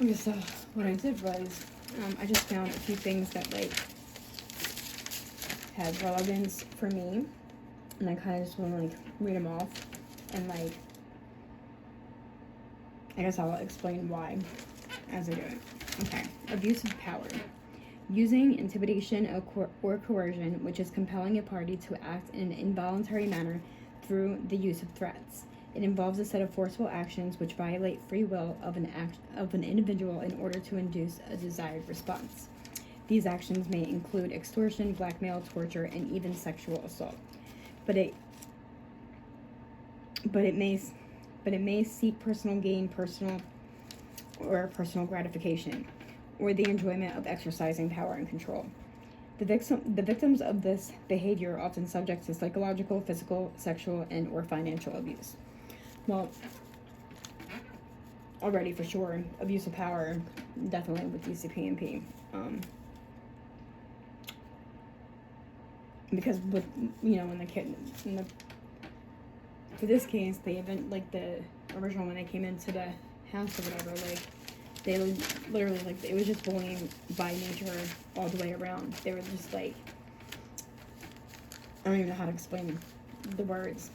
Okay, so what I did was, I just found a few things that like had relevance for me, and I kind of just want to like read them off, and like I guess I'll explain why as I do it. Okay, abuse of power. Using intimidation or coercion, which is compelling a party to act in an involuntary manner through the use of threats. It involves a set of forceful actions which violate free will of an individual in order to induce a desired response. These actions may include extortion, blackmail, torture, and even sexual assault. But it may seek personal gain, personal gratification, or the enjoyment of exercising power and control. The victims of this behavior are often subject to psychological, physical, sexual, and or financial abuse. Well, already for sure, abuse of power, definitely with DCP&P. Because with, when the kid, for this case, they even, like the original, when they came into the house or whatever, like, they literally, like, it was just bullying by nature all the way around. They were just like, I don't even know how to explain the words.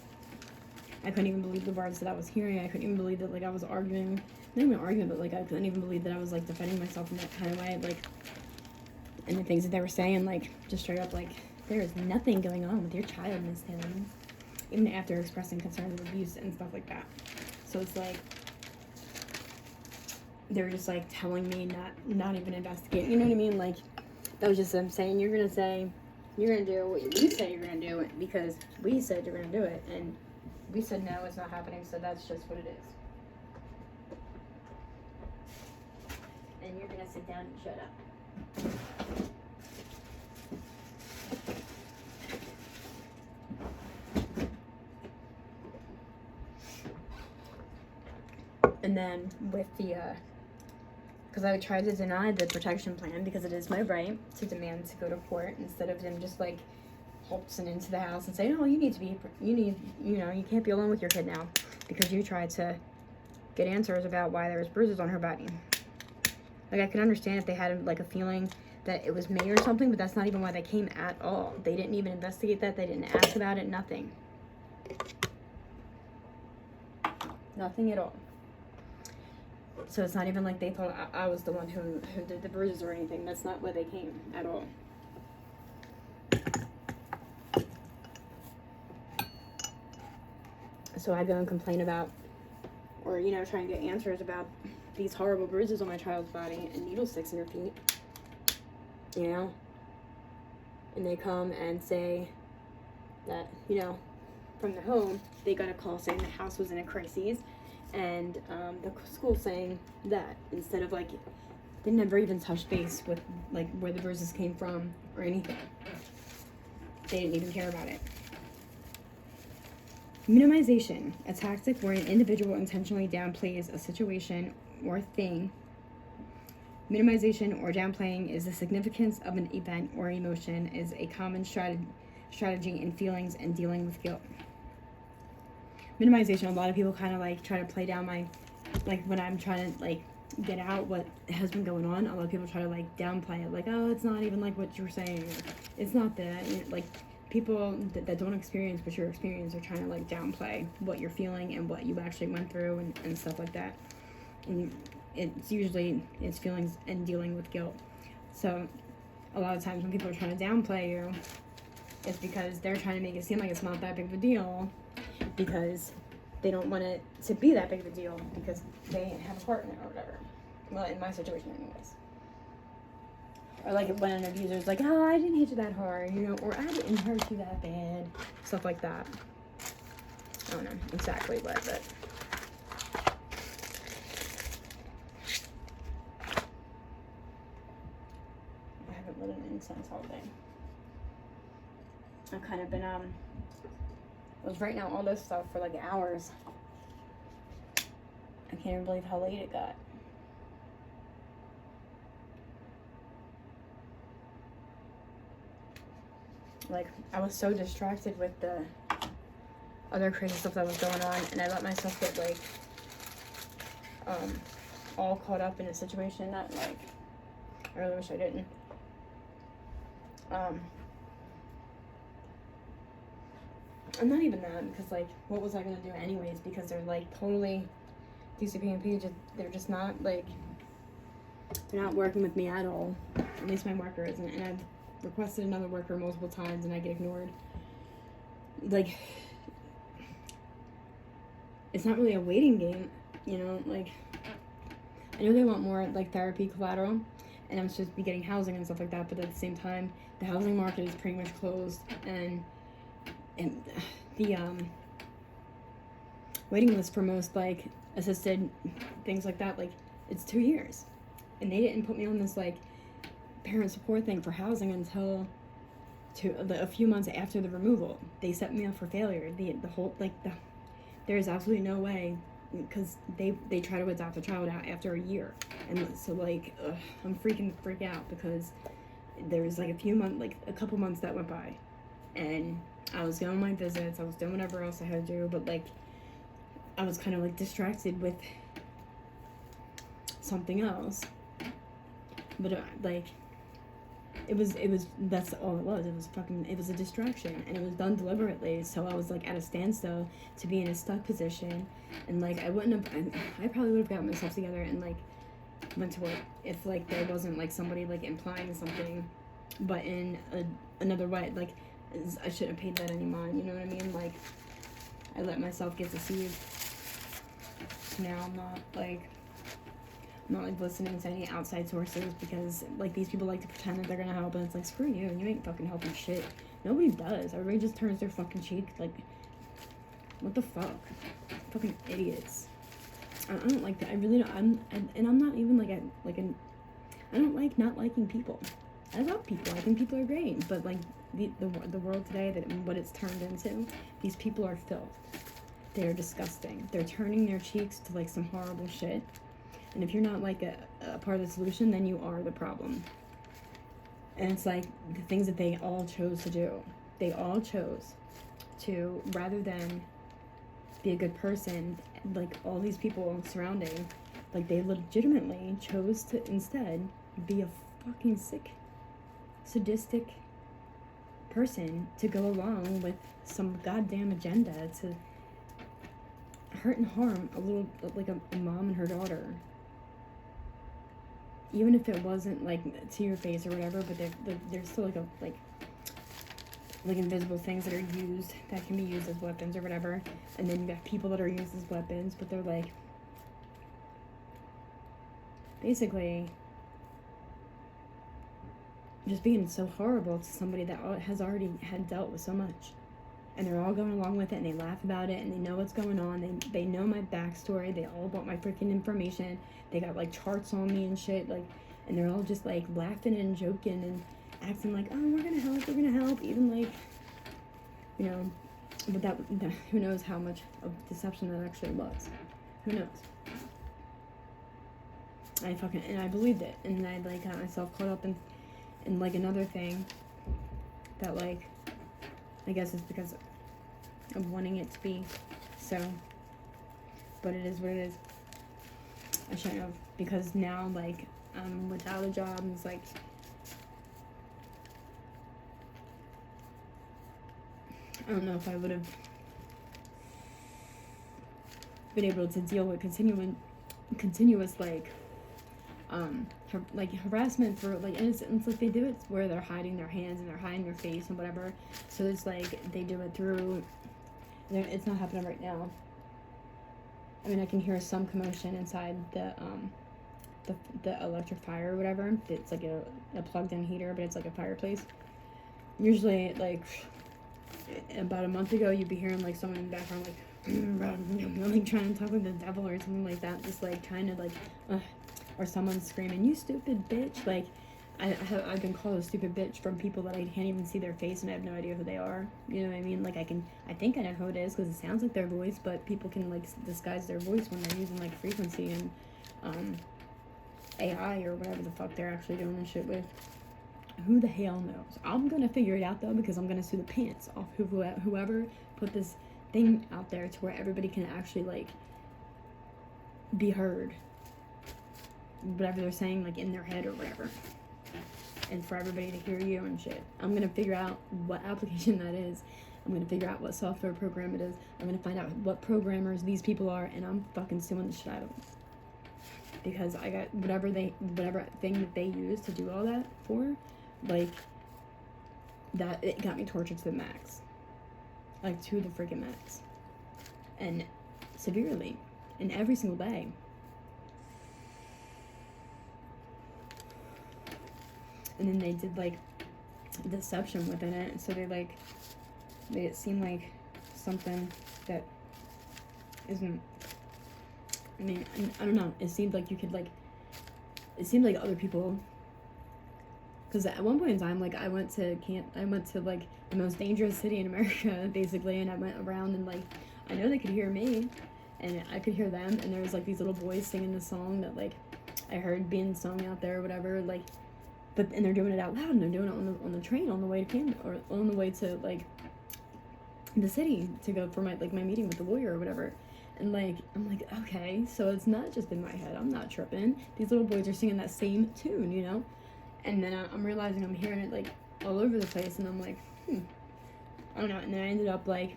I couldn't even believe the words that I was hearing. I couldn't even believe that, like, I was arguing. Not even arguing, but, like, I couldn't even believe that I was, like, defending myself in that kind of way. Like, and the things that they were saying, like, just straight up, like, there is nothing going on with your child, Miss Hill. Even after expressing concerns of abuse and stuff like that. So it's like, they were just, like, telling me not even investigate. You know what I mean? Like, that was just them saying, you're going to do what you say you're going to do because we said you're going to do it. And we said, no, it's not happening, so that's just what it is. And you're going to sit down and shut up. And then with the, because I would try to deny the protection plan because it is my right to demand to go to court instead of them just, like, waltzing into the house and saying, oh, you can't be alone with your kid now because you tried to get answers about why there was bruises on her body. Like, I can understand if they had, like, a feeling that it was me or something, but that's not even why they came at all. They didn't even investigate that. They didn't ask about it. Nothing. Nothing at all. So it's not even like they thought I was the one who did the bruises or anything. That's not where they came at all. So I go and complain about, or, try and get answers about these horrible bruises on my child's body and needle sticks in her feet. And they come and say that, from the home, they got a call saying the house was in a crisis. And the school saying that instead of, like, they never even touched base with, like, where the bruises came from or anything. They didn't even care about it. Minimization, a tactic where an individual intentionally downplays a situation or thing. Minimization or downplaying is the significance of an event or emotion is a common strategy in feelings and dealing with guilt. Minimization, a lot of people kind of, like, try to play down my, like, when I'm trying to, like, get out what has been going on, a lot of people try to, like, downplay it, like, oh, it's not even like what you were saying, it's not that, like, people that don't experience what you're experiencing are trying to, like, downplay what you're feeling and what you actually went through and stuff like that. And it's usually feelings and dealing with guilt. So a lot of times when people are trying to downplay you, it's because they're trying to make it seem like it's not that big of a deal because they don't want it to be that big of a deal because they have a partner or whatever. Well, in my situation anyways. Or, like, when an abuser's like, oh, I didn't hit you that hard, or I didn't hurt you that bad. Stuff like that. I don't know exactly what, but. I haven't lit an incense all day. I've kind of been, I was writing out all this stuff for, like, hours. I can't even believe how late it got. Like, I was so distracted with the other crazy stuff that was going on, and I let myself get, like, all caught up in a situation that, like, I really wish I didn't. And not even that, because, like, what was I gonna do anyways? Because they're, like, totally, DCP&P, they're just not, like, they're not working with me at all. At least my worker isn't. And I've requested another worker multiple times, and I get ignored. Like, it's not really a waiting game, you know? Like, I know they want more, like, therapy collateral, and I'm supposed to be getting housing and stuff like that, but at the same time, the housing market is pretty much closed, and the waiting list for most, like, assisted things like that, like, it's 2 years. And they didn't put me on this, like, parent support thing for housing until a few months after the removal. They set me up for failure. There's absolutely no way, because they try to adopt a child out after a year. And so, like, I'm freak out, because there was, like, a couple months that went by, and I was going on my visits, I was doing whatever else I had to do, but, like, I was kind of, like, distracted with something else. But, like, that's all it was. It was a distraction, and it was done deliberately, so I was, like, at a standstill to be in a stuck position, and, like, I probably would have gotten myself together and, like, went to work if, like, there wasn't, like, somebody, like, implying something, but in another way, like, I shouldn't have paid that any mind, you know what I mean? Like, I let myself get deceived. So now I'm not, like, listening to any outside sources, because, like, these people like to pretend that they're gonna help, and it's like, screw you, you ain't fucking helping shit. Nobody does. Everybody just turns their fucking cheek. Like, what the fuck? Fucking idiots. I don't like that. I really don't. I'm not even like I don't like not liking people. I love people. I think people are great, but, like, the world today, what it's turned into, these people are filth. They're disgusting. They're turning their cheeks to, like, some horrible shit. And if you're not, like, a part of the solution, then you are the problem. And it's like the things that they all chose to do. They all chose to, rather than be a good person, like, all these people surrounding, like, they legitimately chose to instead be a fucking sick, sadistic person to go along with some goddamn agenda to hurt and harm a little, like, a mom and her daughter. Even if it wasn't, like, to your face or whatever, but there's still, like invisible things that are used, that can be used as weapons or whatever. And then you got people that are used as weapons, but they're, like, basically just being so horrible to somebody that has already had dealt with so much. And they're all going along with it, and they laugh about it, and they know what's going on. They know my backstory. They all want my freaking information. They got, like, charts on me and shit, like, and they're all just, like, laughing and joking and acting like, oh, we're gonna help, even, like, you know, but that who knows how much of deception that actually was. Who knows? I believed it, and I, like, got myself caught up in like, another thing that, like, I guess it's because of wanting it to be so, but it is what it is. I shouldn't have, because now, like, I'm without a job, and it's like, I don't know if I would have been able to deal with continuous like harassment for, like, and it's like they do it where they're hiding their hands and they're hiding their face and whatever. So it's like they do it through. It's not happening right now. I mean, I can hear some commotion inside the electric fire or whatever. It's like a plugged-in heater, but it's like a fireplace. Usually, like, about a month ago, you'd be hearing, like, someone in the background, like, like, trying to talk with the devil or something like that, just, like, trying to, like, or someone screaming, "You stupid bitch!" Like, I've been called a stupid bitch from people that I can't even see their face and I have no idea who they are. You know what I mean? Like, I think I know who it is because it sounds like their voice, but people can, like, disguise their voice when they're using, like, frequency and AI or whatever the fuck they're actually doing and shit with. Who the hell knows? I'm gonna figure it out though, because I'm gonna sue the pants off whoever put this thing out there to where everybody can actually, like, be heard. whatever they're saying, like, in their head or whatever. And for everybody to hear you and shit. I'm gonna figure out what application that is. I'm gonna figure out what software program it is. I'm gonna find out what programmers these people are, and I'm fucking suing the shit out of them. Because I got whatever thing that they use to do all that for, like, that, it got me tortured to the max. Like, to the freaking max. And severely. And every single day. And then they did, like, deception within it. So they, like, made it seem like something that isn't. I mean, I don't know. It seemed like you could, like, it seemed like other people. Because at one point in time, like, I went to, like, the most dangerous city in America, basically. And I went around and, like, I know they could hear me. And I could hear them. And there was, like, these little boys singing the song that, like, I heard being sung out there or whatever. Like, and they're doing it out loud, and they're doing it on the train on the way to Camden, or on the way to, like, the city to go for my meeting with the lawyer or whatever. And, like, I'm like, okay, so it's not just in my head. I'm not tripping. These little boys are singing that same tune, you know? And then I'm realizing I'm hearing it, like, all over the place, and I'm like, I don't know. And then I ended up, like,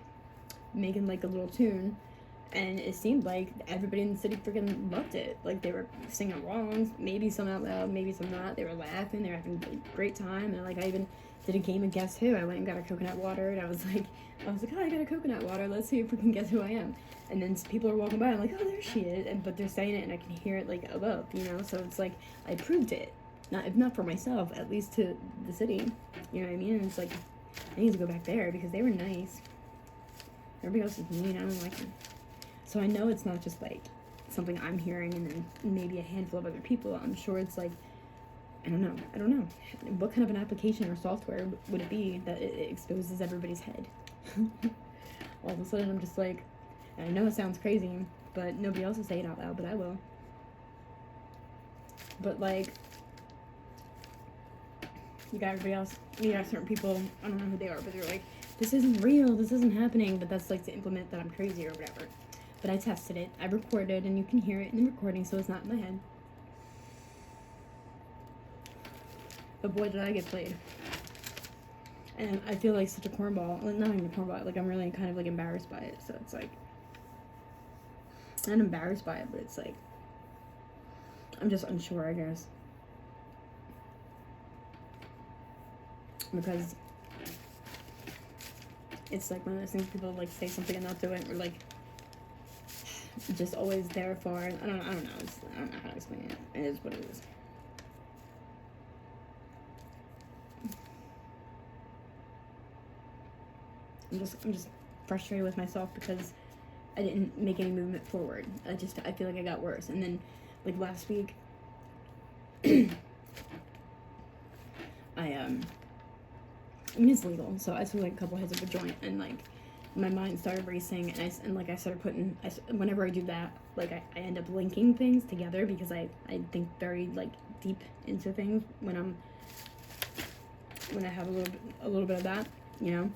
making, like, a little tune. And it seemed like everybody in the city freaking loved it. Like, they were singing along, maybe some out loud, maybe some not. They were laughing, they were having a great time. And, like, I even did a game of Guess Who. I went and got a coconut water, and I was like, oh, I got a coconut water. Let's see if we can guess who I am. And then people are walking by, I'm like, oh, there she is. But they're saying it, and I can hear it, like, above, you know? So it's like, I proved it. If not for myself, at least to the city. You know what I mean? And it's like, I need to go back there because they were nice. Everybody else is mean. I don't like them. So I know it's not just, like, something I'm hearing and then maybe a handful of other people. I'm sure it's, like, I don't know. What kind of an application or software would it be that it exposes everybody's head? All of a sudden, I'm just like, I know it sounds crazy, but nobody else will say it out loud, but I will. But, like, you got everybody else, you got certain people, I don't know who they are, but they're like, this isn't real, this isn't happening, but that's, like, to implement that I'm crazy or whatever. But I tested it, I recorded, and you can hear it in the recording, so it's not in my head. But boy, did I get played. And I feel like such a cornball. Like, not even a cornball, like, I'm really kind of, like, embarrassed by it. So it's like, I'm not embarrassed by it, but it's like, I'm just unsure, I guess. Because it's like one of those things, people, like, say something and not do it, or, like, just always there for, I don't know. I don't know how to explain it. It is what it is. I'm just frustrated with myself because I didn't make any movement forward. I feel like I got worse. And then, like, last week, I mean, it's legal, so I took, like, a couple hits of a joint, and, like, my mind started racing, and I started putting, whenever I do that, like, I end up linking things together because I think very, like, deep into things when I have a little bit of that, you know.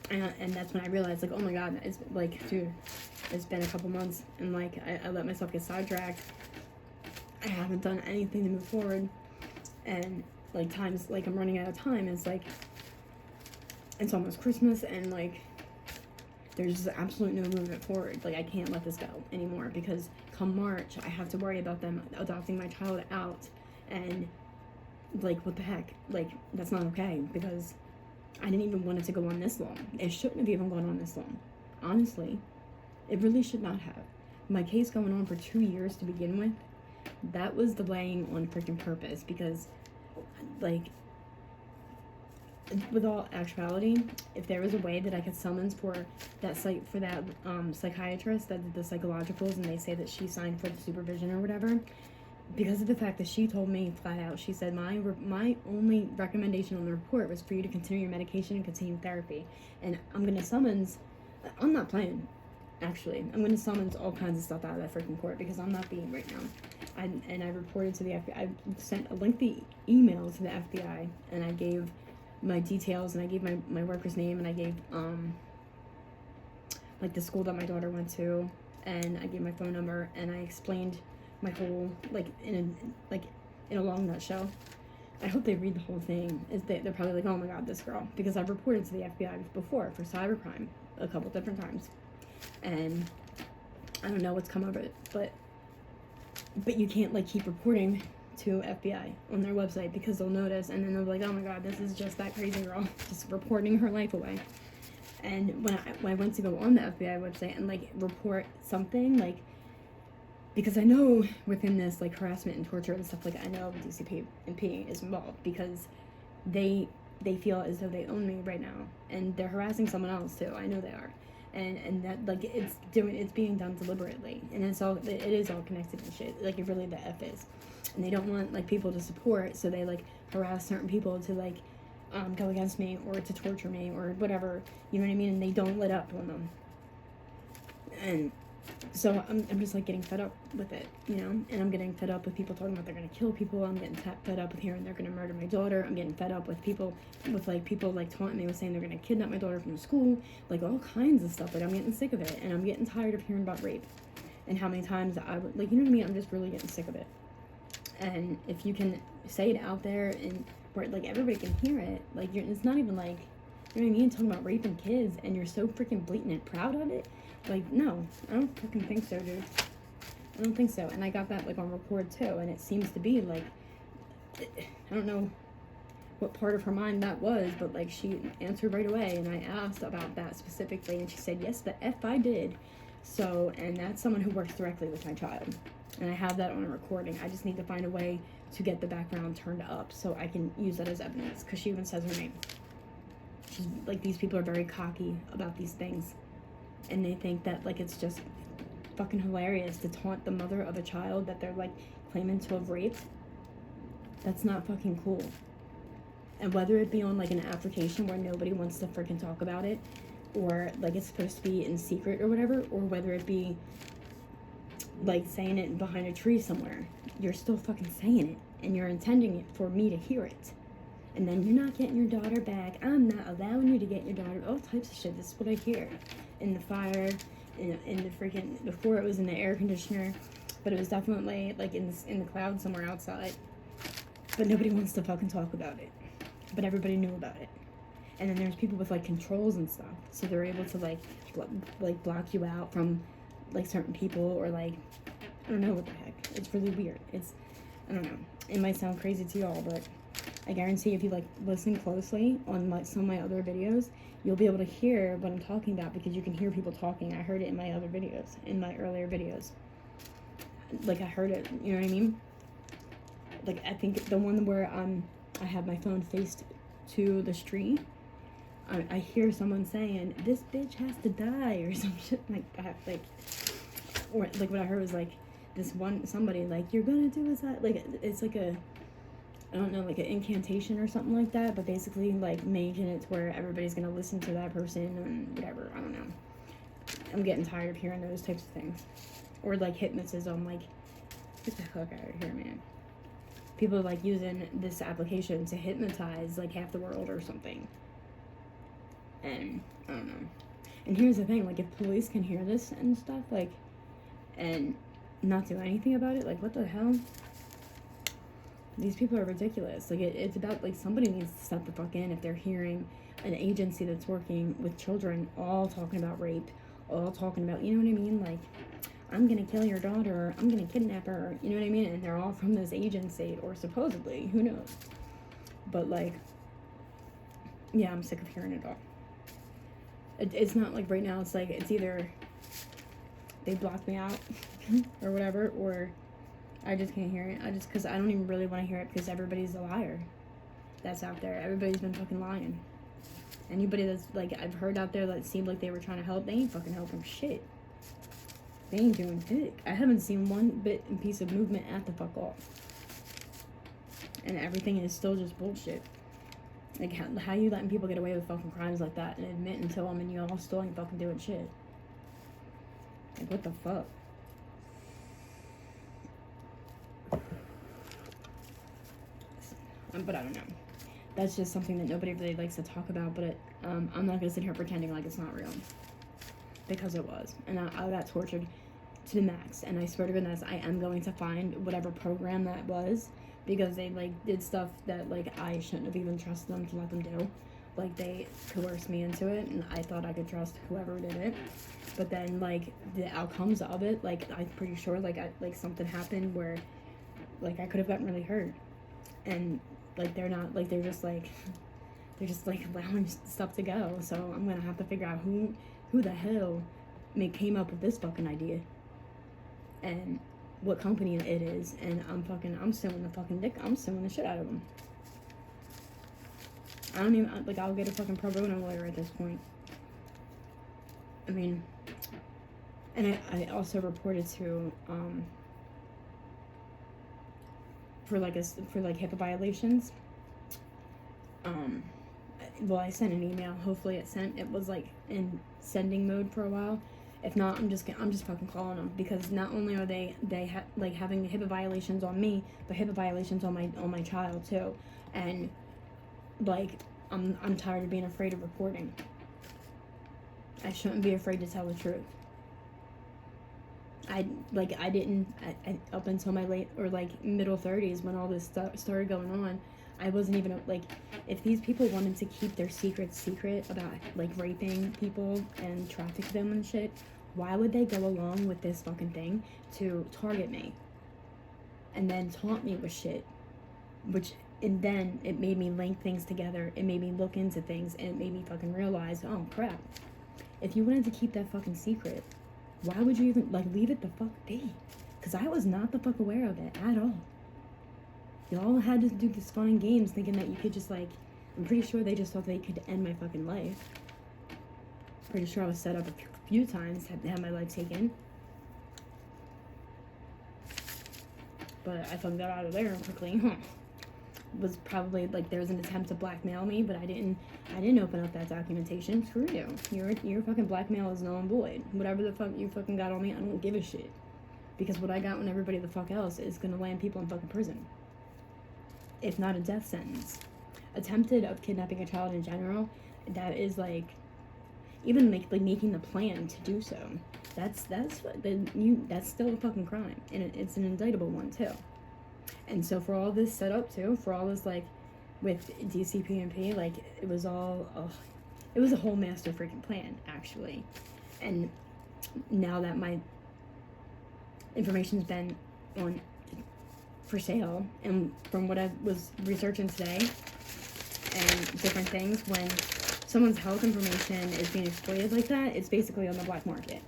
And that's when I realized, like, oh my god, it's like, dude, it's been a couple months, and, like, I let myself get sidetracked. I haven't done anything to move forward, and, like, times, like, I'm running out of time. It's like, it's almost Christmas, and, like, there's just absolute no movement forward. Like, I can't let this go anymore, because come March, I have to worry about them adopting my child out, and, like, what the heck? Like, that's not okay, because I didn't even want it to go on this long. It shouldn't have even gone on this long. Honestly, it really should not have. My case going on for 2 years to begin with, that was delaying on freaking purpose, because, like, with all actuality, if there was a way that I could summons for that psychiatrist that did the psychologicals, and they say that she signed for the supervision or whatever, because of the fact that she told me flat out, she said, my only recommendation on the report was for you to continue your medication and continue therapy. And I'm going to summons, I'm not playing, actually. I'm going to summons all kinds of stuff out of that freaking court, because I'm not being right now. And I reported to the FBI. I sent a lengthy email to the FBI, and I gave my details, and I gave my worker's name, and I gave, like, the school that my daughter went to, and I gave my phone number, and I explained my whole, like, in a long nutshell. I hope they read the whole thing. They're probably like, oh my god, this girl. Because I've reported to the FBI before for cybercrime a couple different times. And I don't know what's come of it, but you can't, like, keep reporting to FBI on their website because they'll notice, and then they'll be like, oh my god, this is just that crazy girl just reporting her life away. And when I went to go on the FBI website and, like, report something, like, because I know within this, like, harassment and torture and stuff, like, I know DCP is involved because they feel as though they own me right now, and they're harassing someone else too. I know they are, and that, like, it's being done deliberately, and it is all connected and shit. Like, it really the F is, and they don't want, like, people to support, so they, like, harass certain people to, like, go against me or to torture me or whatever, you know what I mean? And they don't let up on them, and so I'm just, like, getting fed up with it, you know? And I'm getting fed up with people talking about they're gonna kill people. I'm getting fed up with hearing they're gonna murder my daughter. I'm getting fed up with people, taunting me with saying they're gonna kidnap my daughter from school. Like, all kinds of stuff. Like, I'm getting sick of it. And I'm getting tired of hearing about rape. And how many times I would, like, you know what I mean? I'm just really getting sick of it. And if you can say it out there and where, like, everybody can hear it, like, it's not even like, you know what I mean? Talking about raping kids and you're so freaking blatant and proud of it. Like, no, I don't fucking think so, dude. I don't think so. And I got that, like, on record too, and it seems to be, like, I don't know what part of her mind that was, but, like, she answered right away, and I asked about that specifically, and she said, yes, the F I did. So, and that's someone who works directly with my child, and I have that on a recording. I just need to find a way to get the background turned up so I can use that as evidence, because she even says her name. She's, like, these people are very cocky about these things. And they think that, like, it's just fucking hilarious to taunt the mother of a child that they're, like, claiming to have raped. That's not fucking cool. And whether it be on, like, an application where nobody wants to freaking talk about it, or, like, it's supposed to be in secret or whatever, or whether it be, like, saying it behind a tree somewhere, you're still fucking saying it, and you're intending it for me to hear it. And then you're not getting your daughter back. I'm not allowing you to get your daughter. All types of shit. This is what I hear. In the fire, in the freaking, before it was in the air conditioner, but it was definitely, like, in the cloud somewhere outside. But nobody wants to fucking talk about it. But everybody knew about it. And then there's people with, like, controls and stuff. So they're able to, like block you out from, like, certain people, or, like, I don't know what the heck. It's really weird. I don't know. It might sound crazy to y'all, but I guarantee if you, like, listen closely on, like, some of my other videos, you'll be able to hear what I'm talking about, because you can hear people talking. I heard it in my other videos, in my earlier videos. Like, I heard it, you know what I mean? Like, I think the one where I have my phone faced to the street, I hear someone saying, this bitch has to die, or some shit like that. Like, or, like, what I heard was, like, somebody, like, you're gonna do is that, like, it's like a, I don't know, like an incantation or something like that, but basically, like, making it to where everybody's gonna listen to that person and whatever. I don't know. I'm getting tired of hearing those types of things. Or, like, hypnotism, like, get the fuck out of here, man. People are, like, using this application to hypnotize, like, half the world or something. And I don't know. And here's the thing, like, if police can hear this and stuff, like, and not do anything about it, like, what the hell? These people are ridiculous. Like, it's about, like, somebody needs to step the fuck in if they're hearing an agency that's working with children all talking about rape, all talking about, you know what I mean? Like, I'm gonna kill your daughter, or I'm gonna kidnap her, you know what I mean? And they're all from this agency, or supposedly, who knows? But, like, yeah, I'm sick of hearing it all. It's not like right now, it's like, it's either they block me out or whatever, or I just can't hear it. Because I don't even really want to hear it, because everybody's a liar that's out there. Everybody's been fucking lying. Anybody that's, like, I've heard out there that seemed like they were trying to help, they ain't fucking helping shit. They ain't doing dick. I haven't seen one bit and piece of movement at the fuck off. And everything is still just bullshit. Like, how you letting people get away with fucking crimes like that and admit and tell them, and you all still ain't fucking doing shit? Like, what the fuck? But I don't know. That's just something that nobody really likes to talk about, but I'm not gonna sit here pretending like it's not real. Because it was. And I got tortured to the max, and I swear to goodness, I am going to find whatever program that was, because they like did stuff that like I shouldn't have even trusted them to let them do. Like they coerced me into it, and I thought I could trust whoever did it. But then like the outcomes of it, like I'm pretty sure like something happened where like I could have gotten really hurt, and like they're not like they're just like allowing stuff to go. So I'm gonna have to figure out who the hell came up with this fucking idea, and what company it is, and I'm suing the fucking dick. I'm suing the shit out of them. I don't even like. I'll get a fucking pro bono lawyer at this point. I mean, and I also reported to for HIPAA violations. Well, I sent an email. Hopefully it sent. It was like in sending mode for a while. If not, I'm just fucking calling them, because not only are they like having HIPAA violations on me, but HIPAA violations on my child too, and like I'm tired of being afraid of reporting. I shouldn't be afraid to tell the truth. I didn't up until my late or like middle 30s, when all this stuff started going on. I wasn't even like, if these people wanted to keep their secret about like raping people and traffic them and shit, why would they go along with this fucking thing to target me and then taunt me with shit? And then it made me link things together. It made me look into things, and it made me fucking realize, oh crap, if you wanted to keep that fucking secret, why would you even like leave it the fuck be? Because I was not the fuck aware of it at all. Y'all had to do this fun and games thinking that you could just like, I'm pretty sure they just thought they could end my fucking life. Pretty sure I was set up a few times to have my life taken. But I fucking got out of there quickly. Was probably like there was an attempt to blackmail me, but I didn't open up that documentation. Screw you. Your fucking blackmail is null and void. Whatever the fuck you fucking got on me, I don't give a shit. Because what I got on everybody the fuck else is gonna land people in fucking prison. If not a death sentence. Attempted of kidnapping a child in general, that is like, even like making the plan to do so. That's still a fucking crime, and it's an indictable one too. And so for all this set up too, for all this like with DCPMP, like it was all, it was a whole master freaking plan actually. And now that my information's been on for sale, and from what I was researching today and different things, when someone's health information is being exploited like that, it's basically on the black market.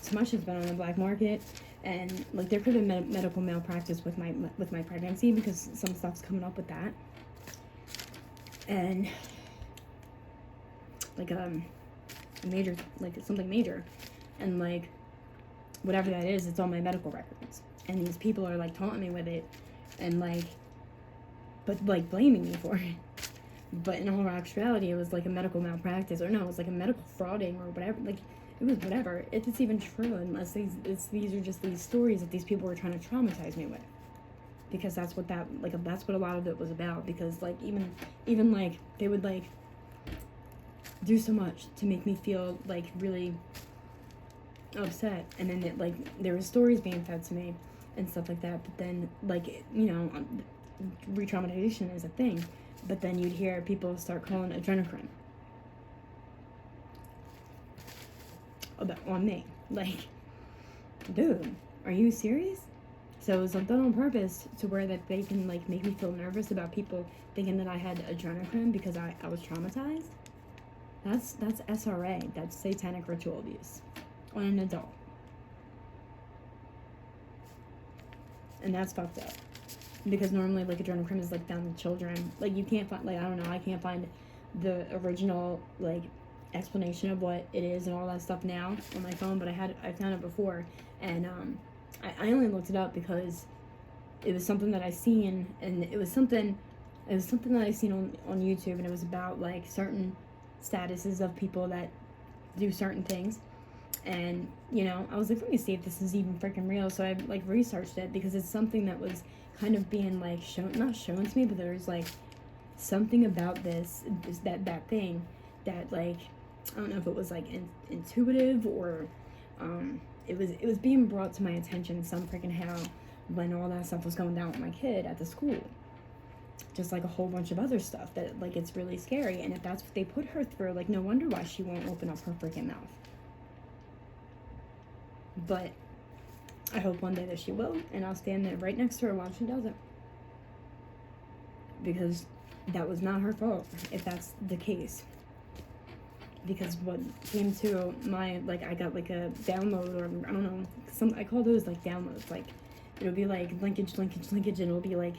So much has been on the black market, and like there could have been medical malpractice with my pregnancy, because some stuff's coming up with that, and like a major, like something major, and like whatever that is, it's on my medical records. And these people are like taunting me with it, and like, but like blaming me for it. But in all actuality, it was like a medical malpractice, or no, it was like a medical frauding or whatever. Like it was whatever. If it's even true, unless these are just these stories that these people were trying to traumatize me with, because that's what that's what a lot of it was about. Because like even like they would like do so much to make me feel like really upset, and then it, like there were stories being fed to me and stuff like that, but then like, you know, re-traumatization is a thing, but then you'd hear people start calling adrenochrome on me, like, dude, are you serious? So it was like done on purpose to where that they can like make me feel nervous about people thinking that I had adrenochrome because I was traumatized. That's SRA, that's satanic ritual abuse on an adult. And that's fucked up. Because normally, like, adrenochrome is, like, found in children. Like, you can't find, like, I don't know, I can't find the original, like, explanation of what it is and all that stuff now on my phone, but I found it before. And, I only looked it up because it was something that I seen, and it was something that I seen on YouTube, and it was about, like, certain statuses of people that do certain things. And, you know, I was like, let me see if this is even freaking real. So I, like, researched it, because it's something that was kind of being, like, not shown to me, but there's, like, something about that thing that, like, I don't know if it was, like, intuitive or it was being brought to my attention some freaking how when all that stuff was going down with my kid at the school. Just like a whole bunch of other stuff that, like, it's really scary. And if that's what they put her through, like, no wonder why she won't open up her freaking mouth. But I hope one day that she will, and I'll stand there right next to her while she does it. Because that was not her fault, if that's the case. Because what came to my, like, I got, like, a download, or, I don't know, I call those, like, downloads. Like, it'll be, like, linkage, and it'll be, like,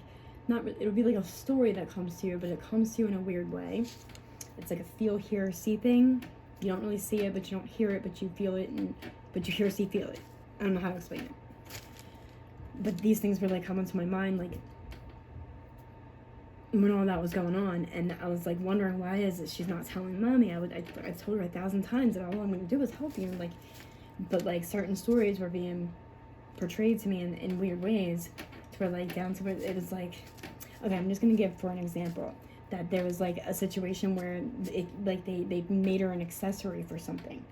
it'll be, like, a story that comes to you, but it comes to you in a weird way. It's, like, a feel, hear, see thing. You don't really see it, but you don't hear it, but you feel it, but you hear, see, feel it. I don't know how to explain it. But these things were, like, coming to my mind, like, when all that was going on, and I was, like, wondering, why is it she's not telling Mommy? I told her 1,000 times that all I'm going to do is help you, like, but, like, certain stories were being portrayed to me in weird ways, to where, like, down to where it was, like, okay, I'm just going to give for an example, that there was, like, a situation where, it, like, they made her an accessory for something,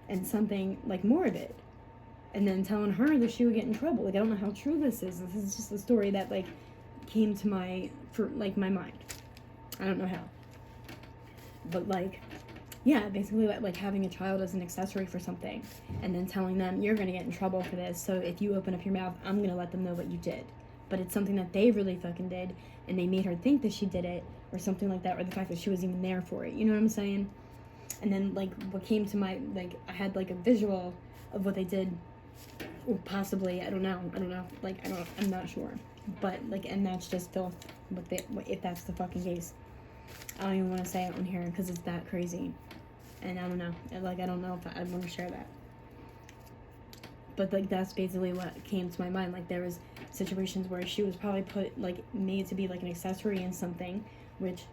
and something, like, morbid, and then telling her that she would get in trouble. Like, I don't know how true this is. This is just a story that, like, came to my mind. I don't know how. But, like, yeah, basically, like, having a child as an accessory for something, and then telling them, you're gonna get in trouble for this, so if you open up your mouth, I'm gonna let them know what you did. But it's something that they really fucking did, and they made her think that she did it, or something like that, or the fact that she was even there for it, you know what I'm saying? And then, like, what came to my, like, I had, like, a visual of what they did, or possibly, I don't know, like, I'm not sure. But, like, and that's just filth, if that's the fucking case. I don't even want to say it on here, because it's that crazy. And I don't know, like, I don't know if I want to share that. But, like, that's basically what came to my mind. Like, there was situations where she was probably made to be, like, an accessory in something, which,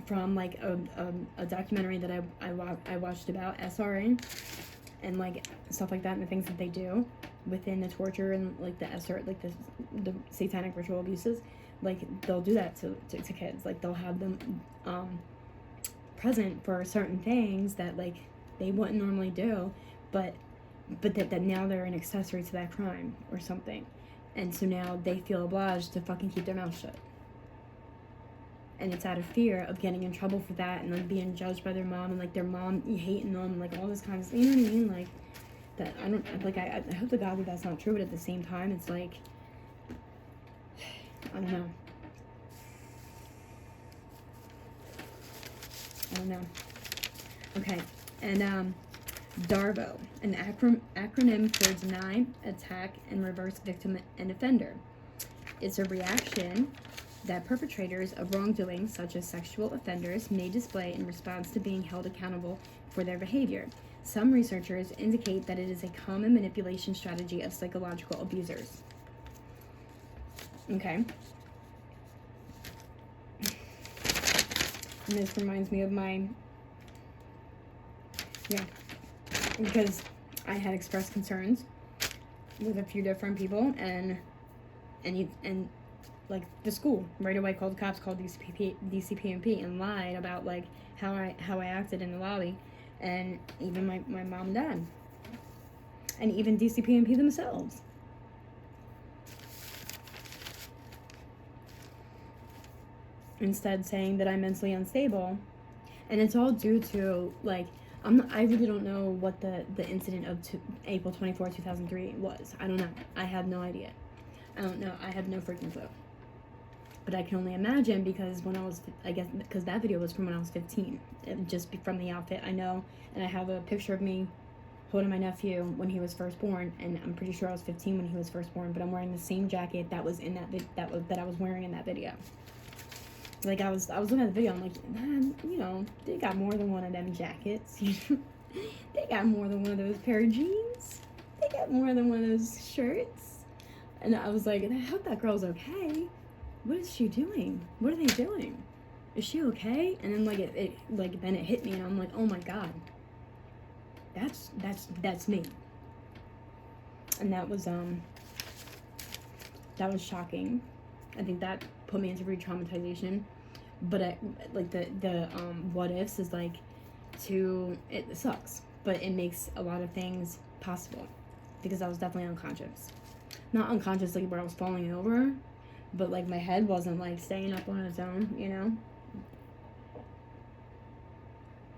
from, like, a documentary that I watched about SRN, and, like, stuff like that, and the things that they do within the torture and, like, the satanic ritual abuses, like, they'll do that to kids. Like, they'll have them present for certain things that, like, they wouldn't normally do, but that now they're an accessory to that crime or something, and so now they feel obliged to fucking keep their mouth shut. And it's out of fear of getting in trouble for that, and, like, being judged by their mom, and, like, their mom hating them, like, all this kind of stuff, you know what I mean? Like, that, I don't, like, I hope to God that that's not true, but at the same time, it's like, I don't know. Okay, and, DARVO, an acronym for Deny, Attack, and Reverse Victim and Offender. It's a reaction that perpetrators of wrongdoing, such as sexual offenders, may display in response to being held accountable for their behavior. Some researchers indicate that it is a common manipulation strategy of psychological abusers. Okay. And this reminds me of because I had expressed concerns with a few different people, and like, the school right away called the cops, called DCPMP, and lied about, like, how I acted in the lobby, and even my mom and dad, and even DCPMP themselves. Instead saying that I'm mentally unstable, and it's all due to, like, I really don't know what the incident of April 24, 2003 was. I don't know. I have no idea. I don't know. I have no freaking clue. But I can only imagine, because because that video was from when I was 15. Just from the outfit, I know. And I have a picture of me holding my nephew when he was first born, and I'm pretty sure I was 15 when he was first born, but I'm wearing the same jacket that was in that I was wearing in that video. Like, I was looking at the video, I'm like, man, you know, they got more than one of them jackets. They got more than one of those pair of jeans. They got more than one of those shirts. And I was like, I hope that girl's okay. What is she doing? What are they doing? Is she okay? And then, like, then it hit me, and I'm like, oh my God. That's me. And that was shocking. I think that put me into re-traumatization. But the what ifs is, like, it sucks, but it makes a lot of things possible, because I was definitely unconscious. Not unconscious like where I was falling over, but like my head wasn't like staying up on its own, you know?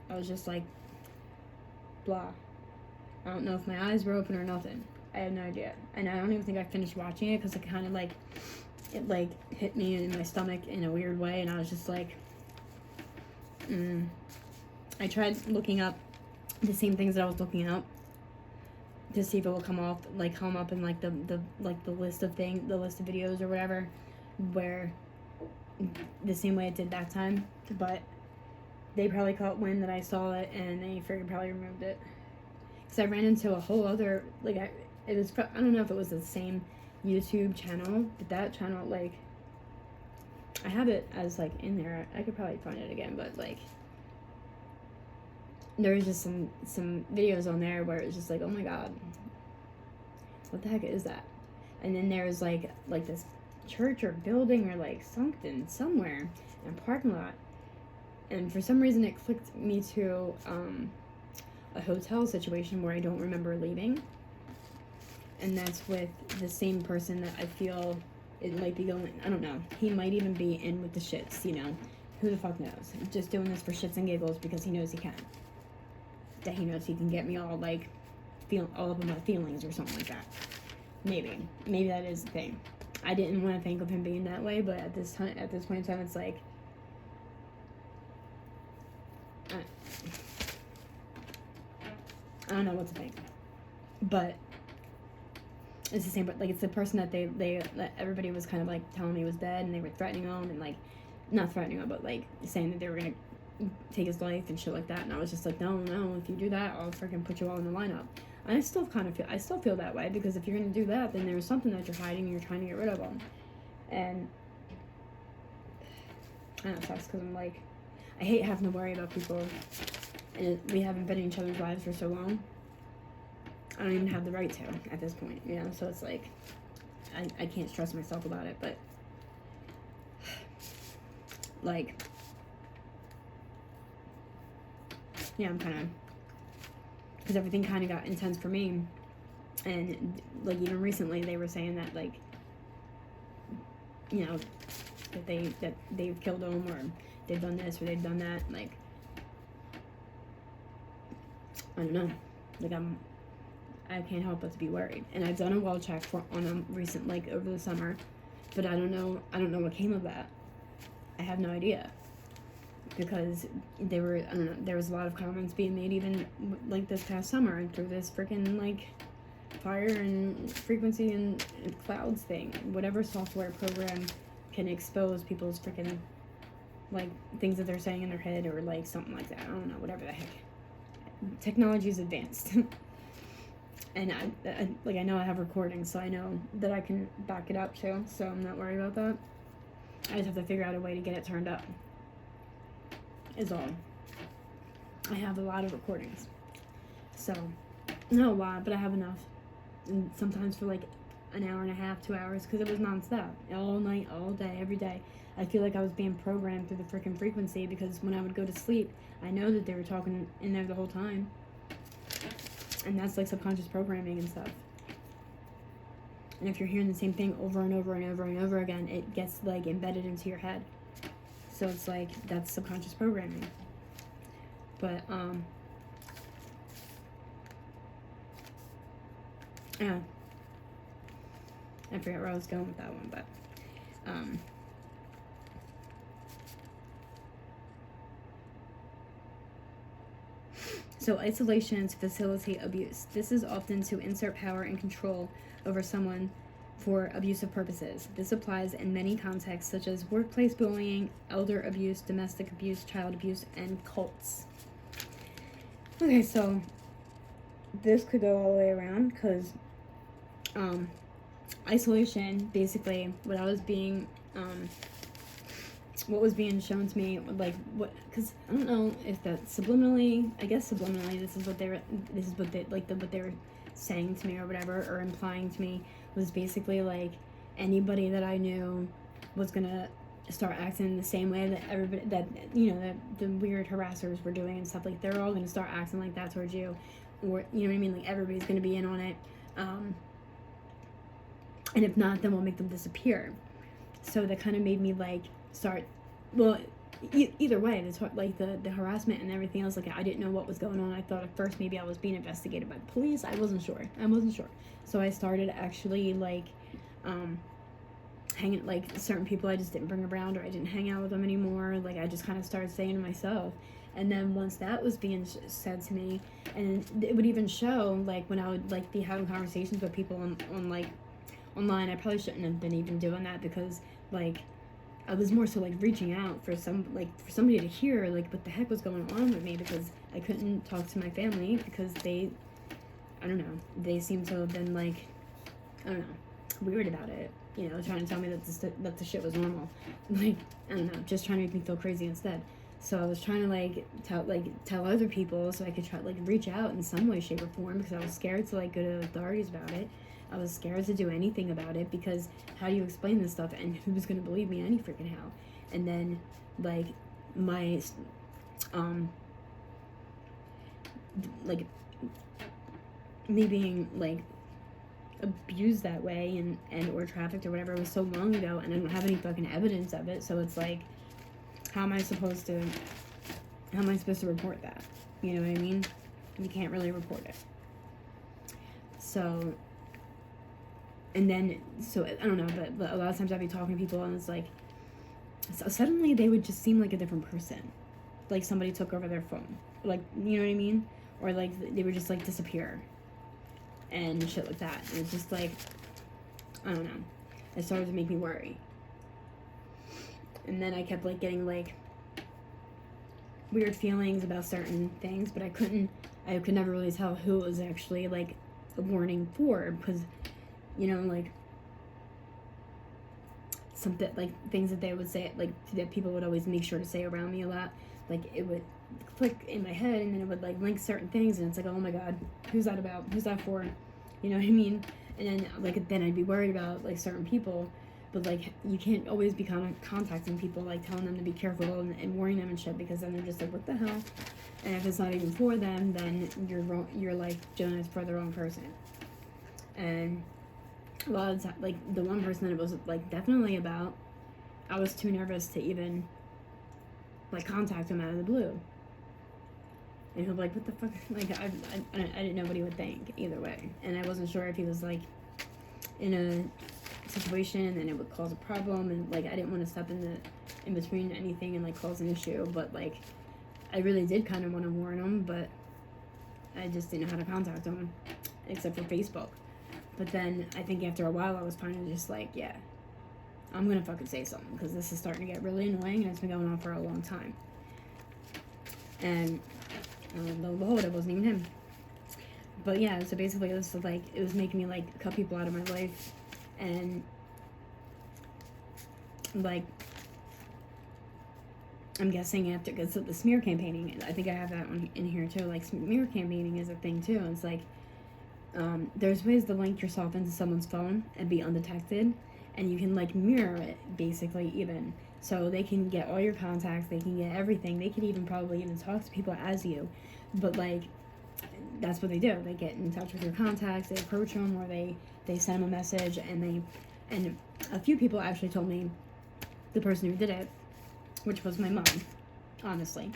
I was just like, blah. I don't know if my eyes were open or nothing. I have no idea. And I don't even think I finished watching it because it kind of like, it like hit me in my stomach in a weird way, and I was just like, I tried looking up the same things that I was looking up to see if it will come up in like the list of videos or whatever, where the same way it did that time, but they probably caught wind that I saw it and they freaking probably removed it. Because I ran into a whole other, like, I don't know if it was the same YouTube channel, but that channel, like, I have it as, like, in there. I could probably find it again, but, like, there's just some videos on there where it's just like, oh my god, what the heck is that? And then there's, like this church or building or, like, something somewhere in a parking lot. And for some reason it clicked me to a hotel situation where I don't remember leaving. And that's with the same person that I feel it might be going, I don't know. He might even be in with the shits, you know. Who the fuck knows? Just doing this for shits and giggles because he knows he can. That he knows he can get me all, like, feel all up in my feelings or something like that. Maybe that is the thing. I didn't want to think of him being that way, but at this point in time, it's like, I don't know what to think, but it's the same. But like, it's the person that that everybody was kind of like telling me was dead, and they were threatening him, and like, not threatening him, but like saying that they were gonna take his life and shit like that. And I was just like, no, if you do that, I'll freaking put you all in the lineup. And I still feel that way, because if you're gonna do that, then there's something that you're hiding and you're trying to get rid of them. And I don't know, it sucks because I'm like, I hate having to worry about people, and we haven't been in each other's lives for so long. I don't even have the right to at this point, you know? So it's like, I can't stress myself about it, but like, yeah, I'm kind of, because everything kind of got intense for me. And like, even recently they were saying that, like, you know, that they've killed him, or they've done this or they've done that. Like, I don't know, like, I can't help but to be worried. And I've done a well check on them recent, like, over the summer, but I don't know what came of that. I have no idea, because I don't know, there was a lot of comments being made even like this past summer, and through this freaking like fire and frequency and clouds thing, whatever software program can expose people's freaking like things that they're saying in their head, or like something like that. I don't know, whatever the heck. Technology is advanced. And I know I have recordings, so I know that I can back it up too, so I'm not worried about that. I just have to figure out a way to get it turned up, is all. I have a lot of recordings, so not a lot, but I have enough. And sometimes for like an hour and a half, 2 hours, because it was nonstop, all night, all day, every day. I feel like I was being programmed through the freaking frequency, because when I would go to sleep, I know that they were talking in there the whole time. And that's like subconscious programming and stuff. And if you're hearing the same thing over and over and over and over again, it gets like embedded into your head. So it's like, that's subconscious programming. But yeah, I forgot where I was going with that one, but so isolation to facilitate abuse. This is often to insert power and control over someone for abusive purposes. This applies in many contexts, such as workplace bullying, elder abuse, domestic abuse, child abuse, and cults. Okay, so this could go all the way around, because isolation, basically, what was being shown to me, like, what, because I don't know if that subliminally, I guess subliminally, what they were saying to me or whatever, or implying to me, was basically like, anybody that I knew was gonna start acting the same way that everybody, that, you know, that the weird harassers were doing and stuff, like, they're all gonna start acting like that towards you, or you know what I mean, like everybody's gonna be in on it, and if not, then we'll make them disappear. So that kind of made me like start, well, either way, like the harassment and everything else, like I didn't know what was going on. I thought at first maybe I was being investigated by the police. I wasn't sure. So I started actually like hanging, like certain people I just didn't bring around, or I didn't hang out with them anymore. Like I just kind of started saying to myself. And then once that was being said to me, and it would even show like when I would like be having conversations with people on like online. I probably shouldn't have been even doing that, because like I was more so like reaching out for somebody to hear like what the heck was going on with me, because I couldn't talk to my family because I don't know, they seem to have been like, I don't know, weird about it, you know, trying to tell me that the shit was normal, like I don't know, just trying to make me feel crazy instead. So I was trying to like tell other people so I could try like reach out in some way, shape, or form, because I was scared to like go to the authorities about it. I was scared to do anything about it, because how do you explain this stuff, and who's gonna believe me any freaking how? And then like my like me being like abused that way and or trafficked or whatever was so long ago, and I don't have any fucking evidence of it. So it's like, how am I supposed to report that? You know what I mean? You can't really report it. So, and then, so I don't know, but a lot of times I'd be talking to people, and it's like, so suddenly they would just seem like a different person. Like somebody took over their phone. Like, you know what I mean? Or like they would just like disappear and shit like that. And it's just like, I don't know. It started to make me worry. And then I kept like getting like weird feelings about certain things, but I could never really tell who it was actually like a warning for, because, you know, like something like things that they would say, like that people would always make sure to say around me a lot, like it would click in my head, and then it would like link certain things, and it's like, oh my god, who's that about, who's that for, you know what I mean? And then like then I'd be worried about like certain people, but like you can't always be contacting people, like telling them to be careful and warning them and shit, because then they're just like, what the hell? And if it's not even for them, then you're wrong, you're like doing it for the wrong person. And a lot of time, like the one person that it was like definitely about, I was too nervous to even like contact him out of the blue. And he'll be like, what the fuck? Like I didn't know what he would think either way, and I wasn't sure if he was like in a situation and it would cause a problem, and like I didn't want to step in between anything and like cause an issue, but like I really did kind of want to warn him, but I just didn't know how to contact him except for Facebook. But then I think after a while I was kind of just like, yeah, I'm gonna fucking say something, because this is starting to get really annoying, and it's been going on for a long time. And lo and behold, it wasn't even him. But yeah, so basically it was like, it was making me like cut people out of my life, and like I'm guessing after, because the smear campaigning, I think I have that one in here too, like smear campaigning is a thing too. It's like there's ways to link yourself into someone's phone and be undetected, and you can like mirror it basically even. So they can get all your contacts, they can get everything, they could even probably even talk to people as you, but like that's what they do. They get in touch with your contacts, they approach them, or they send them a message, and a few people actually told me, the person who did it, which was my mom, honestly.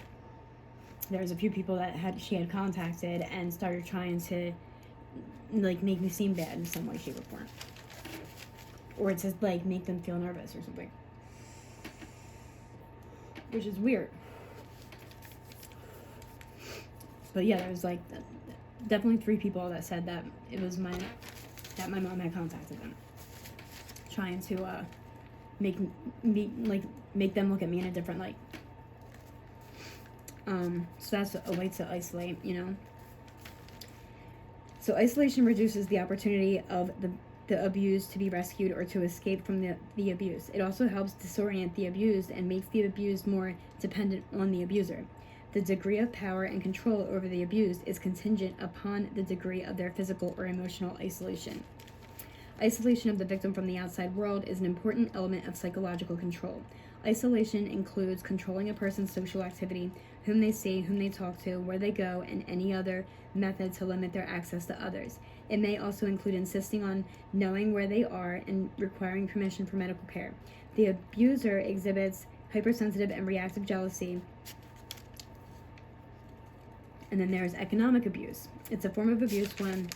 There's a few people that she had contacted and started trying to like make me seem bad in some way, shape, or form, or to like make them feel nervous or something, which is weird. But yeah, there was like definitely 3 people that said that it was my mom had contacted them, trying to make them look at me in a different light. So that's a way to isolate, you know. So isolation reduces the opportunity of the abused to be rescued or to escape from the abuse. It also helps disorient the abused and makes the abused more dependent on the abuser. The degree of power and control over the abused is contingent upon the degree of their physical or emotional isolation. Isolation of the victim from the outside world is an important element of psychological control. Isolation includes controlling a person's social activity, whom they see, whom they talk to, where they go, and any other method to limit their access to others. It may also include insisting on knowing where they are and requiring permission for medical care. The abuser exhibits hypersensitive and reactive jealousy. And then there's economic abuse. It's a form of abuse when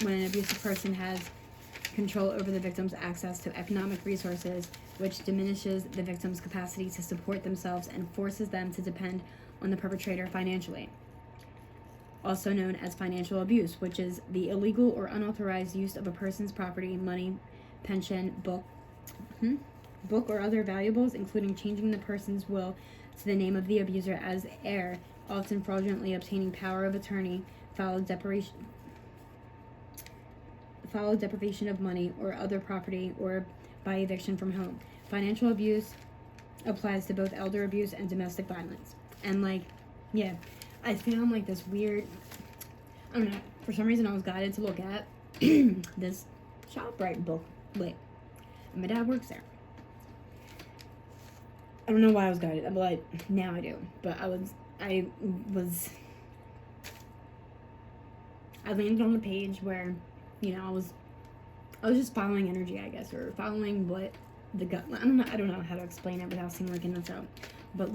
an abusive person has control over the victim's access to economic resources, which diminishes the victim's capacity to support themselves and forces them to depend on the perpetrator financially. Also known as financial abuse, which is the illegal or unauthorized use of a person's property, money, pension, book or other valuables, including changing the person's will to the name of the abuser as heir, often fraudulently obtaining power of attorney, foul deprivation of money or other property, or by eviction from home. Financial abuse applies to both elder abuse and domestic violence. And I found this weird, I don't know, for some reason I was guided to look at this ShopRite booklet. And my dad works there. I don't know why I was guided, but now I do. But I landed on the page where, I was just following energy, I guess, or following what the gut. I don't know how to explain it without seeming like a nutso, but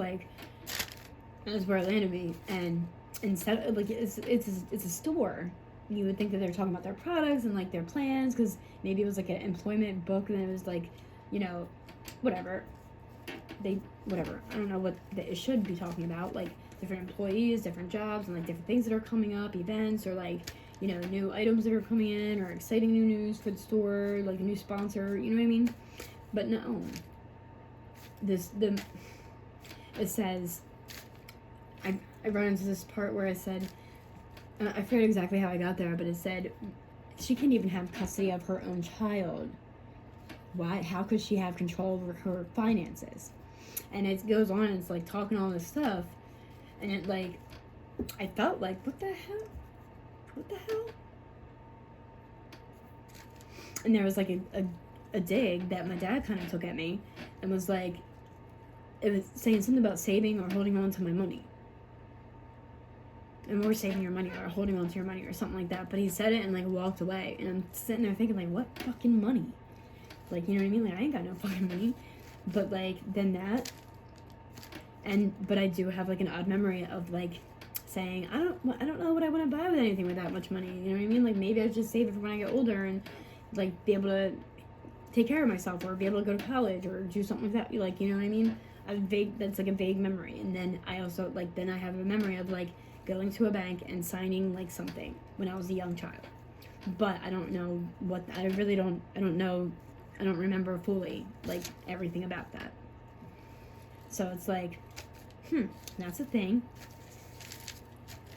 that's where it landed me. And instead of it's a store, you would think that they're talking about their products and their plans, because maybe it was an employment book, and it was whatever. I don't know what it should be talking about, different employees, different jobs, and different things that are coming up, events, or new items that are coming in, or exciting new news for the store, a new sponsor, you know what I mean? But no. It says, I run into this part where it said, I forget exactly how I got there, but it said, she can't even have custody of her own child. Why? How could she have control over her finances? And it goes on, and it's talking all this stuff, and it I felt what the hell? What the hell? And there was a dig that my dad kind of took at me, and was it was saying something about saving or holding on to my money. And we're saving your money or holding on to your money or something like that. But he said it and walked away. And I'm sitting there thinking what fucking money? You know what I mean? I ain't got no fucking money. But then that, but I do have an odd memory of saying, I don't know what I want to buy with anything with that much money. You know what I mean? Maybe I just save it for when I get older and be able to take care of myself, or be able to go to college, or do something like that. You know what I mean? That's a vague memory. And then I also then I have a memory of going to a bank and signing something when I was a young child. But I don't know what, I don't know, I don't remember fully everything about that. So it's that's a thing.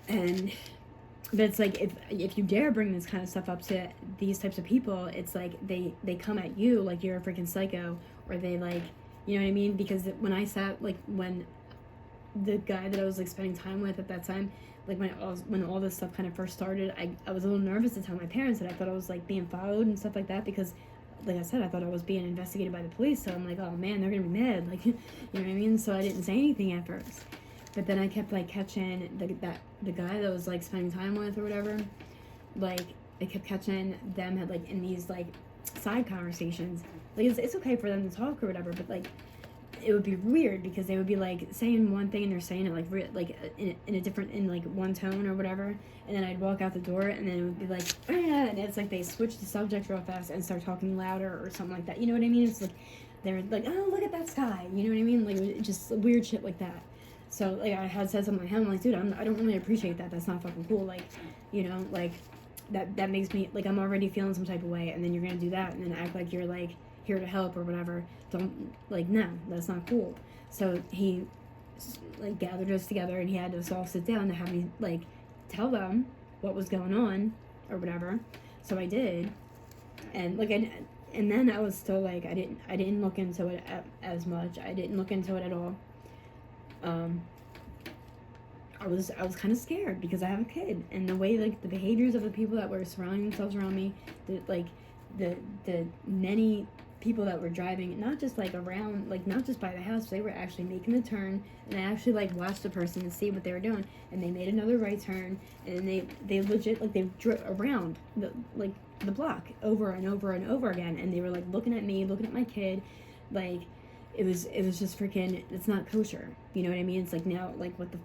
And but it's if you dare bring this kind of stuff up to these types of people, it's they come at you you're a freaking psycho, or they you know what I mean? Because when I sat when the guy that I was spending time with at that time, when all this stuff kind of first started, I was a little nervous to tell my parents that I thought I was being followed and stuff like that, because I said, I thought I was being investigated by the police. So I'm oh man, they're gonna be mad, you know what I mean? So I didn't say anything at first. But then I kept catching the guy that I was spending time with or whatever, I kept catching them in these side conversations. It's okay for them to talk or whatever, but it would be weird, because they would be saying one thing and they're saying it in a different, in one tone or whatever, and then I'd walk out the door, and then it would be and it's they switch the subject real fast and start talking louder or something like that. You know what I mean? It's they're oh, look at that sky. You know what I mean? Just weird shit like that. So I had said something to him, dude, I don't really appreciate that. That's not fucking cool. That makes me I'm already feeling some type of way, and then you're gonna do that and then act like you're here to help or whatever. Don't no, that's not cool. So he gathered us together, and he had us all sit down to have me tell them what was going on or whatever. So I did, and and then I was still I didn't look into it as much. I didn't look into it at all. I was kind of scared because I have a kid, and the way like the behaviors of the people that were surrounding themselves around me, the many people that were driving, not just like around, like not just by the house, they were actually making the turn, and I actually like watched the person and see what they were doing, and they made another right turn, and they legit like they drove around the block over and over and over again, and they were like looking at me, looking at my kid, like it was just freaking, it's not kosher, you know what I mean? It's like, now like what the,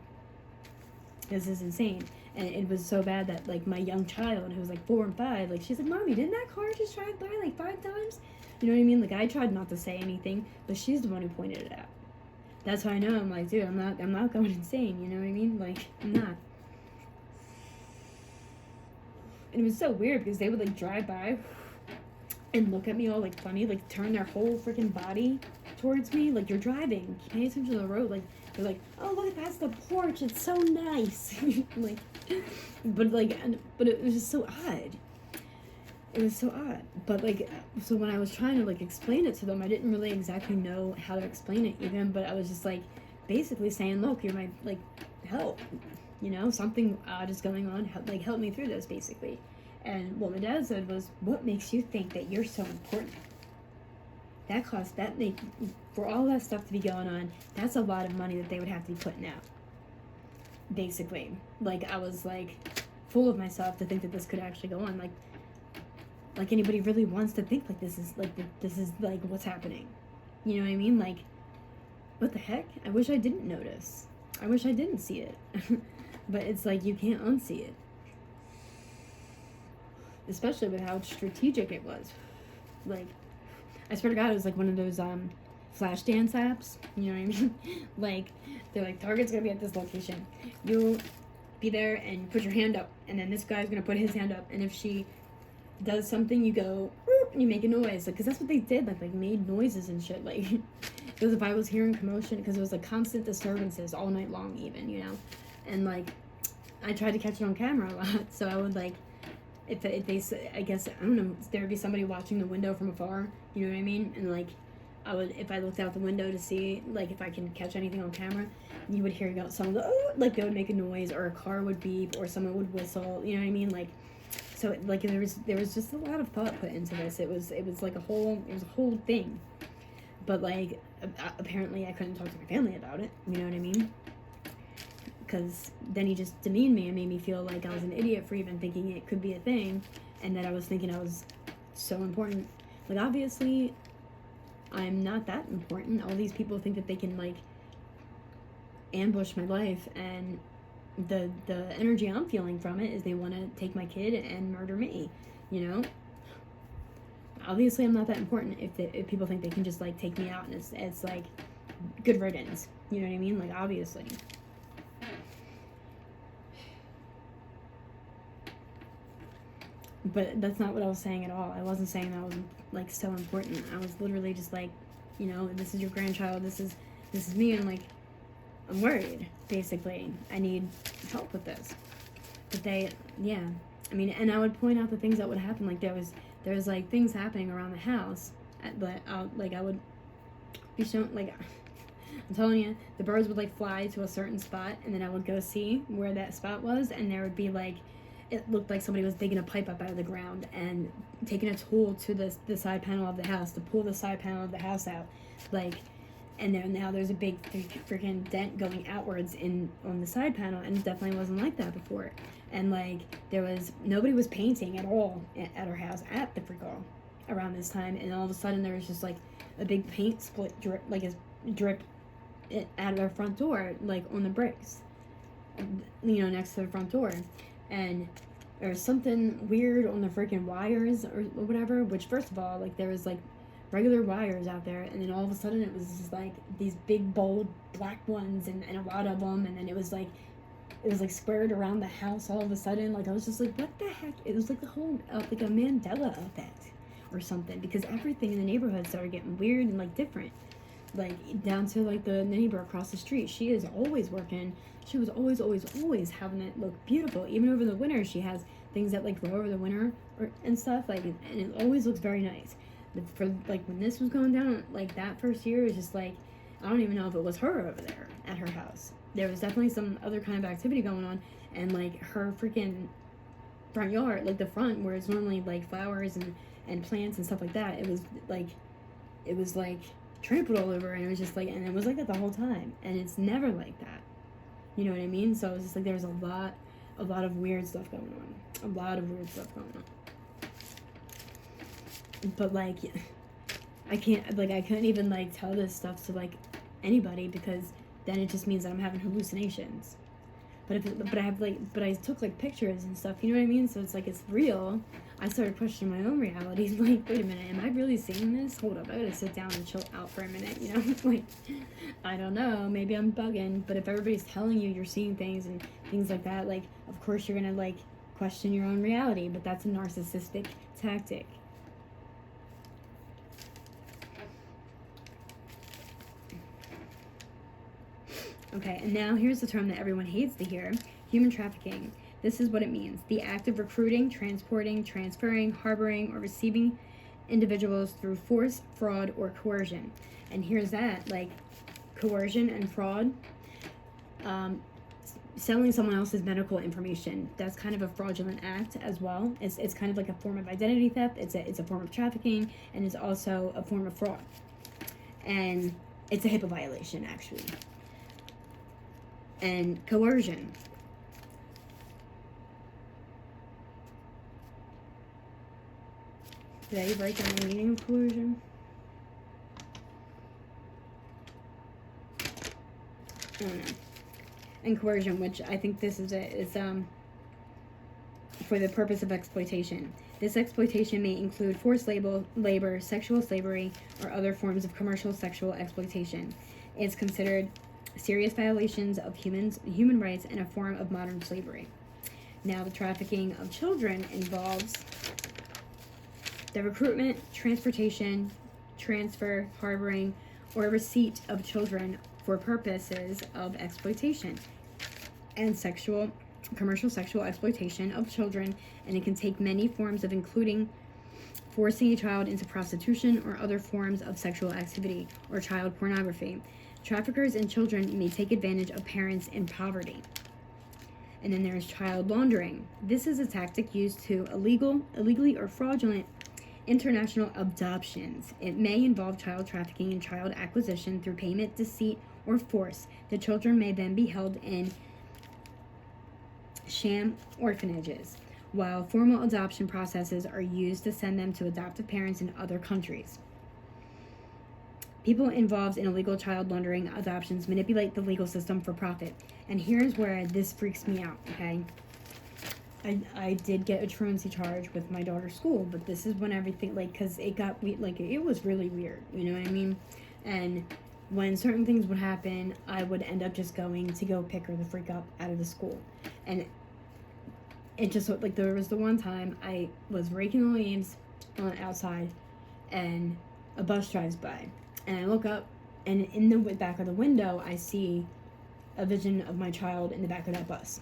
this is insane. And it was so bad that like my young child, who was like 4 and 5, like she's like, "Mommy, didn't that car just drive by like 5 times?" You know what I mean? Like I tried not to say anything, but she's the one who pointed it out. That's how I know. I'm like, dude, I'm not going insane. You know what I mean? Like I'm not. And it was so weird because they would like drive by and look at me all like funny, like turn their whole freaking body towards me. Like, you're driving, pay attention to the road. Like they're like, "Oh, look, that's the porch. It's so nice." like, but it was just so odd. It was so odd. But like, so when I was trying to like explain it to them, I didn't really exactly know how to explain it even. But I was just like, basically saying, "Look, you're my like help. You know, something odd is going on. Help me through this, basically." And what my dad said was, "What makes you think that you're so important? For all that stuff to be going on, that's a lot of money that they would have to be putting out." Basically, like I was like full of myself to think that this could actually go on. Like anybody really wants to think like this is like what's happening. You know what I mean? Like, what the heck? I wish I didn't notice. I wish I didn't see it. But it's like you can't unsee it. Especially with how strategic it was. Like, I swear to God, it was like one of those flash dance apps. You know what I mean? Like, they're like, "Target's gonna be at this location. You'll be there and put your hand up, and then this guy's gonna put his hand up, and if she does something, you go, and you make a noise." Like, because that's what they did. Like made noises and shit. Like, it was if I was hearing commotion, because it was like constant disturbances all night long, even, you know. And like, I tried to catch it on camera a lot, so I would like, if they, I guess, I don't know, there would be somebody watching the window from afar, you know what I mean? And like, I would, if I looked out the window to see, like, if I can catch anything on camera, you would hear someone go, "Oh," like they would make a noise, or a car would beep, or someone would whistle, you know what I mean? Like, so like there was just a lot of thought put into this. It was like a whole thing. But like, apparently I couldn't talk to my family about it, you know what I mean? Because then he just demeaned me and made me feel like I was an idiot for even thinking it could be a thing, and that I was thinking I was so important. Like, obviously, I'm not that important. All these people think that they can, like, ambush my life, and the energy I'm feeling from it is they want to take my kid and murder me, you know? Obviously, I'm not that important if people think they can just, like, take me out, and it's like, good riddance, you know what I mean? Like, obviously. But that's not what I was saying at all. I wasn't saying that I was like so important. I was literally just like, you know, this is your grandchild. This is me, and like, I'm worried. Basically, I need help with this. But yeah. I mean, and I would point out the things that would happen. Like there was like things happening around the house, but I would be shown, like, I'm telling you, the birds would like fly to a certain spot, and then I would go see where that spot was, and there would be like, it looked like somebody was digging a pipe up out of the ground and taking a tool to the side panel of the house to pull the side panel of the house out, like, and now there's a big freaking dent going outwards on the side panel, and it definitely wasn't like that before. And like, nobody was painting at all at our house at the freak-all around this time, and all of a sudden there was just like a big paint split drip, like a drip out of our front door, like on the bricks, you know, next to the front door. And there was something weird on the freaking wires or whatever, which, first of all, like, there was like regular wires out there, and then all of a sudden it was just like these big bold black ones, and a lot of them, and then it was like squared around the house all of a sudden. Like, I was just like, what the heck? It was like the whole like a Mandela effect or something, because everything in the neighborhood started getting weird and like different. Like, down to like the neighbor across the street, she is always working. She was always having it look beautiful. Even over the winter, she has things that like grow over the winter and stuff, like, and it always looks very nice. For like, when this was going down, like that first year, it was just like, I don't even know if it was her over there at her house. there was definitely some other kind of activity going on, and like her freaking front yard, like the front where it's normally like flowers and plants and stuff like that, it was like trampled all over, and it was just like, and it was like that the whole time, and it's never like that, you know what I mean? So it was just like there was a lot of weird stuff going on, a lot of weird stuff going on. But like, I couldn't even like tell this stuff to like anybody, because then it just means that I'm having hallucinations. But I took like pictures and stuff, you know what I mean? So it's like, it's real. I started questioning my own reality. Like, wait a minute, am I really seeing this? Hold up, I gotta sit down and chill out for a minute, you know? Like, I don't know, maybe I'm bugging, but if everybody's telling you you're seeing things and things like that, like, of course you're gonna like question your own reality, but that's a narcissistic tactic. Okay, and now here's the term that everyone hates to hear: human trafficking. This is what it means: the act of recruiting, transporting, transferring, harboring, or receiving individuals through force, fraud, or coercion. And here's that, like, coercion and fraud. Selling someone else's medical information, that's kind of a fraudulent act as well. It's kind of like a form of identity theft. It's a form of trafficking, and it's also a form of fraud. And it's a HIPAA violation, actually. And coercion. Did I write down the meaning of coercion? I don't know. And coercion, which I think this is for the purpose of exploitation. This exploitation may include forced labor, sexual slavery, or other forms of commercial sexual exploitation. It's considered serious violations of human rights and a form of modern slavery. Now, the trafficking of children involves the recruitment, transportation, transfer, harboring, or receipt of children for purposes of exploitation and commercial sexual exploitation of children, and it can take many forms of including forcing a child into prostitution or other forms of sexual activity or child pornography. Traffickers in children may take advantage of parents in poverty. And then there's child laundering. This is a tactic used to illegally or fraudulent international adoptions. It may involve child trafficking and child acquisition through payment, deceit, or force. The children may then be held in sham orphanages, while formal adoption processes are used to send them to adoptive parents in other countries. People involved in illegal child laundering adoptions manipulate the legal system for profit. And here's where this freaks me out, okay? I did get a truancy charge with my daughter's school, but this is when everything, like, because it got, like, it was really weird, you know what I mean? And when certain things would happen, I would end up just going to go pick her the freak up out of the school. And it just, like, there was the one time I was raking the leaves outside, and a bus drives by. And I look up, and in the back of the window, I see a vision of my child in the back of that bus.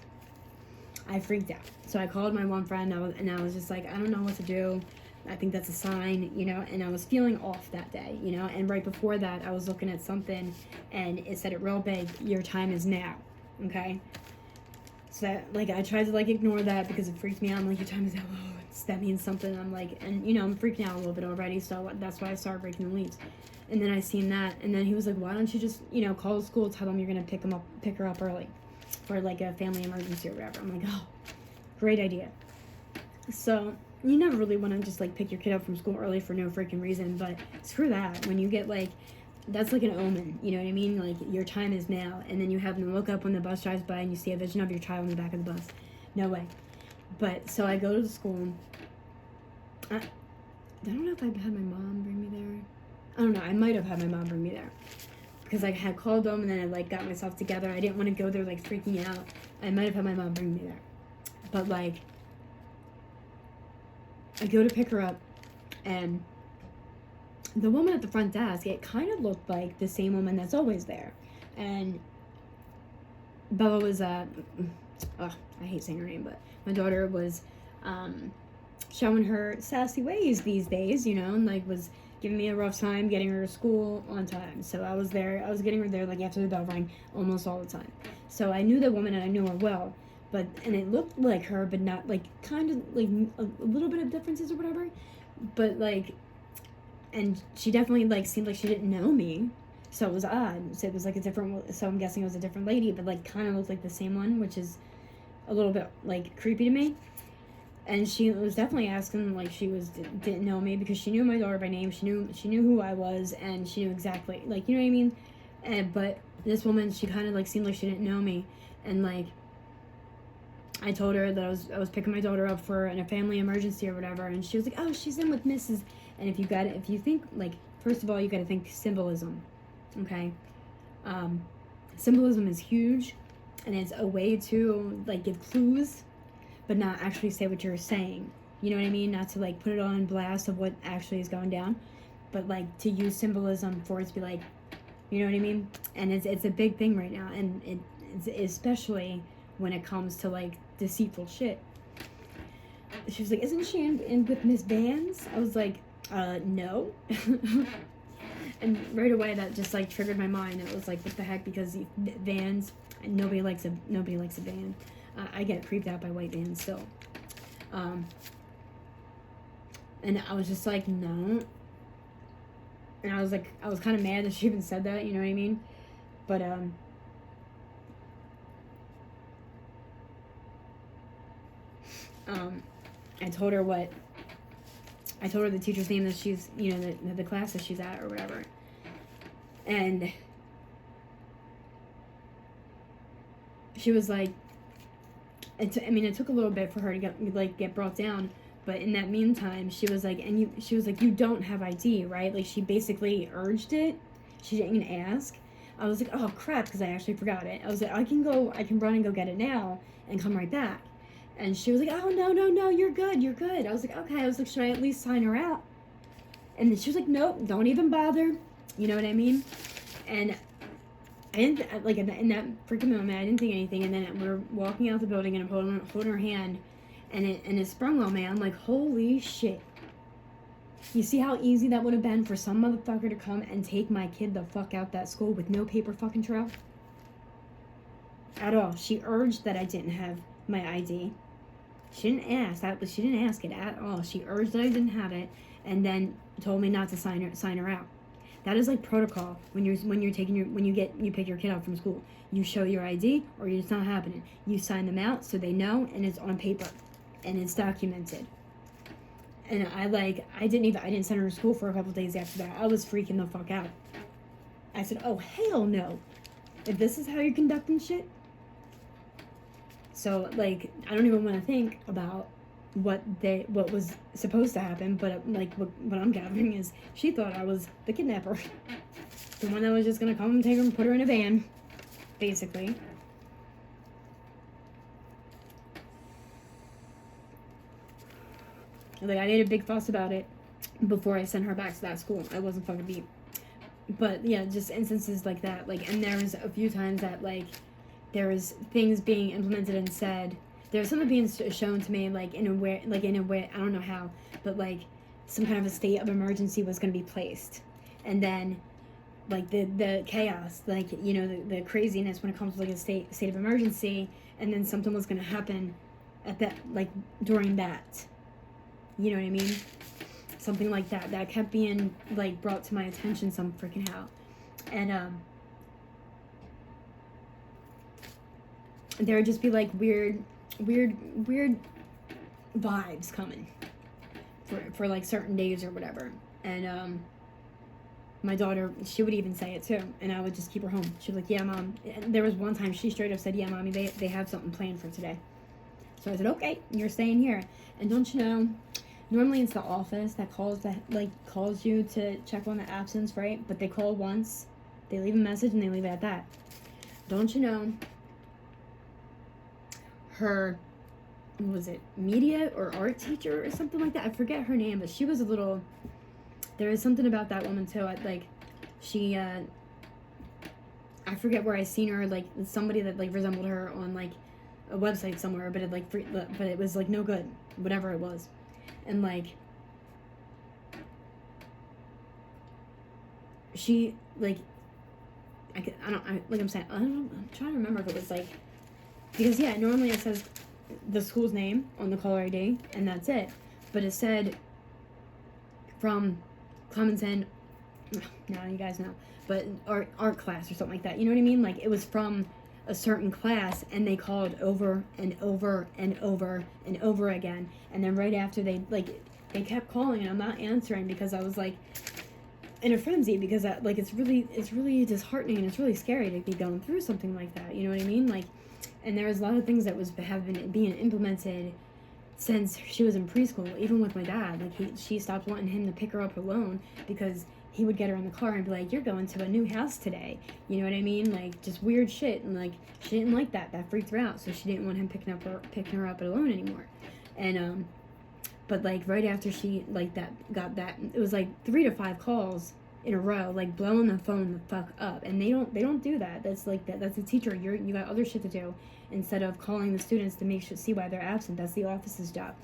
I freaked out. So I called my one friend, and I was just like, I don't know what to do. I think that's a sign, you know, and I was feeling off that day, you know, and right before that, I was looking at something, and it said it real big: your time is now, okay? So that, like, I tried to, like, ignore that because it freaked me out. I'm like, your time is now. Oh, that means something. I'm like, and, you know, I'm freaking out a little bit already, so that's why I started breaking the leaves. And then I seen that, and then he was like, why don't you just, you know, call the school, tell them you're going to pick her up early for, like, a family emergency or whatever. I'm like, oh, great idea. So you never really want to just, like, pick your kid up from school early for no freaking reason, but screw that. When you get, like, that's like an omen, you know what I mean? Like, your time is now, and then you have them look up when the bus drives by and you see a vision of your child in the back of the bus. No way. But, so I go to the school. I don't know if I had my mom bring me there. I don't know. I might have had my mom bring me there, because I had called them, and then I, like, got myself together. I didn't want to go there, like, freaking out. I might have had my mom bring me there. But, like, I go to pick her up, and the woman at the front desk, it kind of looked like the same woman that's always there. And Bella was, I hate saying her name, but my daughter was, showing her sassy ways these days, you know, and, like, was giving me a rough time getting her to school on time. So I was getting her there like after the bell rang almost all the time. So I knew that woman and I knew her well, and it looked like her, but not like, kind of like a little bit of differences or whatever. But like, and she definitely like seemed like she didn't know me. So it was odd. So it was like a different, so I'm guessing it was a different lady, but like kind of looked like the same one, which is a little bit like creepy to me. And she was definitely asking like didn't know me, because she knew my daughter by name. She knew who I was, and she knew exactly, like, you know what I mean. And but this woman, she kind of like seemed like she didn't know me, and like I told her that I was picking my daughter up for a family emergency or whatever, and she was like, oh, she's in with Mrs. And if you think like, first of all, you got to think symbolism, okay? Symbolism is huge, and it's a way to like give clues, but not actually say what you're saying. You know what I mean? Not to like put it on blast of what actually is going down, but like to use symbolism for it to be like, you know what I mean? And it's a big thing right now, and it's especially when it comes to like deceitful shit. She was like, isn't she in with Miss Vans? I was like, no. And right away that just like triggered my mind. It was like, what the heck? Because Vans, nobody likes a van. I get creeped out by white vans still. And I was just like, no. And I was kind of mad that she even said that, you know what I mean? But I told her the teacher's name that she's, you know, the class that she's at or whatever. And she was like, it took a little bit for her to get brought down, but in that meantime, she was like, you don't have ID, right? Like, she basically urged it. She didn't even ask. I was like, oh crap, because I actually forgot it. I was like, I can run and go get it now and come right back. And she was like, oh, no, you're good. I was like, okay. I was like, should I at least sign her out? And then she was like, nope, don't even bother. You know what I mean? And I didn't, like, in that freaking moment, I didn't think anything. And then we're walking out the building, and I'm holding her hand, and it sprung on me. I'm like, holy shit. You see how easy that would have been for some motherfucker to come and take my kid the fuck out that school with no paper fucking trail? At all. She urged that I didn't have my ID. She didn't ask it at all. She urged that I didn't have it, and then told me not to sign her out. That is like protocol when you pick your kid up from school. You show your ID, or it's not happening. You sign them out so they know, and it's on paper, and it's documented. And I didn't send her to school for a couple days after that. I was freaking the fuck out. I said, oh hell no! If this is how you're conducting shit. So, like, I don't even want to think about what was supposed to happen, but, like, what I'm gathering is she thought I was the kidnapper. The one that was just going to come and take her and put her in a van, basically. Like, I made a big fuss about it before I sent her back to that school. I wasn't fucking beat. But, yeah, just instances like that. Like, and there was a few times that, like, there was things being implemented and said. There was something being shown to me, like, in a way, I don't know how, but, like, some kind of a state of emergency was going to be placed. And then, like, the chaos, like, you know, the craziness when it comes to, like, a state of emergency, and then something was going to happen at that, like, during that. You know what I mean? Something like that. That kept being, like, brought to my attention some freaking how. And, there would just be like weird vibes coming for like certain days or whatever. And my daughter, she would even say it too, and I would just keep her home. She'd be like, yeah, Mom. And there was one time she straight up said, yeah, Mommy, they have something planned for today. So I said, okay, you're staying here. And don't you know, normally it's the office that calls you to check on the absence, right? But they call once, they leave a message, and they leave it at that. Don't you know, her, what was it, media or art teacher or something like that? I forget her name, but she was there was something about that woman too. She, I forget where I seen her, like, somebody that, like, resembled her on, like, a website somewhere, but it was, like, no good, whatever it was. And, like, she, like, like I'm saying, I'm trying to remember if it was, like, because, yeah, normally it says the school's name on the caller ID, and that's it. But it said from Clemens End, now you guys know, but art class or something like that. You know what I mean? Like, it was from a certain class, and they called over and over and over and over again. And then right after they kept calling, and I'm not answering because I was, like, in a frenzy, because it's really disheartening, and it's really scary to be going through something like that. You know what I mean? Like, and there was a lot of things that have been being implemented since she was in preschool. Even with my dad, like, she stopped wanting him to pick her up alone because he would get her in the car and be like, "You're going to a new house today." You know what I mean? Like, just weird shit. And, like, she didn't like that. That freaked her out. So she didn't want him picking her up alone anymore. And but, like, right after she, like, got that, it was like 3 to 5 calls in a row, like, blowing the phone the fuck up. And they don't do that. That's like that's a teacher. You got other shit to do instead of calling the students to see why they're absent. That's the office's job.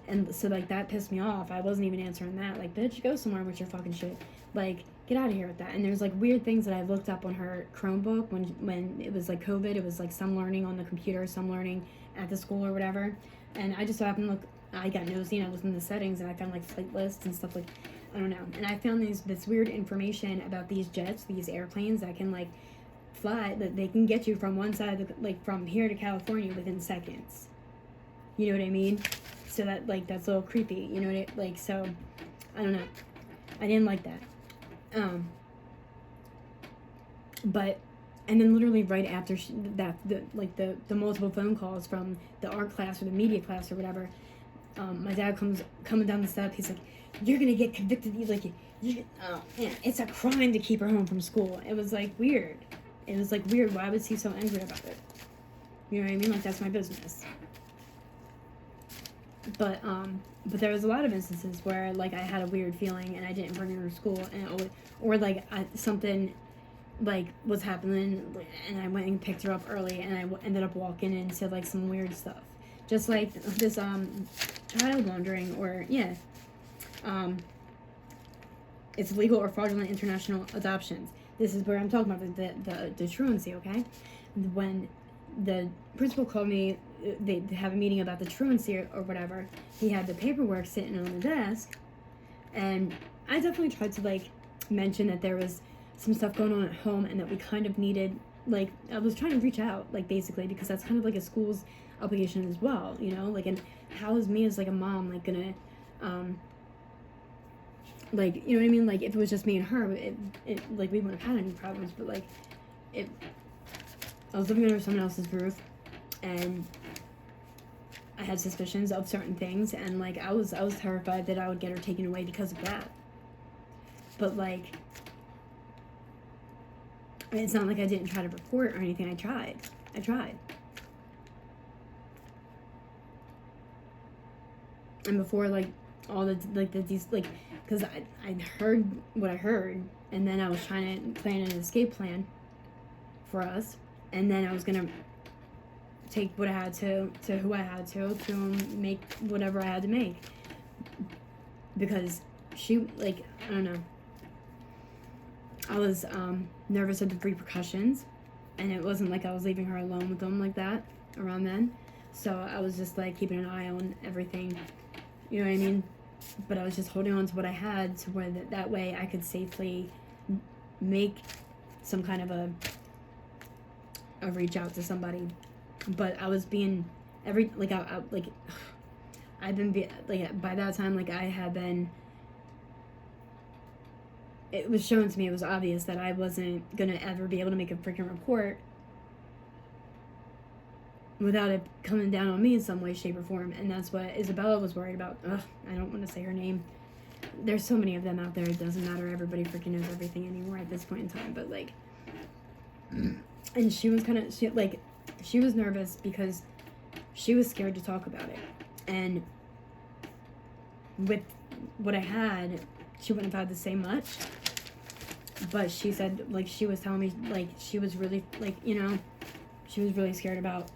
And so, like, that pissed me off. I wasn't even answering that. Like, bitch, go somewhere with your fucking shit. Like, get out of here with that. And there's, like, weird things that I looked up on her Chromebook when it was, like, COVID. It was, like, some learning on the computer, some learning at the school or whatever. And I just so happened to look, I got nosy, and I was in the settings, and I found, like, flight lists and stuff, like, I don't know. And I found this weird information about these jets, these airplanes that can, like, fly, that they can get you from one side of like, from here to California within seconds. You know what I mean? So that, like, that's a little creepy, you know what I, like, so, I don't know. I didn't like that. But, and then literally right after the multiple phone calls from the art class or the media class or whatever, my dad coming down the step, he's like, "You're gonna get convicted." He's like, it's a crime to keep her home from school. It was, like, weird. It was, like, weird. Why was he so angry about it? You know what I mean? Like, that's my business. But there was a lot of instances where, like, I had a weird feeling and I didn't bring her to school, and or something, like, was happening, and I went and picked her up early, and I ended up walking into, like, some weird stuff. Just like this child laundering, or, yeah. It's legal or fraudulent international adoptions. This is where I'm talking about the truancy, okay? When the principal called me, they have a meeting about the truancy or whatever, he had the paperwork sitting on the desk, and I definitely tried to, like, mention that there was some stuff going on at home, and that we kind of needed, like, I was trying to reach out, like, basically, because that's kind of like a school's obligation as well, you know? Like, and how is me as, like, a mom, like, gonna, like, you know what I mean? Like, if it was just me and her, it like, we wouldn't have had any problems, but, like, I was living under someone else's roof, and I had suspicions of certain things, and, like, I was terrified that I would get her taken away because of that. But, like, it's not like I didn't try to report or anything. I tried. And before, like, all these, like, because I heard what I heard, and then I was trying to plan an escape plan for us, and then I was gonna take what I had to who I had to make whatever I had to make, because she, like, I don't know, I was nervous of the repercussions, and it wasn't like I was leaving her alone with them like that around then, so I was just, like, keeping an eye on everything, you know what I mean? But I was just holding on to what I had, to where that way I could safely make some kind of a reach out to somebody. But I was being I've been like, by that time, like, I had been, it was shown to me, it was obvious that I wasn't gonna ever be able to make a freaking report without it coming down on me in some way, shape, or form. And that's what Isabella was worried about. I don't want to say her name. There's so many of them out there, it doesn't matter. Everybody freaking knows everything anymore at this point in time. But, like, and she was she was nervous because she was scared to talk about it. And with what I had, she wouldn't have had to say much. But she said, like, she was telling me, like, she was really, like, you know, she was really scared about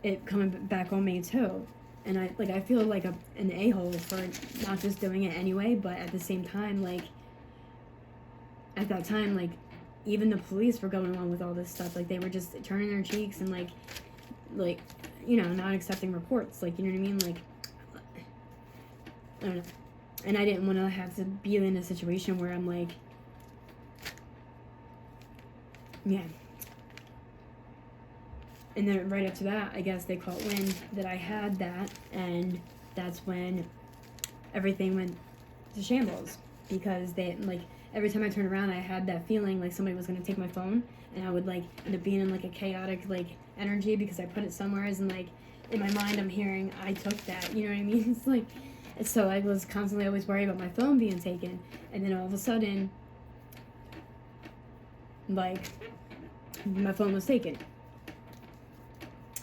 it coming back on me too. And I feel like an a-hole for not just doing it anyway, but at the same time, like, at that time, like, even the police were going along with all this stuff. Like, they were just turning their cheeks and, like, not accepting reports. Like, you know what I mean? Like, I don't know. And I didn't want to have to be in a situation where I'm like, yeah. And then right after that, I guess they caught wind that I had that, and that's when everything went to shambles. Because they, like, every time I turned around, I had that feeling like somebody was going to take my phone, and I would, like, end up being in, like, a chaotic, like, energy because I put it somewhere, and, like, in my mind I'm hearing, I took that, you know what I mean? It's like, so I was constantly always worried about my phone being taken, and then all of a sudden, like, my phone was taken.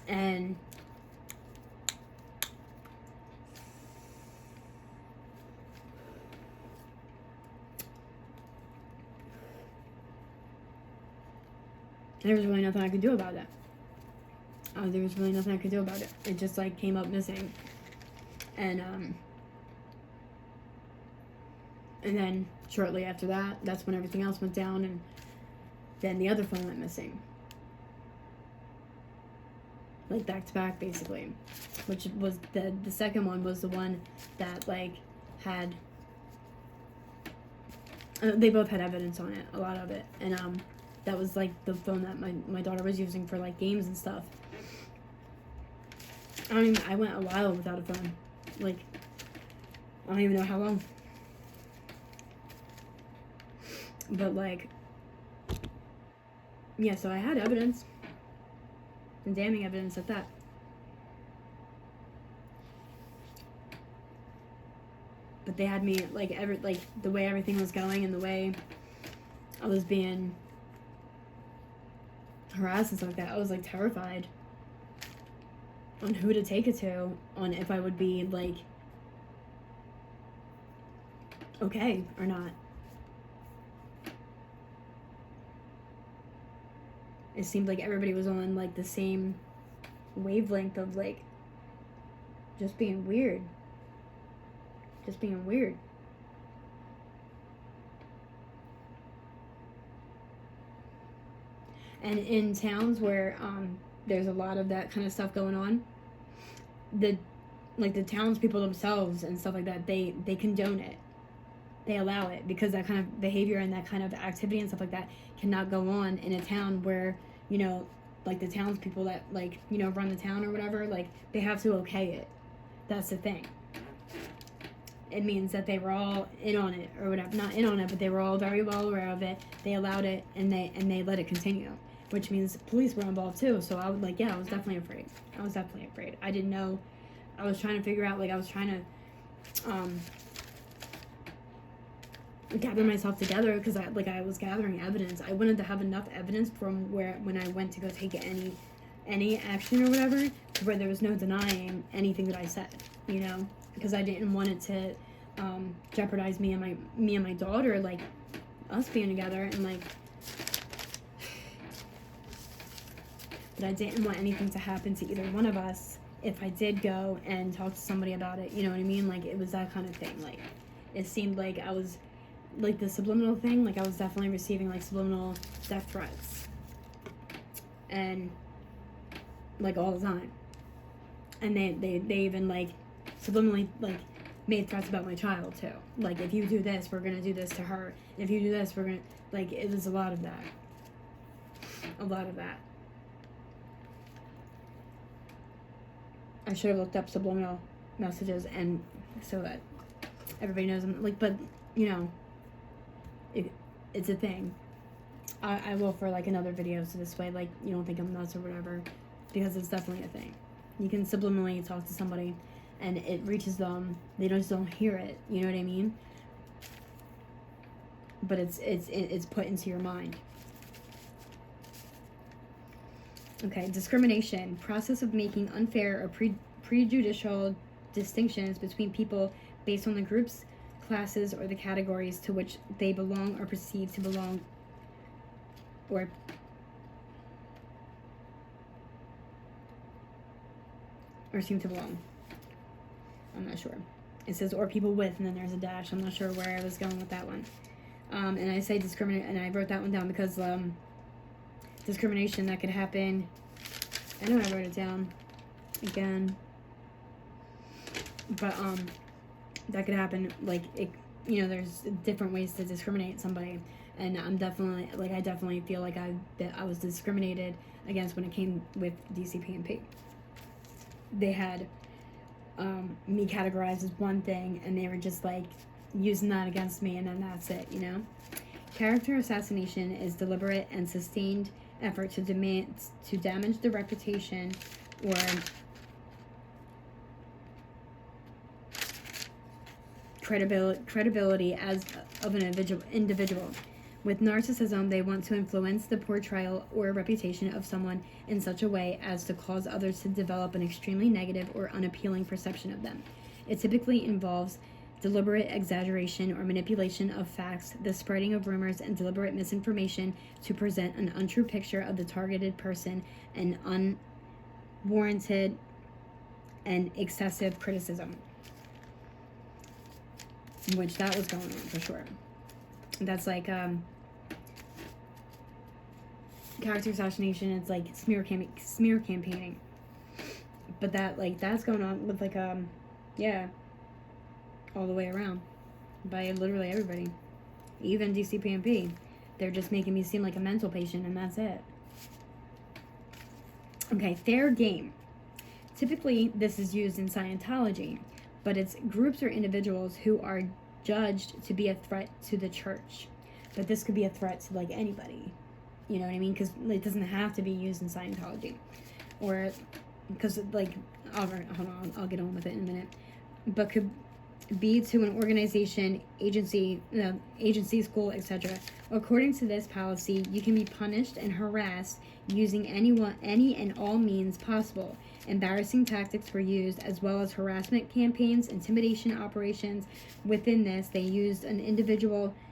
And there was really nothing I could do about it. There was really nothing I could do about it. It just, like, came up missing. And then shortly after that, that's when everything else went down, and then the other phone went missing. Like, back to back, basically. Which was, the second one was the one that, like, had, they both had evidence on it, a lot of it. And, that was, like, the phone that my daughter was using for, like, games and stuff. I went a while without a phone. Like, I don't even know how long. But, like, yeah, so I had evidence. And damning evidence at that. But they had me, like, the way everything was going and the way I was being harassed and stuff like that, I was, like, terrified on who to take it to, on if I would be, like, okay or not. It seemed like everybody was on, like, the same wavelength of, like, just being weird. Just being weird. And in towns where there's a lot of that kind of stuff going on, the townspeople themselves and stuff like that, they condone it. They allow it, because that kind of behavior and that kind of activity and stuff like that cannot go on in a town where, like, the townspeople that, like, run the town or whatever, like, they have to okay it. That's the thing. It means that they were all in on it or whatever. Not in on it, but they were all very well aware of it. They allowed it, and they let it continue, which means the police were involved too. So I was like, yeah, I was definitely afraid. I didn't know. I was trying to figure out, like, I was trying to gather myself together, because I was gathering evidence. I wanted to have enough evidence from when I went to go take any action or whatever, to where there was no denying anything that I said, because I didn't want it to jeopardize me and my daughter, like, us being together, and, like, but I didn't want anything to happen to either one of us if I did go and talk to somebody about it, you know what I mean? Like, it was that kind of thing. Like, it seemed like I was, like, the subliminal thing, like, I was definitely receiving, like, subliminal death threats. And, like, all the time. And they even, like, subliminally, like, made threats about my child, too. Like, if you do this, we're gonna do this to her. If you do this, we're gonna, like, it was a lot of that. A lot of that. I should have looked up subliminal messages, and so that everybody knows them. Like, but, it's a thing. I will for, like, another video, so this way, like, you don't think I'm nuts or whatever, because it's definitely a thing. You can subliminally talk to somebody, and it reaches them. They just don't hear it. You know what I mean? But it's put into your mind. Okay, discrimination, process of making unfair or prejudicial distinctions between people based on the groups, classes, or the categories to which they belong or perceive to belong, or seem to belong. I'm not sure. It says, or people with, and then there's a dash. I'm not sure where I was going with that one. And I say discriminate, and I wrote that one down because discrimination that could happen. I know I wrote it down again, but that could happen. Like it, there's different ways to discriminate somebody, and I'm definitely I definitely feel like I was discriminated against when it came with DCPNP. They had me categorized as one thing, and they were just like using that against me, and then that's it. Character assassination is deliberate and sustained effort to damage the reputation or credibility of an individual. With narcissism, they want to influence the portrayal or reputation of someone in such a way as to cause others to develop an extremely negative or unappealing perception of them. It typically involves deliberate exaggeration or manipulation of facts, the spreading of rumors, and deliberate misinformation to present an untrue picture of the targeted person, and unwarranted and excessive criticism. Which that was going on for sure. That's like character assassination. It's like smear campaigning. But that's going on with all the way around by literally everybody, even DCPNP. They're just making me seem like a mental patient, and that's it. Okay, fair game. Typically, this is used in Scientology, but it's groups or individuals who are judged to be a threat to the church. But this could be a threat to anybody. You know what I mean? Because it doesn't have to be used in Scientology, or because hold on, I'll get on with it in a minute. But could be to an organization, agency, school, etc. According to this policy, you can be punished and harassed using any and all means possible. Embarrassing tactics were used, as well as harassment campaigns, intimidation operations. Within this, they used on an individual.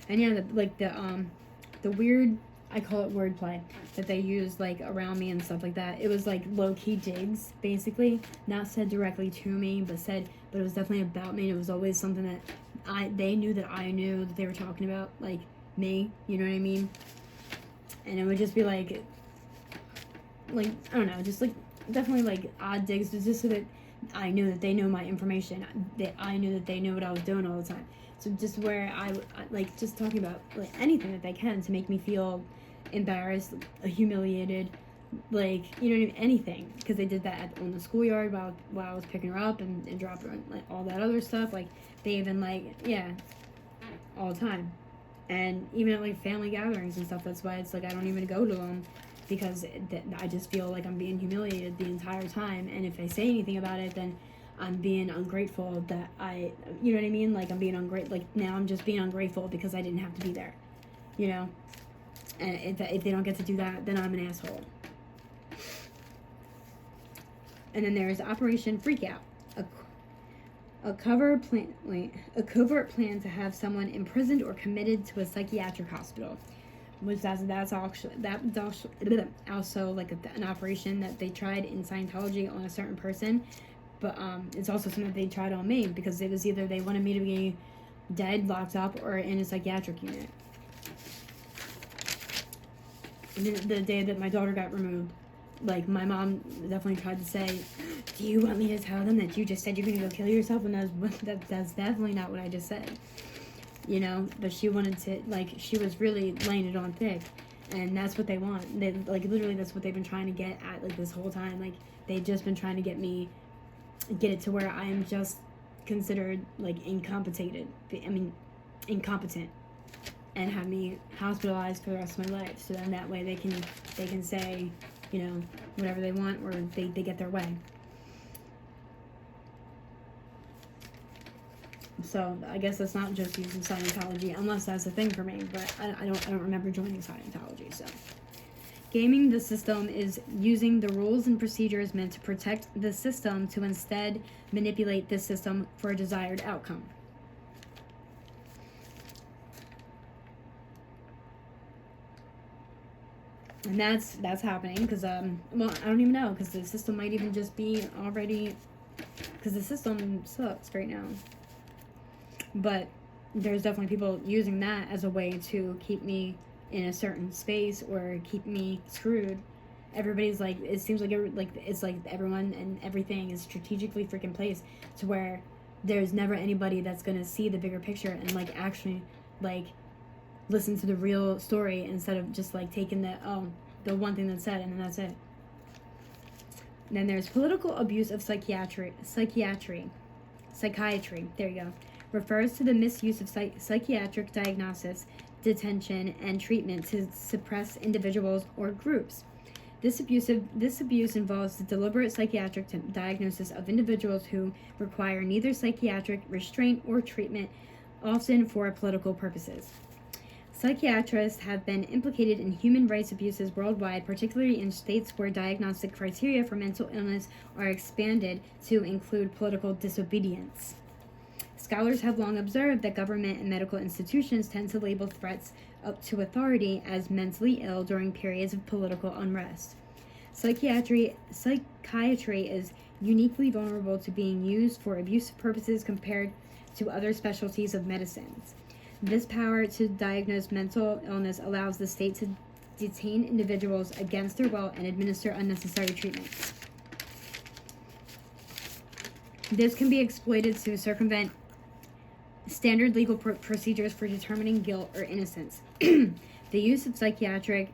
And yeah, the weird, I call it wordplay, that they use around me and stuff like that. It was low-key digs, basically, not said directly to me, but it was definitely about me. And it was always something that they knew that I knew that they were talking about, me. You know what I mean? And it would just be I don't know, just definitely odd digs, just so that I knew that they know my information. That I knew that they knew what I was doing all the time. So just where I just talking about anything that they can to make me feel embarrassed, humiliated, you know what I mean? Anything, because they did that on the schoolyard while I was picking her up and dropping her, all that other stuff. They even all the time, and even at family gatherings and stuff. That's why it's I don't even go to them, because I just feel like I'm being humiliated the entire time. And if I say anything about it, then I'm being ungrateful that you know what I mean? I'm being ungrateful. Now I'm just being ungrateful because I didn't have to be there, And if they don't get to do that, then I'm an asshole. And then there's Operation Freakout, a covert plan to have someone imprisoned or committed to a psychiatric hospital. Which that's also an operation that they tried in Scientology on a certain person. But it's also something that they tried on me, because it was either they wanted me to be dead, locked up, or in a psychiatric unit. And then the day that my daughter got removed, my mom definitely tried to say, do you want me to tell them that you just said you're going to go kill yourself? And that's definitely not what I just said. But she wanted to, she was really laying it on thick. And that's what they want. They, literally that's what they've been trying to get at, this whole time. They've just been trying to get it to where I am just considered incompetent, and have me hospitalized for the rest of my life. So then that way they can say, whatever they want, or they get their way. So I guess that's not just using Scientology, unless that's a thing for me. But I don't remember joining Scientology. So gaming the system is using the rules and procedures meant to protect the system to instead manipulate the system for a desired outcome. And that's happening because well, I don't even know, because the system might even just be already, because the system sucks right now. But there's definitely people using that as a way to keep me in a certain space or keep me screwed. Everybody's like, it seems like it's like everyone and everything is strategically freaking placed to where there's never anybody that's gonna see the bigger picture and like actually like listen to the real story instead of just like taking the one thing that's said and then that's it. And then there's political abuse of psychiatry. There you go. Refers to the misuse of psychiatric diagnosis, detention, and treatment to suppress individuals or groups. This abuse involves the deliberate psychiatric diagnosis of individuals who require neither psychiatric restraint or treatment, often for political purposes. Psychiatrists have been implicated in human rights abuses worldwide, particularly in states where diagnostic criteria for mental illness are expanded to include political disobedience. Scholars have long observed that government and medical institutions tend to label threats up to authority as mentally ill during periods of political unrest. Psychiatry is uniquely vulnerable to being used for abusive purposes compared to other specialties of medicines. This power to diagnose mental illness allows the state to detain individuals against their will and administer unnecessary treatment. This can be exploited to circumvent standard legal procedures for determining guilt or innocence. The use of psychiatric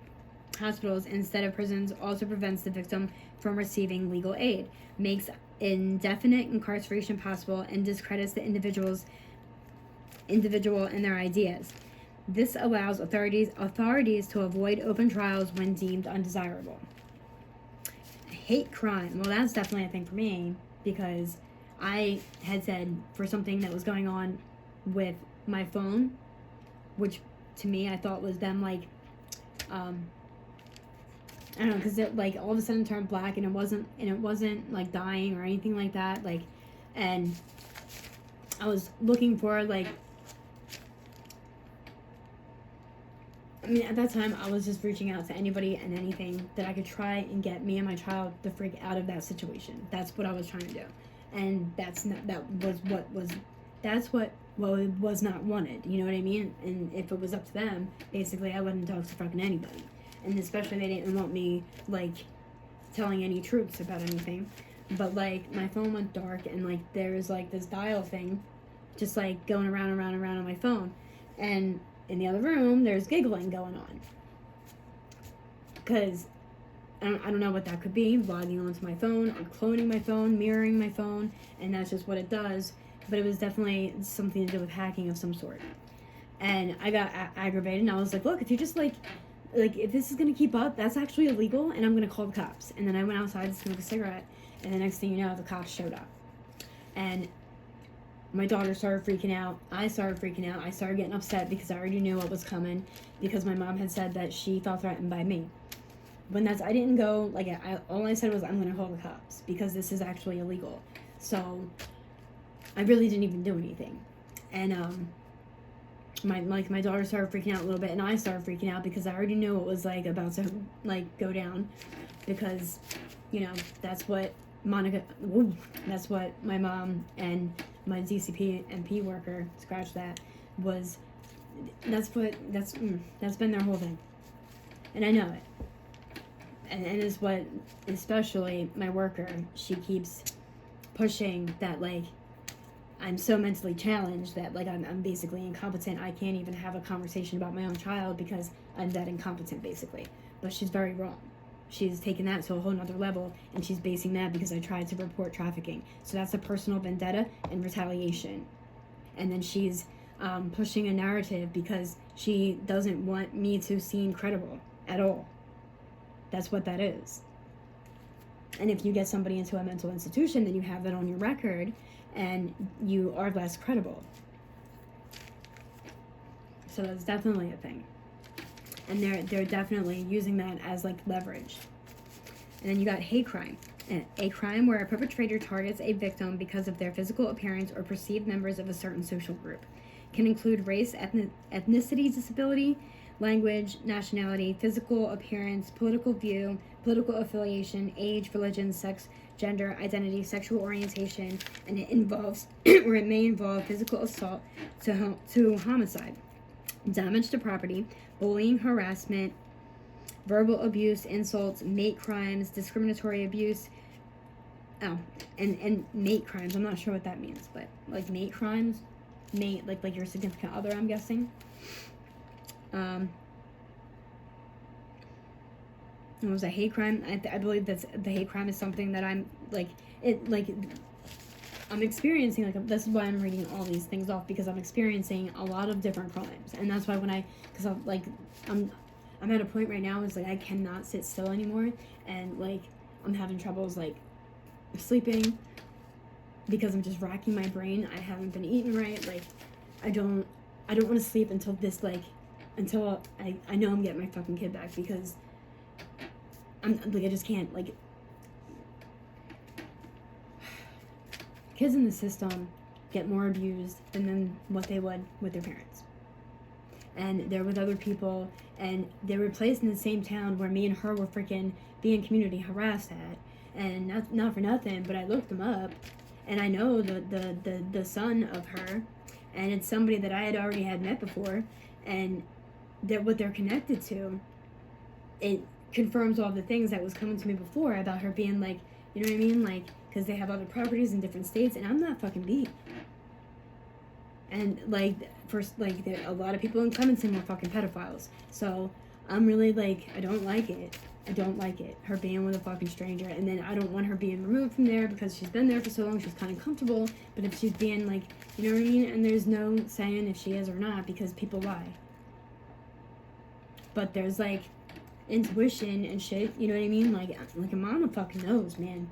hospitals instead of prisons also prevents the victim from receiving legal aid, makes indefinite incarceration possible, and discredits the individual and their ideas. This allows authorities to avoid open trials when deemed undesirable. Hate crime. Well, that's definitely a thing for me, because I had said for something that was going on with my phone, which to me I thought was them like I don't know, because it like all of a sudden turned black and it wasn't like dying or anything like that, like, and I was looking for like, I mean, at that time I was just reaching out to anybody and anything that I could try and get me and my child the freak out of that situation. That's what I was trying to do, and that's what was not wanted, you know what I mean? And if it was up to them, basically I wouldn't talk to fucking anybody. And especially they didn't want me, like, telling any troops about anything. But, like, my phone went dark and, like, there's, like, this dial thing just, like, going around and around and around on my phone. And in the other room, there's giggling going on. Because I don't know what that could be, logging onto my phone or cloning my phone, mirroring my phone, and that's just what it does. But it was definitely something to do with hacking of some sort. And I got aggravated, and I was like, look, if you just, like, if this is going to keep up, that's actually illegal, and I'm going to call the cops. And then I went outside to smoke a cigarette, and the next thing you know, the cops showed up. And my daughter started freaking out. I started freaking out. I started getting upset because I already knew what was coming, because my mom had said that she felt threatened by me. When I didn't go, like, all I said was, I'm going to call the cops, because this is actually illegal. So I really didn't even do anything. And, my daughter started freaking out a little bit, and I started freaking out because I already knew it was, like, about to, like, go down, because, you know, that's what my mom and my DCP MP worker, scratch that, was, that's been their whole thing, and I know it, and it's what, especially my worker, she keeps pushing that, like, I'm so mentally challenged that, like, I'm basically incompetent. I can't even have a conversation about my own child because I'm that incompetent, basically. But she's very wrong. She's taken that to a whole nother level, and she's basing that because I tried to report trafficking. So that's a personal vendetta and retaliation. And then she's pushing a narrative because she doesn't want me to seem credible at all. That's what that is. And if you get somebody into a mental institution, then you have that on your record, and you are less credible. So that's definitely a thing. And they're definitely using that as, like, leverage. And then you got hate crime. A crime where a perpetrator targets a victim because of their physical appearance or perceived members of a certain social group. Can include race, ethnicity, disability, language, nationality, physical appearance, political view, political affiliation, age, religion, sex, gender, identity, sexual orientation, and it involves or it may involve physical assault to homicide, damage to property, bullying, harassment, verbal abuse, insults, mate crimes, discriminatory abuse. Oh, and mate crimes. I'm not sure what that means, but like mate crimes, mate like your significant other, I'm guessing. It was a hate crime. I believe that's the hate crime is something that I'm I'm experiencing, like, this is why I'm reading all these things off, because I'm experiencing a lot of different crimes, and that's why because I'm at a point right now, is like I cannot sit still anymore, and like I'm having troubles like sleeping because I'm just racking my brain. I haven't been eating right. Like I don't want to sleep until I know I'm getting my fucking kid back, because I just can't, like, kids in the system get more abused than what they would with their parents. And they're with other people, and they were placed in the same town where me and her were freaking being community harassed at. And not for nothing, but I looked them up, and I know the son of her, and it's somebody that I had already met before, and what they're connected to, it confirms all the things that was coming to me before about her being like, you know what I mean, like, because they have other properties in different states, and I'm not fucking beat. And like, first, like, a lot of people in Clementon were fucking pedophiles, so I'm really like, I don't like it, her being with a fucking stranger. And then I don't want her being removed from there because she's been there for so long, she's kind of comfortable. But if she's being like, you know what I mean, and there's no saying if she is or not, because people lie. But there's like intuition and shit, you know what I mean? Like a mama fucking knows, man.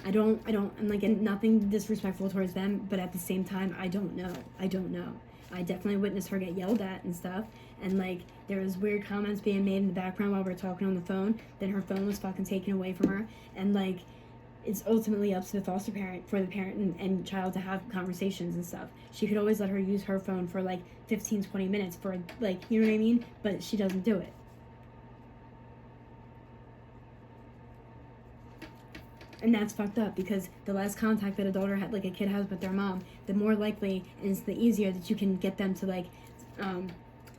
I'm like, nothing disrespectful towards them, but at the same time, I don't know. I definitely witnessed her get yelled at and stuff, and like, there was weird comments being made in the background while we were talking on the phone. Then her phone was fucking taken away from her, and like, it's ultimately up to the foster parent, for the parent and child to have conversations and stuff. She could always let her use her phone for like 15-20 minutes for, like, you know what I mean, but she doesn't do it. And that's fucked up, because the less contact that a daughter had, like a kid has with their mom, the more likely and it's the easier that you can get them to like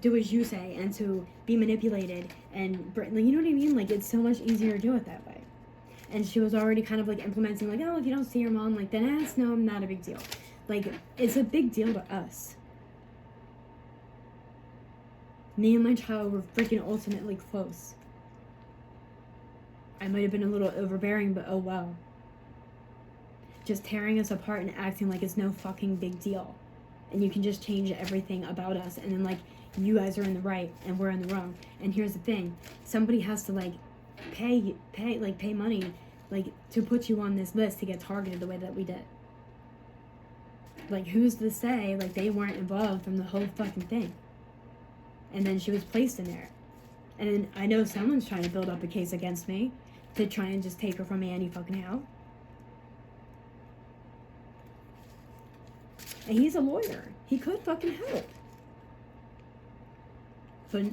do as you say and to be manipulated, and you know what I mean? Like, it's so much easier to do it that way. And she was already kind of like implementing, like, oh, if you don't see your mom, like, then no, not a big deal. Like, it's a big deal to us. Me and my child were freaking ultimately close. I might have been a little overbearing, but oh well. Just tearing us apart and acting like it's no fucking big deal. And you can just change everything about us, and then like, you guys are in the right and we're in the wrong. And here's the thing, somebody has to like pay money, like, to put you on this list to get targeted the way that we did. Like, who's to say like they weren't involved from the whole fucking thing? And then she was placed in there. And then I know someone's trying to build up a case against me to try and just take her from me any fucking how. And he's a lawyer. He could fucking help. But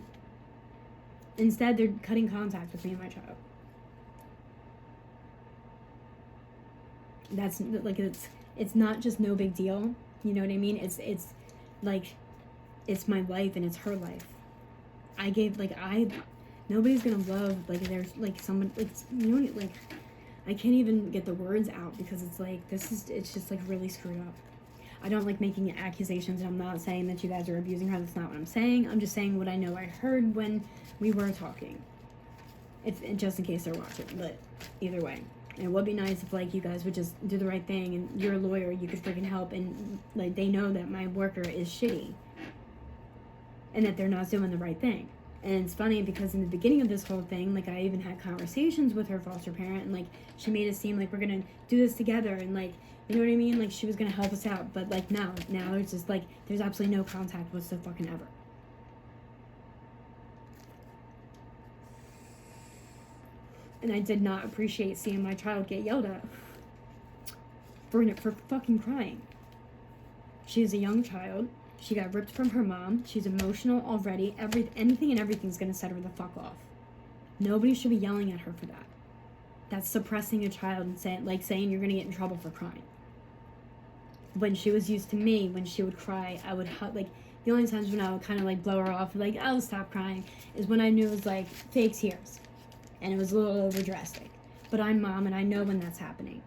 instead, they're cutting contact with me and my child. That's like, it's not just no big deal. You know what I mean? It's like, it's my life and it's her life. Nobody's gonna love, like, there's like someone, like, you know, like, I can't even get the words out, because it's like, it's just like really screwed up. I don't like making accusations, and I'm not saying that you guys are abusing her. That's not what I'm saying. I'm just saying what I know I heard when we were talking. Just in case they're watching, but either way. And it would be nice if, like, you guys would just do the right thing, and you're a lawyer, you could freaking help, and like, they know that my worker is shitty. And that they're not doing the right thing. And it's funny, because in the beginning of this whole thing, like, I even had conversations with her foster parent, and like, she made it seem like we're gonna do this together, and like, you know what I mean? Like, she was gonna help us out. But like, now it's just like, there's absolutely no contact whatsoever. And I did not appreciate seeing my child get yelled at for fucking crying. She's a young child. She got ripped from her mom. She's emotional already. Anything and everything's gonna set her the fuck off. Nobody should be yelling at her for that. That's suppressing a child and saying you're gonna get in trouble for crying. When she was used to me, when she would cry, I would the only times when I would kind of like blow her off, like, oh, stop crying, is when I knew it was like fake tears, and it was a little over drastic. But I'm mom, and I know when that's happening.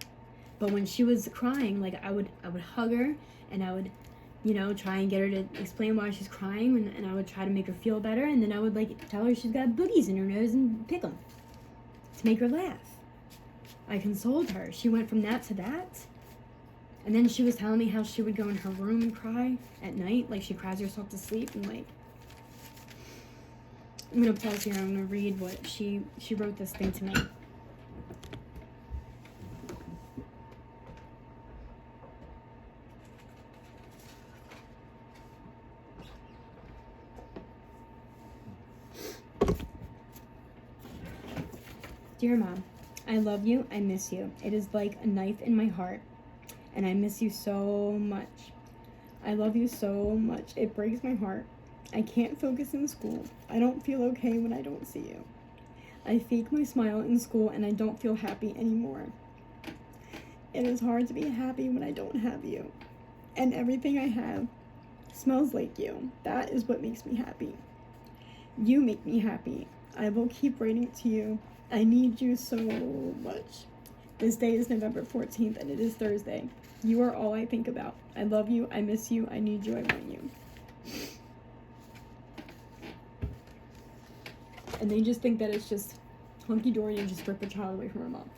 But when she was crying, like I would hug her, and I would, try and get her to explain why she's crying, and I would try to make her feel better, and then I would like tell her she's got boogies in her nose and pick them to make her laugh. I consoled her. She went from that to that. And then she was telling me how she would go in her room and cry at night, like she cries herself to sleep, and like, I'm gonna pause here, I'm gonna read what she wrote this thing to me. Dear Mom, I love you, I miss you. It is like a knife in my heart, and I miss you so much. I love you so much. It breaks my heart. I can't focus in school. I don't feel okay when I don't see you. I fake my smile in school and I don't feel happy anymore. It is hard to be happy when I don't have you. And everything I have smells like you. That is what makes me happy. You make me happy. I will keep writing to you. I need you so much. This day is November 14th and it is Thursday. You are all I think about. I love you. I miss you. I need you. I want you. And they just think that it's just hunky-dory and just rip a child away from her mom.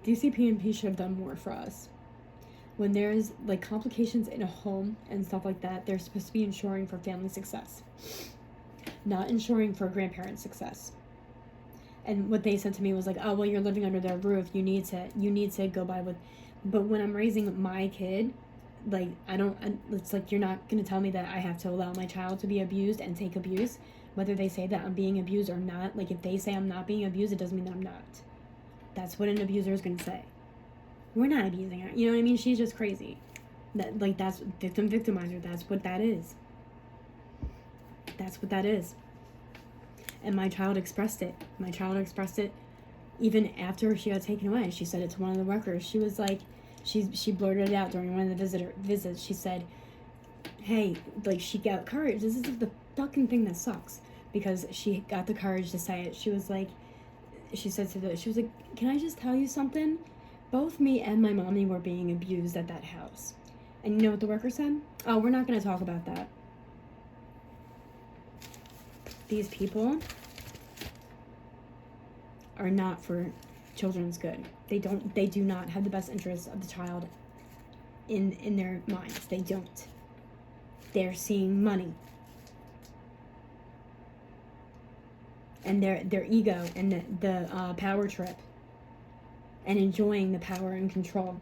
DCP&P should have done more for us. When there's like complications in a home and stuff like that, they're supposed to be ensuring for family success, not ensuring for grandparent success. And what they said to me was like, oh, well, you're living under their roof. You need to go by with. But when I'm raising my kid, like, it's like you're not going to tell me that I have to allow my child to be abused and take abuse, whether they say that I'm being abused or not. Like, if they say I'm not being abused, it doesn't mean that I'm not. That's what an abuser is going to say. We're not abusing her. You know what I mean? She's just crazy. That's victimizer. That's what that is. That's what that is. And my child expressed it. My child expressed it even after she got taken away. She said it to one of the workers. She was like, she blurted it out during one of the visits. She said, hey, like, she got courage. This is the fucking thing that sucks. Because she got the courage to say it. She was like, she was like, can I just tell you something? Both me and my mommy were being abused at that house. And you know what the worker said? Oh, we're not going to talk about that. These people are not for children's good. They do not have the best interests of the child in their minds. They don't. They're seeing money. And their ego and the power trip. And enjoying the power and control.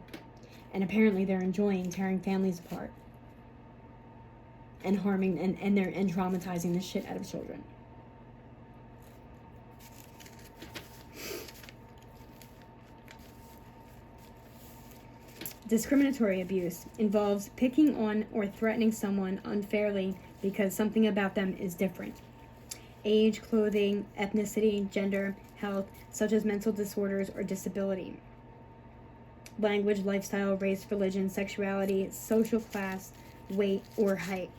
And apparently they're enjoying tearing families apart. And harming and traumatizing the shit out of children. Discriminatory abuse involves picking on or threatening someone unfairly because something about them is different. Age, clothing, ethnicity, gender, health, such as mental disorders or disability. Language, lifestyle, race, religion, sexuality, social class, weight, or height.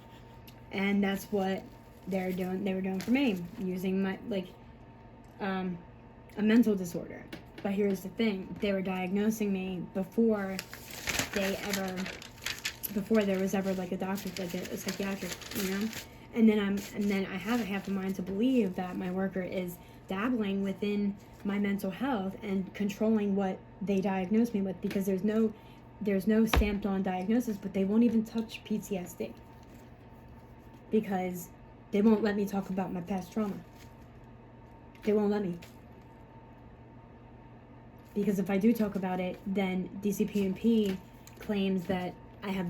And that's what they were doing for me, using my, a mental disorder. But here's the thing, they were diagnosing me before there was ever like a doctor, like a psychiatric, and then I have half a mind to believe that my worker is dabbling within my mental health and controlling what they diagnose me with, because there's no stamped on diagnosis, but they won't even touch PTSD because they won't let me talk about my past trauma. They won't let me. Because if I do talk about it, then DCP&P claims that I have,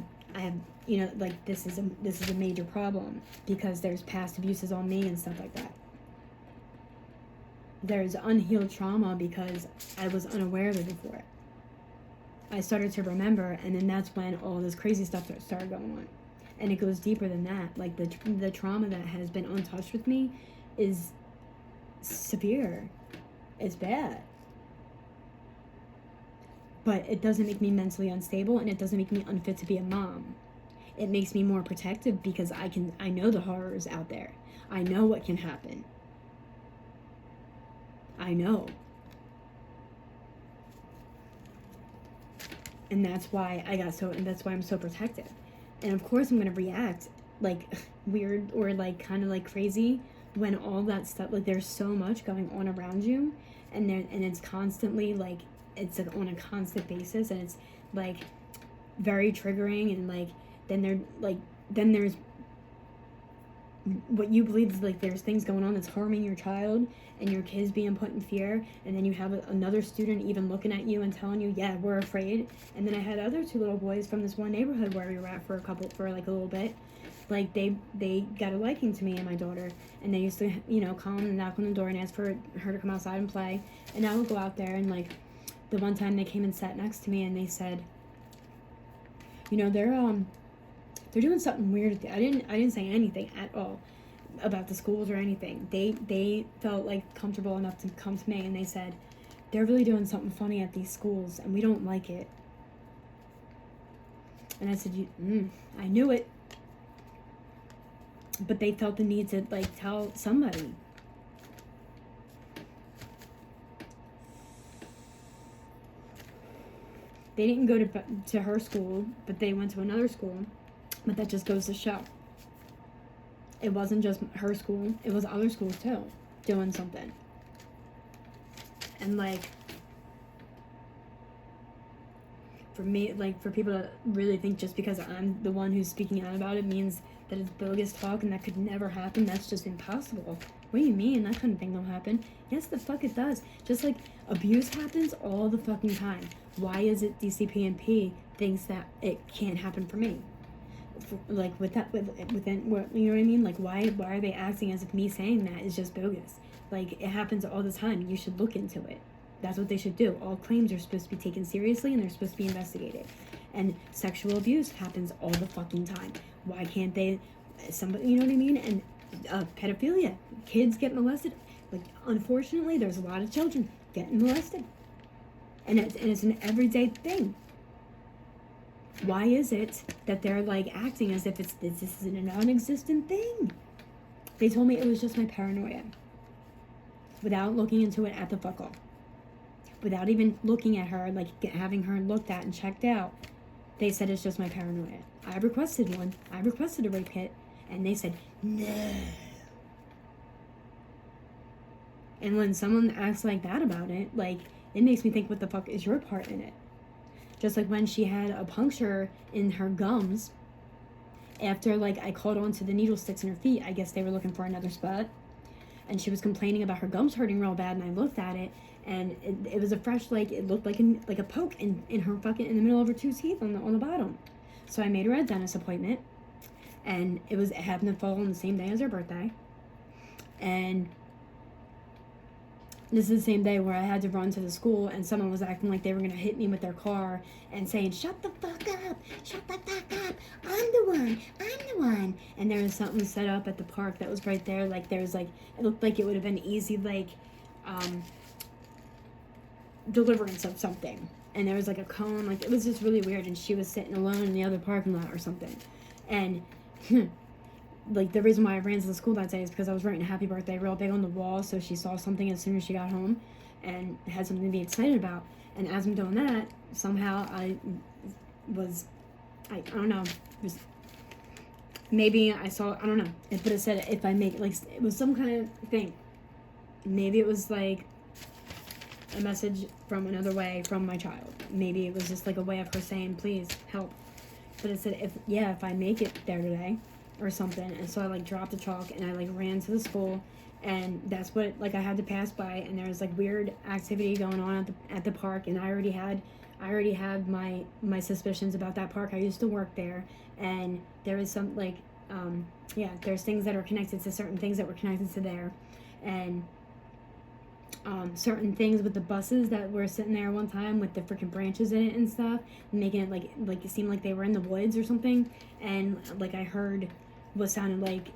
this is a major problem because there's past abuses on me and stuff like that. There's unhealed trauma because I was unaware of it before. I started to remember, and then that's when all this crazy stuff started going on. And it goes deeper than that. Like, the trauma that has been untouched with me is severe. It's bad. But it doesn't make me mentally unstable, and it doesn't make me unfit to be a mom. It makes me more protective because I know the horrors out there. I know what can happen. I know. And that's why that's why I'm so protective. And of course I'm gonna react like weird or like kind of like crazy when all that stuff, like there's so much going on around you, and it's constantly like, it's like on a constant basis, and it's like very triggering, and like then there's what you believe is like there's things going on that's harming your child, and your kids being put in fear, and then you have another student even looking at you and telling you, yeah, we're afraid. And then I had other two little boys from this one neighborhood where we were at for like a little bit, like they got a liking to me and my daughter, and they used to, you know, come and knock on the door and ask for her to come outside and play. And I would go out there, and like the one time they came and sat next to me and they said, you know, they're doing something weird. I didn't say anything at all about the schools or anything. They felt like comfortable enough to come to me, and they said, they're really doing something funny at these schools and we don't like it. And I said, I knew it. But they felt the need to like tell somebody. They didn't go to her school, but they went to another school. But that just goes to show. It wasn't just her school. It was other schools too, doing something. And like, for me, like for people to really think just because I'm the one who's speaking out about it means that it's bogus talk and that could never happen, that's just impossible. What do you mean? That kind of thing don't happen. Yes, the fuck it does. Just like abuse happens all the fucking time. Why is it DCP&P thinks that it can't happen for me? Like within what, you know what I mean? Like why are they acting as if me saying that is just bogus? Like it happens all the time. You should look into it. That's what they should do. All claims are supposed to be taken seriously and they're supposed to be investigated. And sexual abuse happens all the fucking time. Why can't they? Somebody, you know what I mean? And pedophilia, kids get molested. Like unfortunately, there's a lot of children getting molested, and it's an everyday thing. Why is it that they're like acting as if this is a non-existent thing? They told me it was just my paranoia. Without looking into it at the fuck all. Without even looking at her, like having her looked at and checked out, they said it's just my paranoia. I requested one. I requested a rape kit, and they said no. And when someone acts like that about it, like it makes me think, what the fuck is your part in it? Just like when she had a puncture in her gums, after like I caught on to the needle sticks in her feet, I guess they were looking for another spot, and she was complaining about her gums hurting real bad, and I looked at it, and it was a fresh, like it looked like a poke in her fucking, in the middle of her two teeth on the bottom. So I made her a dentist appointment, and it happened to fall on the same day as her birthday, and this is the same day where I had to run to the school, and someone was acting like they were going to hit me with their car and saying, shut the fuck up, shut the fuck up, I'm the one. And there was something set up at the park that was right there. Like there was like, it looked like it would have been easy, like, deliverance of something. And there was like a cone, like it was just really weird. And she was sitting alone in the other parking lot or something. And like the reason why I ran to the school that day is because I was writing a happy birthday real big on the wall, so she saw something as soon as she got home and had something to be excited about. And as I'm doing that, somehow I don't know, just maybe I saw, I don't know, but it said if I make, like it was some kind of thing. Maybe it was like a message from another way from my child. Maybe it was just like a way of her saying, please help. But it said if I make it there today or something. And so I like dropped the chalk and I like ran to the school, and that's what, like I had to pass by, and there was like weird activity going on at the park, and I already had my suspicions about that park. I used to work there, and there was some like there's things that are connected to certain things that were connected to there. And certain things with the buses that were sitting there one time with the freaking branches in it and stuff, making it like it seemed like they were in the woods or something. And like I heard what sounded like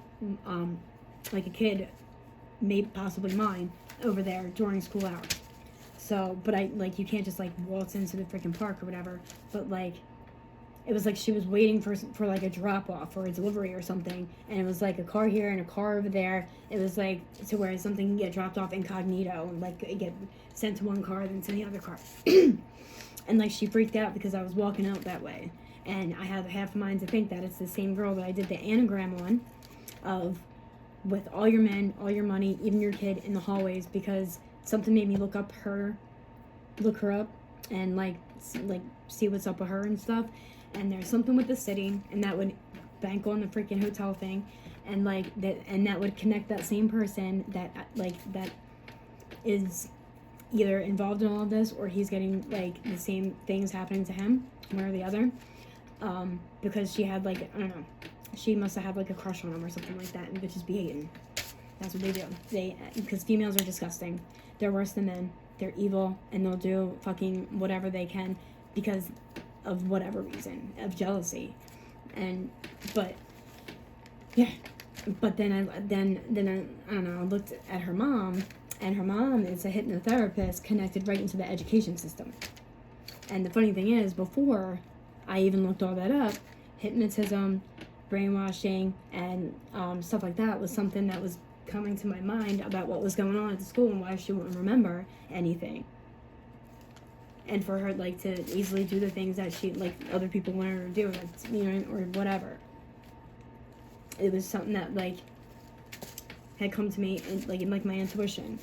a kid, maybe possibly mine, over there during school hours. So, but I like you can't just like waltz into the freaking park or whatever. But like it was like she was waiting for like a drop off or a delivery or something, and it was like a car here and a car over there. It was like to where something can get dropped off incognito and like it get sent to one car then to the other car. And like she freaked out because I was walking out that way, and I have half a mind to think that it's the same girl that I did the anagram on, of with all your men, all your money, even your kid in the hallways, because something made me look her up and like see what's up with her and stuff. And there's something with the city, and that would bank on the freaking hotel thing, and like that, and that would connect that same person that is either involved in all of this, or he's getting like the same things happening to him, one or the other. Because she had like, I don't know, she must have had like a crush on him or something like that, and bitches be hating. That's what they do. Because females are disgusting. They're worse than men. They're evil, and they'll do fucking whatever they can because of whatever reason, of jealousy. But then I don't know, I looked at her mom, and her mom is a hypnotherapist connected right into the education system. And the funny thing is, before I even looked all that up, hypnotism, brainwashing, and stuff like that was something that was coming to my mind about what was going on at the school and why she wouldn't remember anything. And for her like to easily do the things that she like other people wanted her to do, you know, or whatever. It was something that like had come to me in like my intuition.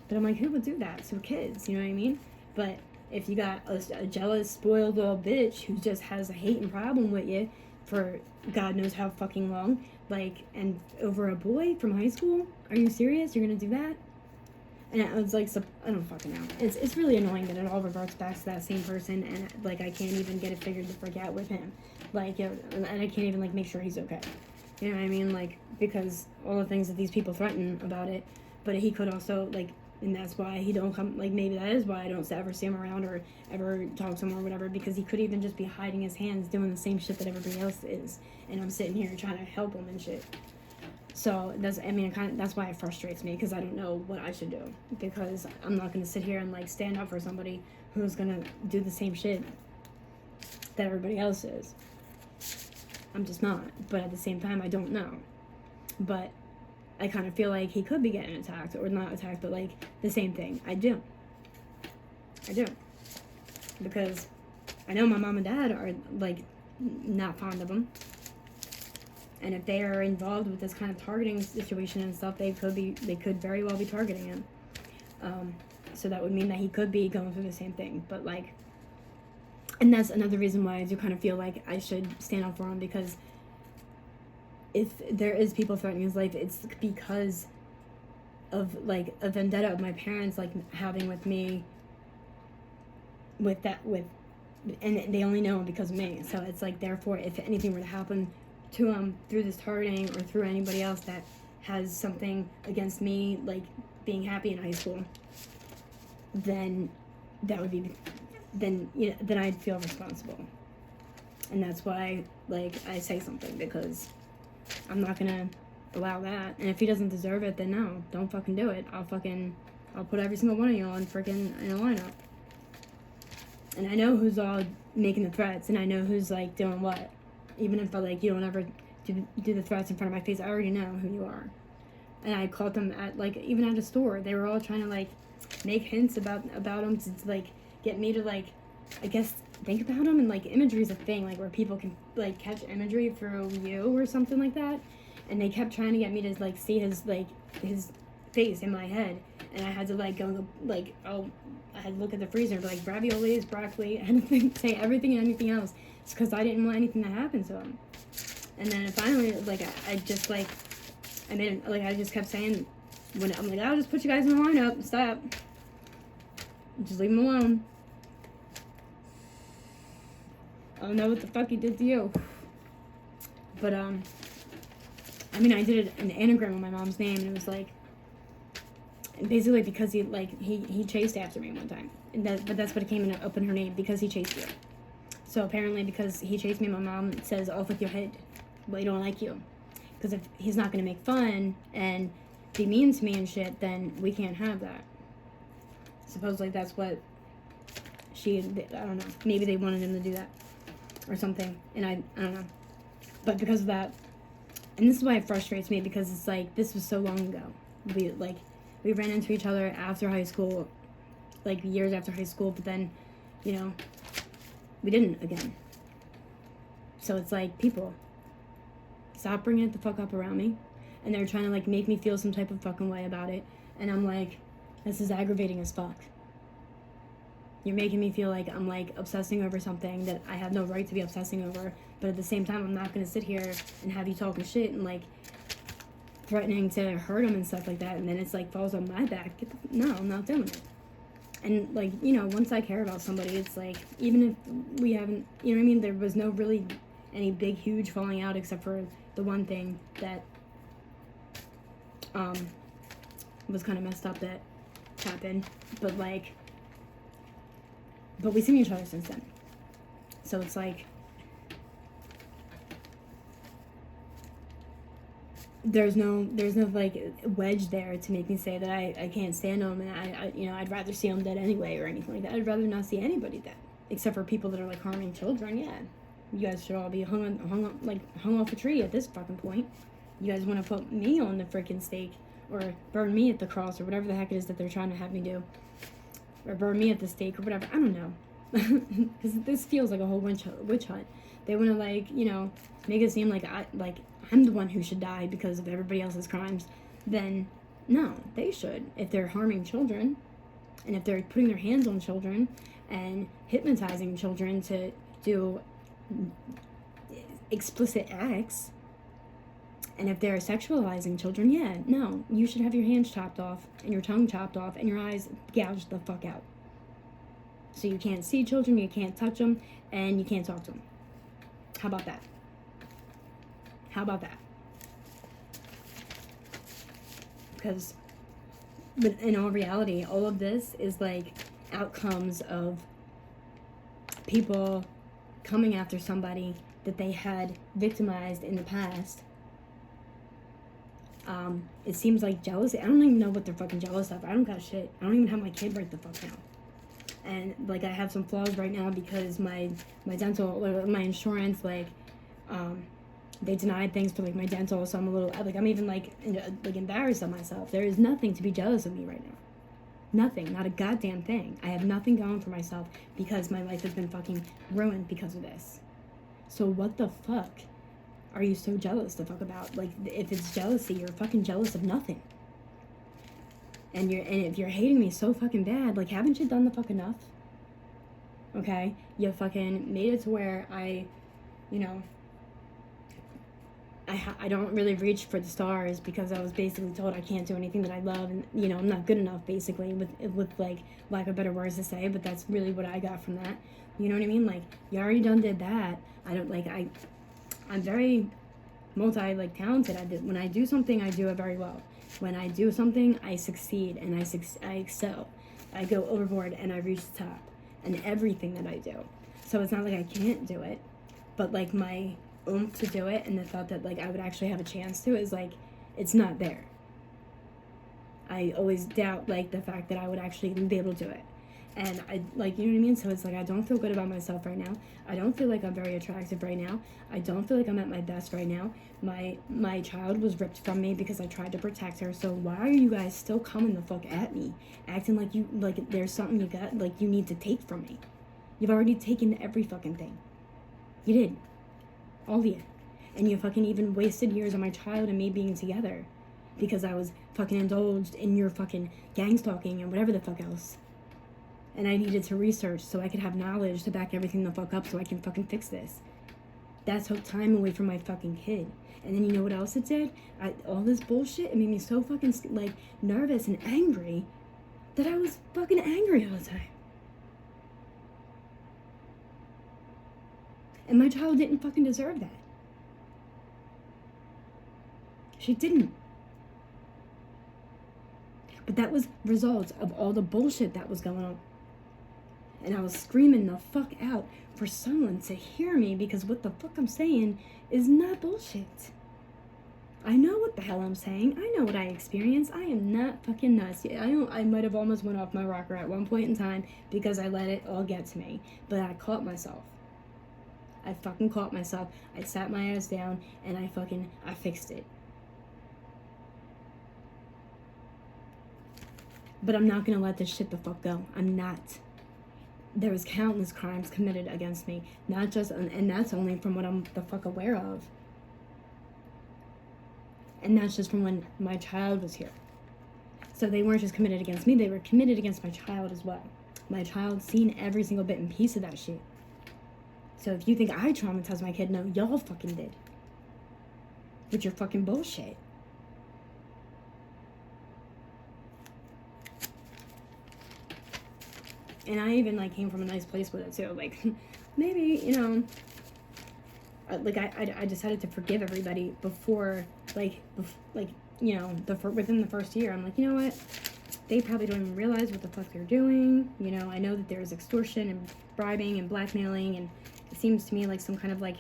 But I'm like, who would do that to kids? You know what I mean? But if you got a jealous, spoiled little bitch who just has a hating problem with you for God knows how fucking long, like, and over a boy from high school, are you serious? You're gonna do that? And I was like, I don't fucking know. It's really annoying that it all reverts back to that same person, and like I can't even get it figured the frick out with him, like, and I can't even like make sure he's okay. You know what I mean? Like, because all the things that these people threaten about it, but he could also like, and that's why he don't come. Like maybe that is why I don't ever see him around or ever talk to him or whatever, because he could even just be hiding his hands, doing the same shit that everybody else is, and I'm sitting here trying to help him and shit. So that's why it frustrates me, because I don't know what I should do, because I'm not gonna sit here and like stand up for somebody who's gonna do the same shit that everybody else is. I'm just not. But at the same time, I don't know. But I kind of feel like he could be getting attacked, or not attacked, but like the same thing. I do. Because I know my mom and dad are like not fond of him. And if they are involved with this kind of targeting situation and stuff, they could very well be targeting him. So that would mean that he could be going through the same thing. But like, and that's another reason why I do kind of feel like I should stand up for him, because if there is people threatening his life, it's because of like a vendetta of my parents like having with me, and they only know him because of me. So it's like, therefore, if anything were to happen to him through this targeting or through anybody else that has something against me, like being happy in high school, then that would be, then I'd feel responsible. And that's why like I say something, because I'm not gonna allow that. And if he doesn't deserve it, then no, don't fucking do it. I'll put every single one of you on freaking in a lineup. And I know who's all making the threats, and I know who's like doing what. Even if you don't ever do the threats in front of my face, I already know who you are. And I caught them at like, even at a store, they were all trying to like make hints about him to like get me to like, I guess, think about him. And like imagery is a thing, like where people can like catch imagery through you or something like that. And they kept trying to get me to like see his face in my head, and I had to like go like, oh, I had to look at the freezer and be like, raviolis, broccoli, anything, say everything and anything else. It's because I didn't want anything to happen to him. And then finally, like, I just like, I just kept saying, when I'm like, I'll just put you guys in the lineup, stop, just leave him alone. I don't know what the fuck he did to you. But I did an anagram with my mom's name, and it was like, And basically because he chased after me one time. But that's what it came up in her name, because he chased you. So apparently because he chased me, my mom says, off with your head. Well, he don't like you. Because if he's not going to make fun and be mean to me and shit, then we can't have that. Supposedly that's what I don't know. Maybe they wanted him to do that or something. And I don't know. But because of that, and this is why it frustrates me, because it's like, this was so long ago. We ran into each other after high school, like years after high school, but then, you know, we didn't again. So it's like, people, stop bringing it the fuck up around me. And they're trying to like make me feel some type of fucking way about it. And I'm like, this is aggravating as fuck. You're making me feel like I'm like obsessing over something that I have no right to be obsessing over. But at the same time, I'm not going to sit here and have you talking shit and like threatening to hurt him and stuff like that. And then it's like falls on my back. No, I'm not doing it. And like, you know, once I care about somebody, it's like, even if we haven't, you know what I mean? There was no really any big, huge falling out except for the one thing that was kind of messed up that happened. But like, but we've seen each other since then. So it's like, there's no like wedge there to make me say that I can't stand him, and I you know, I'd rather see him dead anyway or anything like that. I'd rather not see anybody dead, except for people that are like harming children. Yeah, you guys should all be hung off a tree at this fucking point. You guys want to put me on the freaking stake or burn me at the cross or whatever the heck it is that they're trying to have me do, or burn me at the stake or whatever. I don't know, because this feels like a whole witch hunt. They want to like, you know, make it seem like I'm the one who should die because of everybody else's crimes. Then no, they should. If they're harming children, and if they're putting their hands on children and hypnotizing children to do explicit acts, and if they're sexualizing children, yeah, no, you should have your hands chopped off and your tongue chopped off and your eyes gouged the fuck out. So you can't see children, you can't touch them, and you can't talk to them. How about that? How about that? Because, but in all reality, all of this is like outcomes of people coming after somebody that they had victimized in the past. It seems like jealousy. I don't even know what they're fucking jealous of. I don't got shit. I don't even have my kid right the fuck now. And like, I have some flaws right now because my dental, or my insurance, like, they denied things for like my dental, so I'm a little like, I'm even like embarrassed of myself. There is nothing to be jealous of me right now. Nothing, not a goddamn thing. I have nothing going for myself because my life has been fucking ruined because of this. So what the fuck are you so jealous to fuck about? Like, if it's jealousy, you're fucking jealous of nothing. And if you're hating me so fucking bad, like, haven't you done the fuck enough? Okay? You fucking made it to where I, you know, I don't really reach for the stars because I was basically told I can't do anything that I love, and, you know, I'm not good enough, basically, with like, lack of better words to say, but that's really what I got from that. You know what I mean? Like, you already did that. I'm very talented. When I do something, I do it very well. When I do something, I succeed, and I excel. I go overboard, and I reach the top in everything that I do. So it's not like I can't do it, but like, my oomph to do it and the thought that like I would actually have a chance to is like, it's not there. I always doubt like the fact that I would actually be able to do it. And I, like, you know what I mean? So it's like, I don't feel good about myself right now. I don't feel like I'm very attractive right now. I don't feel like I'm at my best right now. My child was ripped from me because I tried to protect her. So why are you guys still coming the fuck at me? Acting like like there's something you got, like you need to take from me. You've already taken every fucking thing. You did. All of you. And you fucking even wasted years of my child and me being together because I was fucking indulged in your fucking gang stalking and whatever the fuck else. And I needed to research so I could have knowledge to back everything the fuck up so I can fucking fix this. That took time away from my fucking kid. And then you know what else it did? All this bullshit, it made me so fucking like nervous and angry that I was fucking angry all the time. And my child didn't fucking deserve that. She didn't. But that was results of all the bullshit that was going on. And I was screaming the fuck out for someone to hear me, because what the fuck I'm saying is not bullshit. I know what the hell I'm saying. I know what I experienced. I am not fucking nuts. I might have almost went off my rocker at one point in time because I let it all get to me. But I caught myself. I fucking caught myself. I sat my ass down and I fixed it. But I'm not gonna let this shit the fuck go. I'm not. There was countless crimes committed against me. Not just, and that's only from what I'm the fuck aware of. And that's just from when my child was here. So they weren't just committed against me, they were committed against my child as well. My child seen every single bit and piece of that shit. So if you think I traumatized my kid, no, y'all fucking did. With your fucking bullshit. And I even, like, came from a nice place with it, too. Like, maybe, you know, like, I decided to forgive everybody before, you know, within the first year. I'm like, you know what? They probably don't even realize what the fuck they're doing. You know, I know that there's extortion and bribing and blackmailing, and it seems to me like some kind of, like,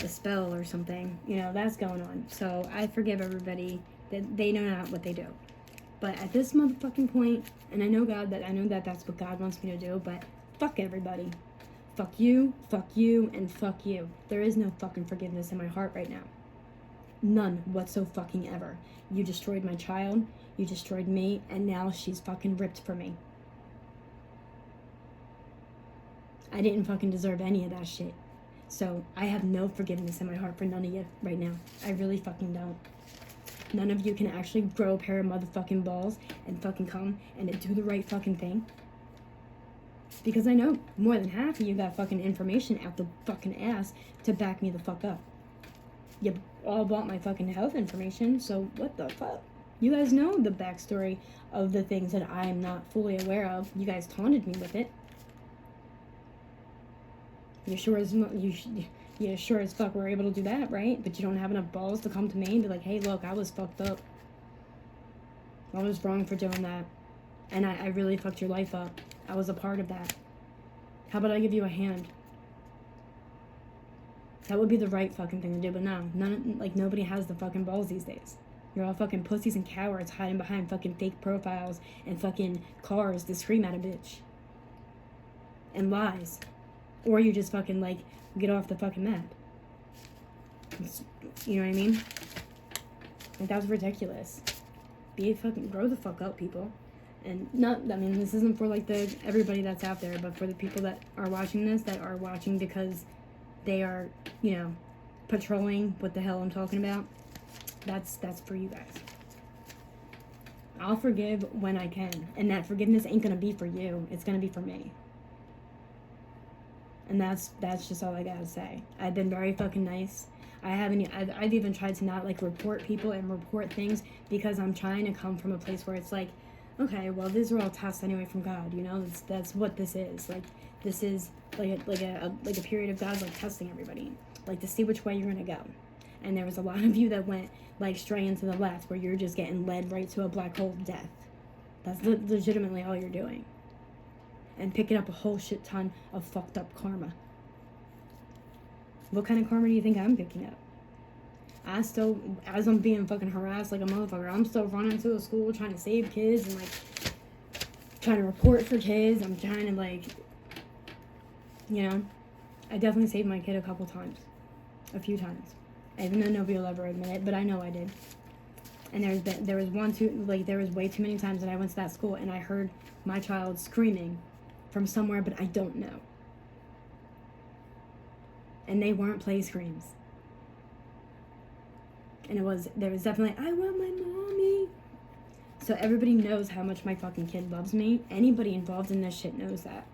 a spell or something. You know, that's going on. So I forgive everybody that they know not what they do. But at this motherfucking point, and I know that that's what God wants me to do, but fuck everybody. Fuck you, and fuck you. There is no fucking forgiveness in my heart right now. None whatsoever. You destroyed my child, you destroyed me, and now she's fucking ripped for me. I didn't fucking deserve any of that shit. So I have no forgiveness in my heart for none of you right now. I really fucking don't. None of you can actually grow a pair of motherfucking balls and fucking come and do the right fucking thing. Because I know more than half of you got fucking information out the fucking ass to back me the fuck up. You all bought my fucking health information, so what the fuck? You guys know the backstory of the things that I'm not fully aware of. You guys taunted me with it. You sure as fuck were able to do that, right? But you don't have enough balls to come to me and be like, hey, look, I was fucked up. I was wrong for doing that. And I really fucked your life up. I was a part of that. How about I give you a hand? That would be the right fucking thing to do, but no. Nobody has the fucking balls these days. You're all fucking pussies and cowards hiding behind fucking fake profiles and fucking cars to scream at a bitch. And lies. Or you just fucking, like, get off the fucking map. You know what I mean? Like, that was ridiculous. Grow the fuck up, people. And this isn't for, like, everybody that's out there, but for the people that are watching this, that are watching because they are, you know, patrolling what the hell I'm talking about. That's for you guys. I'll forgive when I can. And that forgiveness ain't gonna be for you. It's gonna be for me. And that's just all I gotta say. I've been very fucking nice. I've even tried to not, like, report people and report things because I'm trying to come from a place where it's like, okay, well, these are all tests anyway from God, you know? That's what this is. Like, this is like a period of God, like, testing everybody, like, to see which way you're gonna go. And there was a lot of you that went, like, straight into the left, where you're just getting led right to a black hole of death. That's legitimately all you're doing. And picking up a whole shit ton of fucked up karma. What kind of karma do you think I'm picking up? I still, as I'm being fucking harassed like a motherfucker, I'm still running to a school trying to save kids and, like, trying to report for kids. I'm trying to, like, you know, I definitely saved my kid a few times. Even though nobody will ever admit it, but I know I did. And there was way too many times that I went to that school and I heard my child screaming from somewhere, but I don't know. And they weren't play screams. And there was definitely, I want my mommy. So everybody knows how much my fucking kid loves me. Anybody involved in this shit knows that.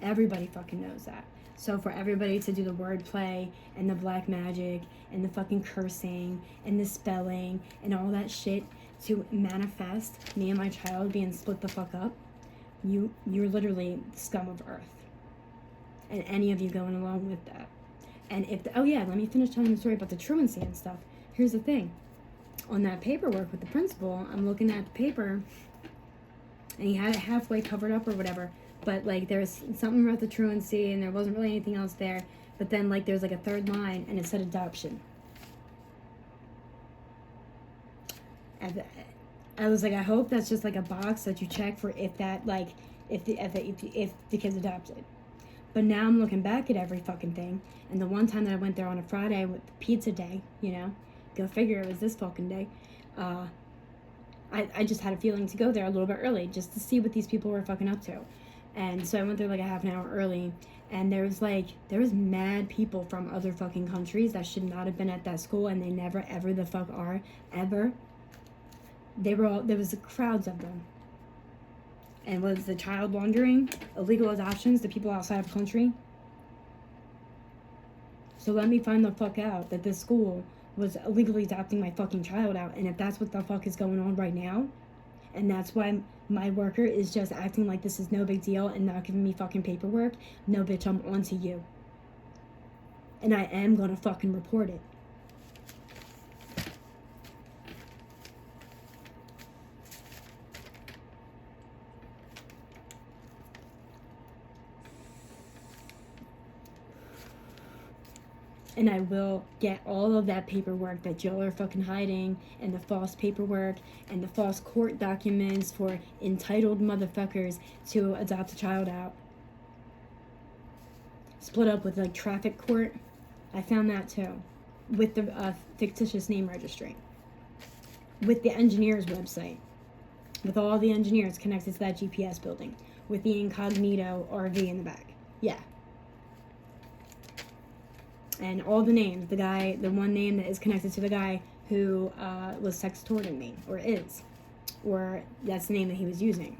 Everybody fucking knows that. So for everybody to do the wordplay and the black magic and the fucking cursing and the spelling and all that shit to manifest me and my child being split the fuck up, you're literally scum of earth. And any of you going along with that. And let me finish telling the story about the truancy and stuff. Here's the thing. on that paperwork with the principal, I'm looking at the paper, and he had it halfway covered up or whatever. But like there's something about the truancy, and there wasn't really anything else there. But then like there's like a third line, and it said adoption. And I was like, I hope that's just like a box that you check for if that like if the kid's adopted. But now I'm looking back at every fucking thing, and the one time that I went there on a Friday with pizza day, you know, go figure it was this fucking day. I just had a feeling to go there a little bit early just to see what these people were fucking up to. And so I went there like a half an hour early, and there was mad people from other fucking countries that should not have been at that school, and they never ever the fuck are, ever. There was crowds of them. And was the child laundering, illegal adoptions to people outside of the country? So let me find the fuck out that this school was illegally adopting my fucking child out. And if that's what the fuck is going on right now, and that's why my worker is just acting like this is no big deal and not giving me fucking paperwork, no bitch, I'm on to you. And I am gonna fucking report it. And I will get all of that paperwork that y'all are fucking hiding, and the false paperwork, and the false court documents for entitled motherfuckers to adopt a child out. Split up with like traffic court. I found that too. With the fictitious name registry. With the engineer's website. With all the engineers connected to that GPS building. With the incognito RV in the back. Yeah. And all the names, the one name that is connected to the guy who was sextorting me, or is, or that's the name that he was using.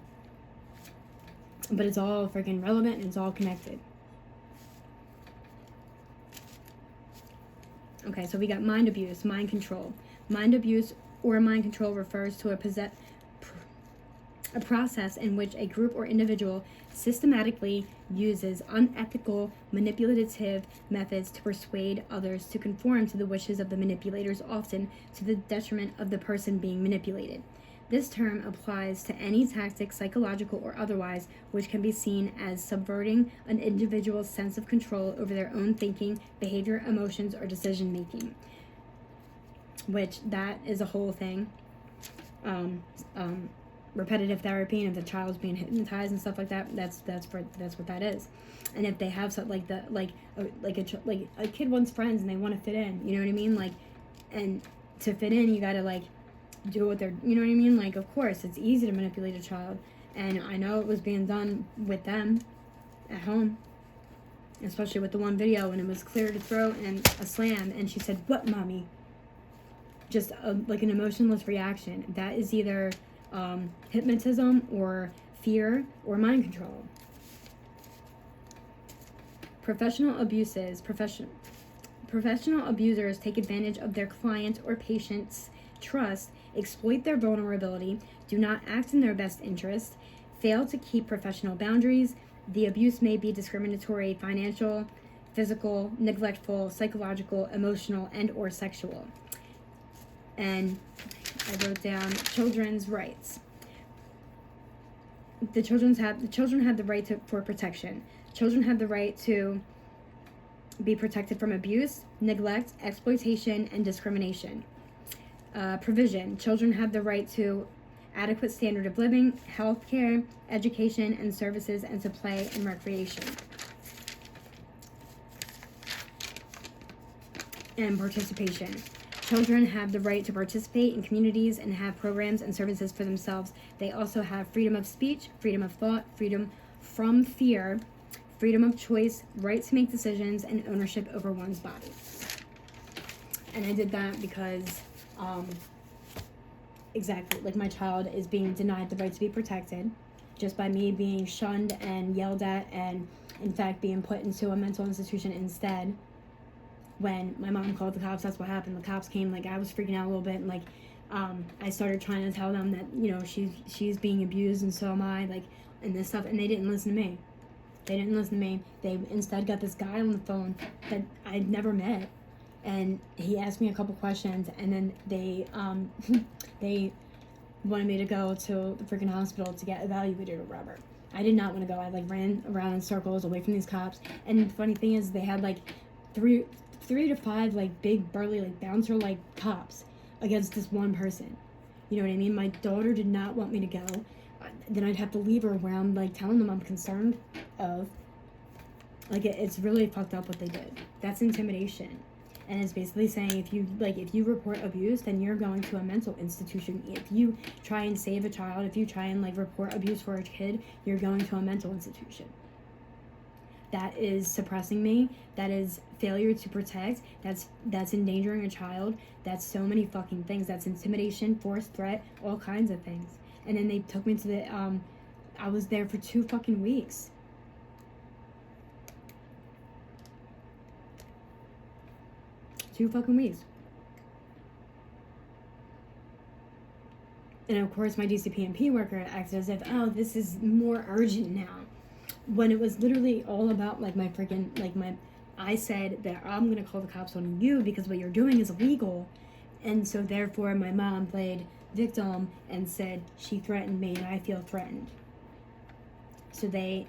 But it's all freaking relevant, and it's all connected. Okay, so we got mind abuse, mind control. Mind abuse or mind control refers to a process in which a group or individual systematically uses unethical, manipulative methods to persuade others to conform to the wishes of the manipulators, often to the detriment of the person being manipulated. This term applies to any tactic, psychological or otherwise, which can be seen as subverting an individual's sense of control over their own thinking, behavior, emotions, or decision making. Which that is a whole thing. Repetitive therapy, and if the child's being hypnotized and stuff like that, that's what that is. And if they have something like a kid wants friends and they want to fit in, you know what I mean? Like, and to fit in, you gotta like do what they're, you know what I mean? Like, of course, it's easy to manipulate a child, and I know it was being done with them at home, especially with the one video when it was clear to throat and a slam, and she said, "What, mommy?" Just like an emotionless reaction. That is either hypnotism or fear or mind control. Professional abusers take advantage of their client or patient's trust, exploit their vulnerability, do not act in their best interest, fail to keep professional boundaries. The abuse may be discriminatory, financial, physical, neglectful, psychological, emotional, and or sexual. And I wrote down children's rights. The children have the right for protection. Children have the right to be protected from abuse, neglect, exploitation, and discrimination. Provision. Children have the right to adequate standard of living, health care, education, and services, and to play and recreation. And participation. Children have the right to participate in communities and have programs and services for themselves. They also have freedom of speech, freedom of thought, freedom from fear, freedom of choice, right to make decisions, and ownership over one's body. And I did that because, exactly, like my child is being denied the right to be protected just by me being shunned and yelled at and, in fact, being put into a mental institution instead. When my mom called the cops, that's what happened. The cops came, like, I was freaking out a little bit, and, like, I started trying to tell them that, you know, she's being abused, and so am I, like, and this stuff, and they didn't listen to me. They instead got this guy on the phone that I'd never met, and he asked me a couple questions, and then they they wanted me to go to the freaking hospital to get evaluated or whatever. I did not want to go. I like ran around in circles away from these cops. And the funny thing is, they had like three to five like big burly like bouncer like cops against this one person. You know what I mean? My daughter did not want me to go. Then I'd have to leave her where I'm like telling them I'm concerned of. Like it's really fucked up what they did. That's intimidation. And it's basically saying if you report abuse, then you're going to a mental institution. If you try and save a child, if you try and like report abuse for a kid, you're going to a mental institution. That is suppressing me. That is failure to protect. That's endangering a child. That's so many fucking things. That's intimidation, force, threat, all kinds of things. And then they took me to the I was there for 2 fucking weeks. Two fucking weeks. And of course my DCPNP worker acts as if, oh, this is more urgent now. When it was literally all about like my freaking, like I said that I'm gonna call the cops on you because what you're doing is illegal. And so therefore my mom played victim and said she threatened me and I feel threatened. So they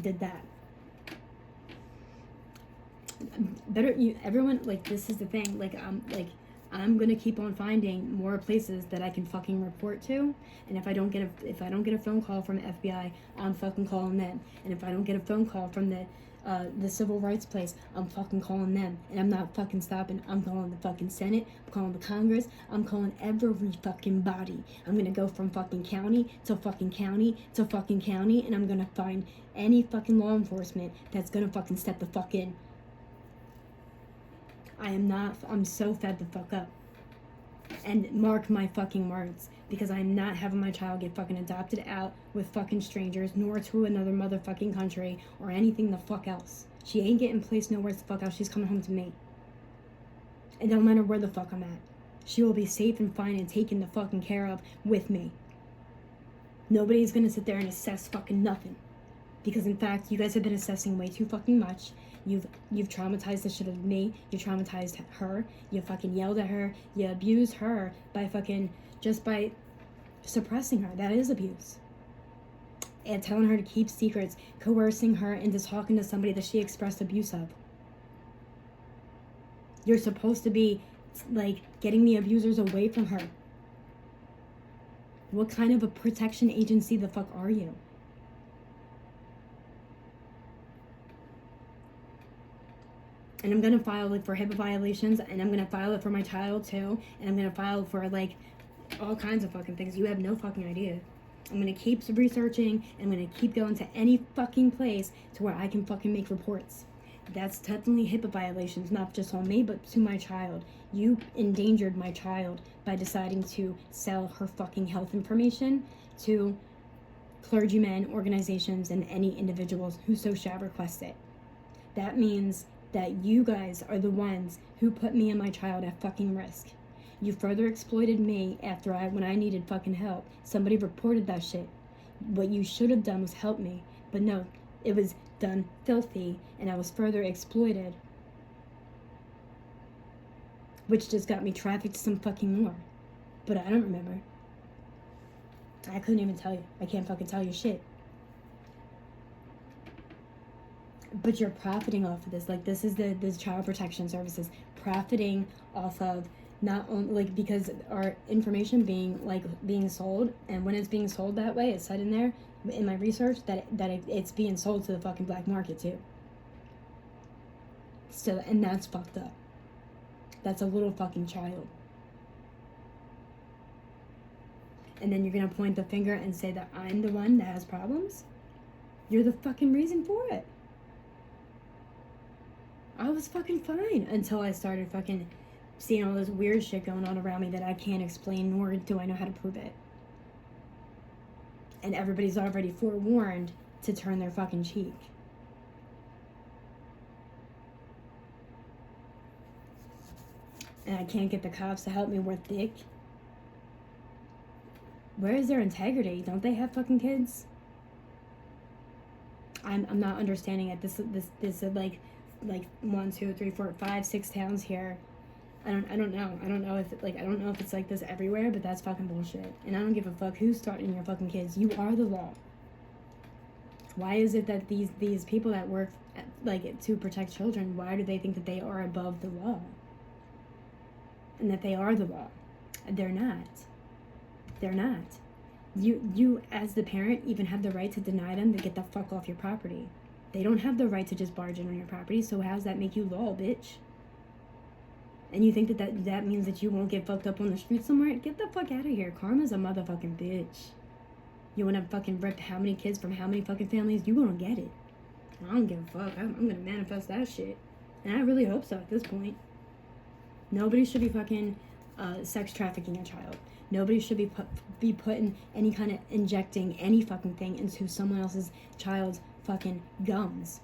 did that. Everyone, like, this is the thing, like I'm gonna keep on finding more places that I can fucking report to, and if I don't get a phone call from the FBI, I'm fucking calling them, and if I don't get a phone call from the civil rights place, I'm fucking calling them, and I'm not fucking stopping. I'm calling the fucking Senate, I'm calling the Congress, I'm calling every fucking body. I'm gonna go from fucking county to fucking county to fucking county, and I'm gonna find any fucking law enforcement that's gonna fucking step the fuck in. I'm so fed the fuck up. And mark my fucking words, because I'm not having my child get fucking adopted out with fucking strangers, nor to another motherfucking country, or anything the fuck else. She ain't getting placed nowhere the fuck else. She's coming home to me. It don't matter where the fuck I'm at. She will be safe and fine and taken the fucking care of with me. Nobody's gonna sit there and assess fucking nothing. Because in fact, you guys have been assessing way too fucking much. You've traumatized the shit out of me. You traumatized her. You fucking yelled at her. You abused her by just by suppressing her. That is abuse. And telling her to keep secrets, coercing her into talking to somebody that she expressed abuse of. You're supposed to be like getting the abusers away from her. What kind of a protection agency the fuck are you? And I'm gonna file it for HIPAA violations, and I'm gonna file it for my child too, and I'm gonna file for like all kinds of fucking things. You have no fucking idea. I'm gonna keep researching, and I'm gonna keep going to any fucking place to where I can fucking make reports. That's technically HIPAA violations, not just on me, but to my child. You endangered my child by deciding to sell her fucking health information to clergymen, organizations, and any individuals who so shall request it. That means that you guys are the ones who put me and my child at fucking risk. You further exploited me when I needed fucking help. Somebody reported that shit. What you should have done was help me. But no, it was done filthy, and I was further exploited. Which just got me trafficked some fucking more. But I don't remember. I couldn't even tell you. I can't fucking tell you shit. But you're profiting off of this. Like, this is the Child Protection Services profiting off of not only, like, because our information being sold, and when it's being sold that way, it said in there, in my research, that it's being sold to the fucking black market, too. So, and that's fucked up. That's a little fucking child. And then you're gonna point the finger and say that I'm the one that has problems? You're the fucking reason for it. I was fucking fine until I started fucking seeing all this weird shit going on around me that I can't explain, nor do I know how to prove it. And everybody's already forewarned to turn their fucking cheek. And I can't get the cops to help me worth dick. Where is their integrity? Don't they have fucking kids? I'm not understanding it. This like like 1, 2, 3, 4, 5, 6 towns here. I don't know. I don't know if I don't know if it's like this everywhere, but that's fucking bullshit. And I don't give a fuck who's starting your fucking kids. You are the law. Why is it that these people that work like to protect children, why do they think that they are above the law? And that they are the law? They're not. They're not. You as the parent even have the right to deny them to get the fuck off your property. They don't have the right to just barge in on your property, so how does that make you law, bitch? And you think that means that you won't get fucked up on the street somewhere? Get the fuck out of here. Karma's a motherfucking bitch. You wanna fucking rip how many kids from how many fucking families? You gonna get it. I don't give a fuck. I'm gonna manifest that shit. And I really hope so at this point. Nobody should be fucking sex trafficking a child. Nobody should be putting any kind of injecting any fucking thing into someone else's child's fucking gums.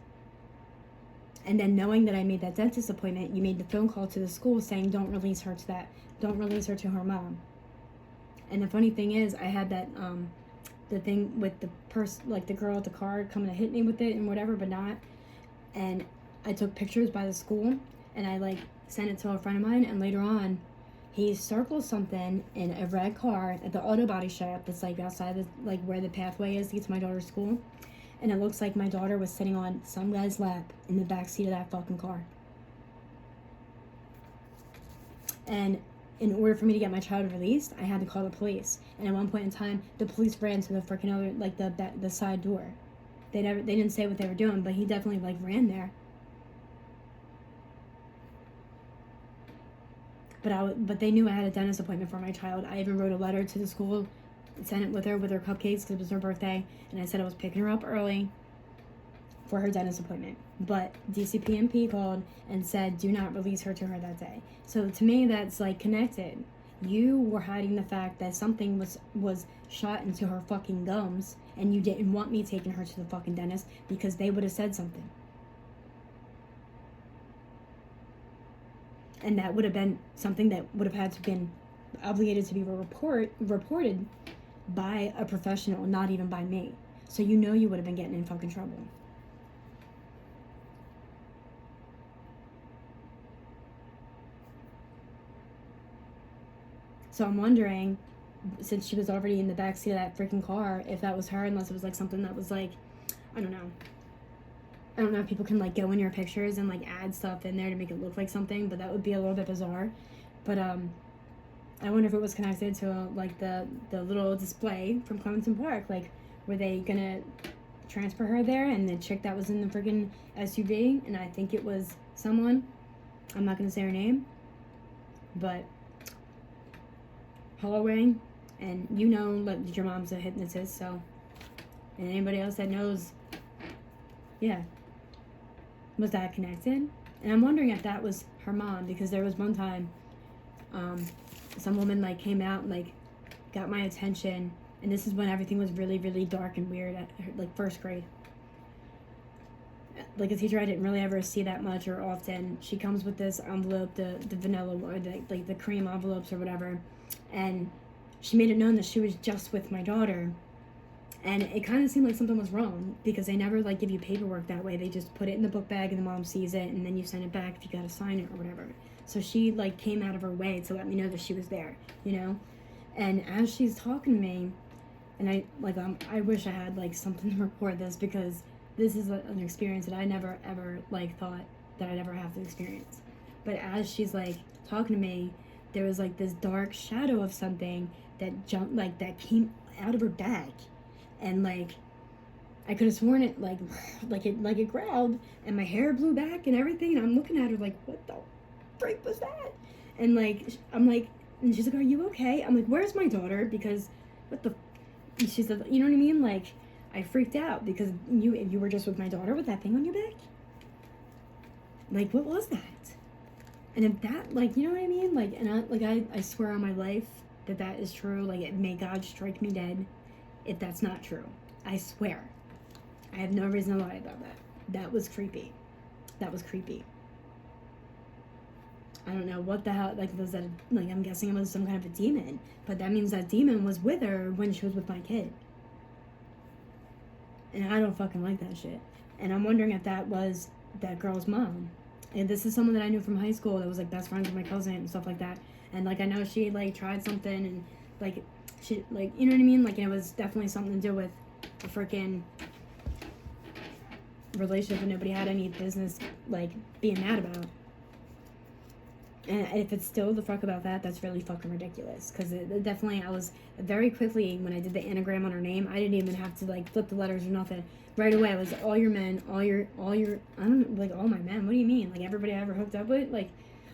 And then knowing that I made that dentist appointment, you made the phone call to the school saying don't release her to her mom. And the funny thing is, I had that the thing with the like the girl at the car coming to hit me with it and whatever, but not. And I took pictures by the school and I like sent it to a friend of mine, and later on he circled something in a red car at the auto body shop that's like outside the, like where the pathway is to get to my daughter's school. And it looks like my daughter was sitting on some guy's lap in the back seat of that fucking car. And in order for me to get my child released, I had to call the police. And at one point in time, the police ran to the freaking other, like the side door. They didn't say what they were doing, but he definitely like ran there. But they knew I had a dentist appointment for my child. I even wrote a letter to the school, sent it with her cupcakes because it was her birthday, and I said I was picking her up early for her dentist appointment. But DCPMP called and said do not release her to her that day. So to me, that's like connected. You were hiding the fact that something was shot into her fucking gums, and you didn't want me taking her to the fucking dentist because they would have said something. And that would have been something that would have had to been obligated to be reported by a professional, not even by me. So you know you would have been getting in fucking trouble. So I'm wondering, since she was already in the backseat of that freaking car, if that was her, unless it was like something that was like, I don't know. I don't know if people can like go in your pictures and like add stuff in there to make it look like something, but that would be a little bit bizarre. But I wonder if it was connected to like the little display from Clementon Park. Like, were they gonna transfer her there, and the chick that was in the friggin' SUV, and I think it was someone, I'm not gonna say her name, but Holloway, and you know that your mom's a hypnotist, so, and anybody else that knows, yeah, was that connected? And I'm wondering if that was her mom, because there was one time some woman like came out and like got my attention, and this is when everything was really, really dark and weird at like first grade. Like a teacher I didn't really ever see that much or often. She comes with this envelope, the vanilla or the cream envelopes or whatever, and she made it known that she was just with my daughter. And it kind of seemed like something was wrong, because they never like give you paperwork that way. They just put it in the book bag and the mom sees it, and then you send it back if you gotta sign it or whatever. So she like came out of her way to let me know that she was there, you know? And as she's talking to me, and I wish I had like something to record this, because this is an experience that I never ever like thought that I'd ever have to experience. But as she's like talking to me, there was like this dark shadow of something that jumped, like that came out of her back. And like I could have sworn it like it growled, and my hair blew back and everything, and I'm looking at her like, what the freak was that? And like I'm like, and she's like, are you okay? I'm like, where's my daughter? Because what the, she said, you know what I mean? Like I freaked out because you were just with my daughter with that thing on your back. Like, what was that? And if that, like, you know what I mean? Like, and I swear on my life that is true. Like, may God strike me dead if that's not true. I swear. I have no reason to lie about that. That was creepy. That was creepy. I don't know what the hell, like, was that, like, I'm guessing it was some kind of a demon, but that means that demon was with her when she was with my kid. And I don't fucking like that shit. And I'm wondering if that was that girl's mom. And this is someone that I knew from high school that was like best friends with my cousin and stuff like that. And like I know she like tried something and like she like you know what I mean? Like it was definitely something to do with a freaking relationship that nobody had any business like being mad about. And if it's still the fuck about that, that's really fucking ridiculous. Because it definitely, I was very quickly, when I did the anagram on her name, I didn't even have to, like, flip the letters or nothing. Right away, I was all your men, all your, I don't know, like, all my men. What do you mean? Like, everybody I ever hooked up with? Like,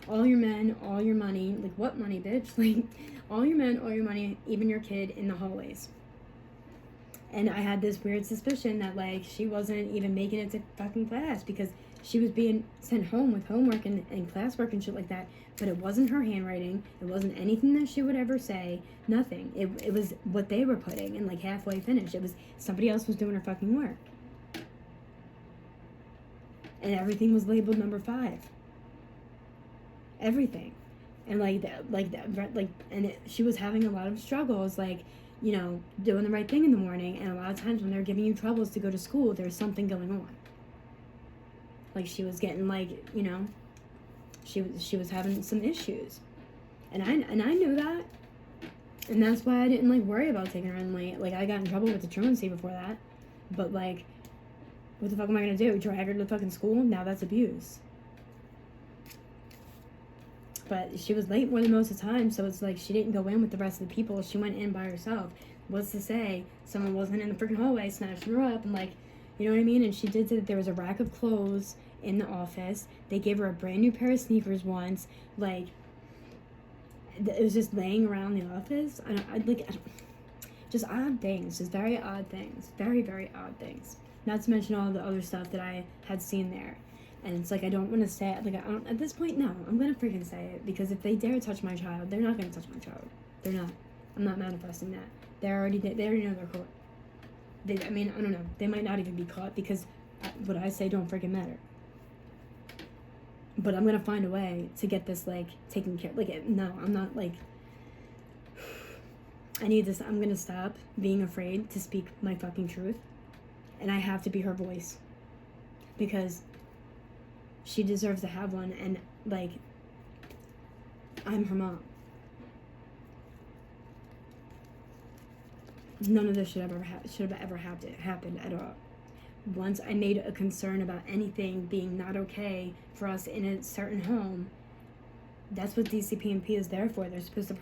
all your men, all your money. Like, what money, bitch? Like, all your men, all your money, even your kid in the hallways. And I had this weird suspicion that, like, she wasn't even making it to fucking class because she was being sent home with homework and classwork and shit like that. But it wasn't her handwriting. It wasn't anything that she would ever say. Nothing. It was what they were putting and, like, halfway finished. It was somebody else was doing her fucking work. And everything was labeled number 5. Everything. And, she was having a lot of struggles, like, you know, doing the right thing in the morning. And a lot of times when they're giving you troubles to go to school, there's something going on. Like, she was getting, like, you know, she was having some issues. And I knew that. And that's why I didn't, like, worry about taking her in late. Like, I got in trouble with the truancy before that. But, like, what the fuck am I gonna do? Drag her to fucking school? Now that's abuse. But she was late more than most of the time, so it's like she didn't go in with the rest of the people. She went in by herself. What's to say someone wasn't in the freaking hallway snatching her up and, like, you know what I mean? And she did say that there was a rack of clothes in the office. They gave her a brand new pair of sneakers once. Like, it was just laying around the office. Just odd things. Just very odd things. Very, very odd things. Not to mention all the other stuff that I had seen there. And it's like, I don't want to say it. Like, I don't, at this point, no. I'm going to freaking say it. Because if they dare touch my child, they're not going to touch my child. They're not. I'm not manifesting that. They already know they're caught. I mean, I don't know. They might not even be caught because what I say don't freaking matter. But I'm going to find a way to get this, like, taken care of. Like, no, I'm not, like... I need this. I'm going to stop being afraid to speak my fucking truth. And I have to be her voice. Because she deserves to have one. And, like, I'm her mom. None of this should have ever happened at all. Once I made a concern about anything being not okay for us in a certain home, that's what DCP&P is there for. They're supposed to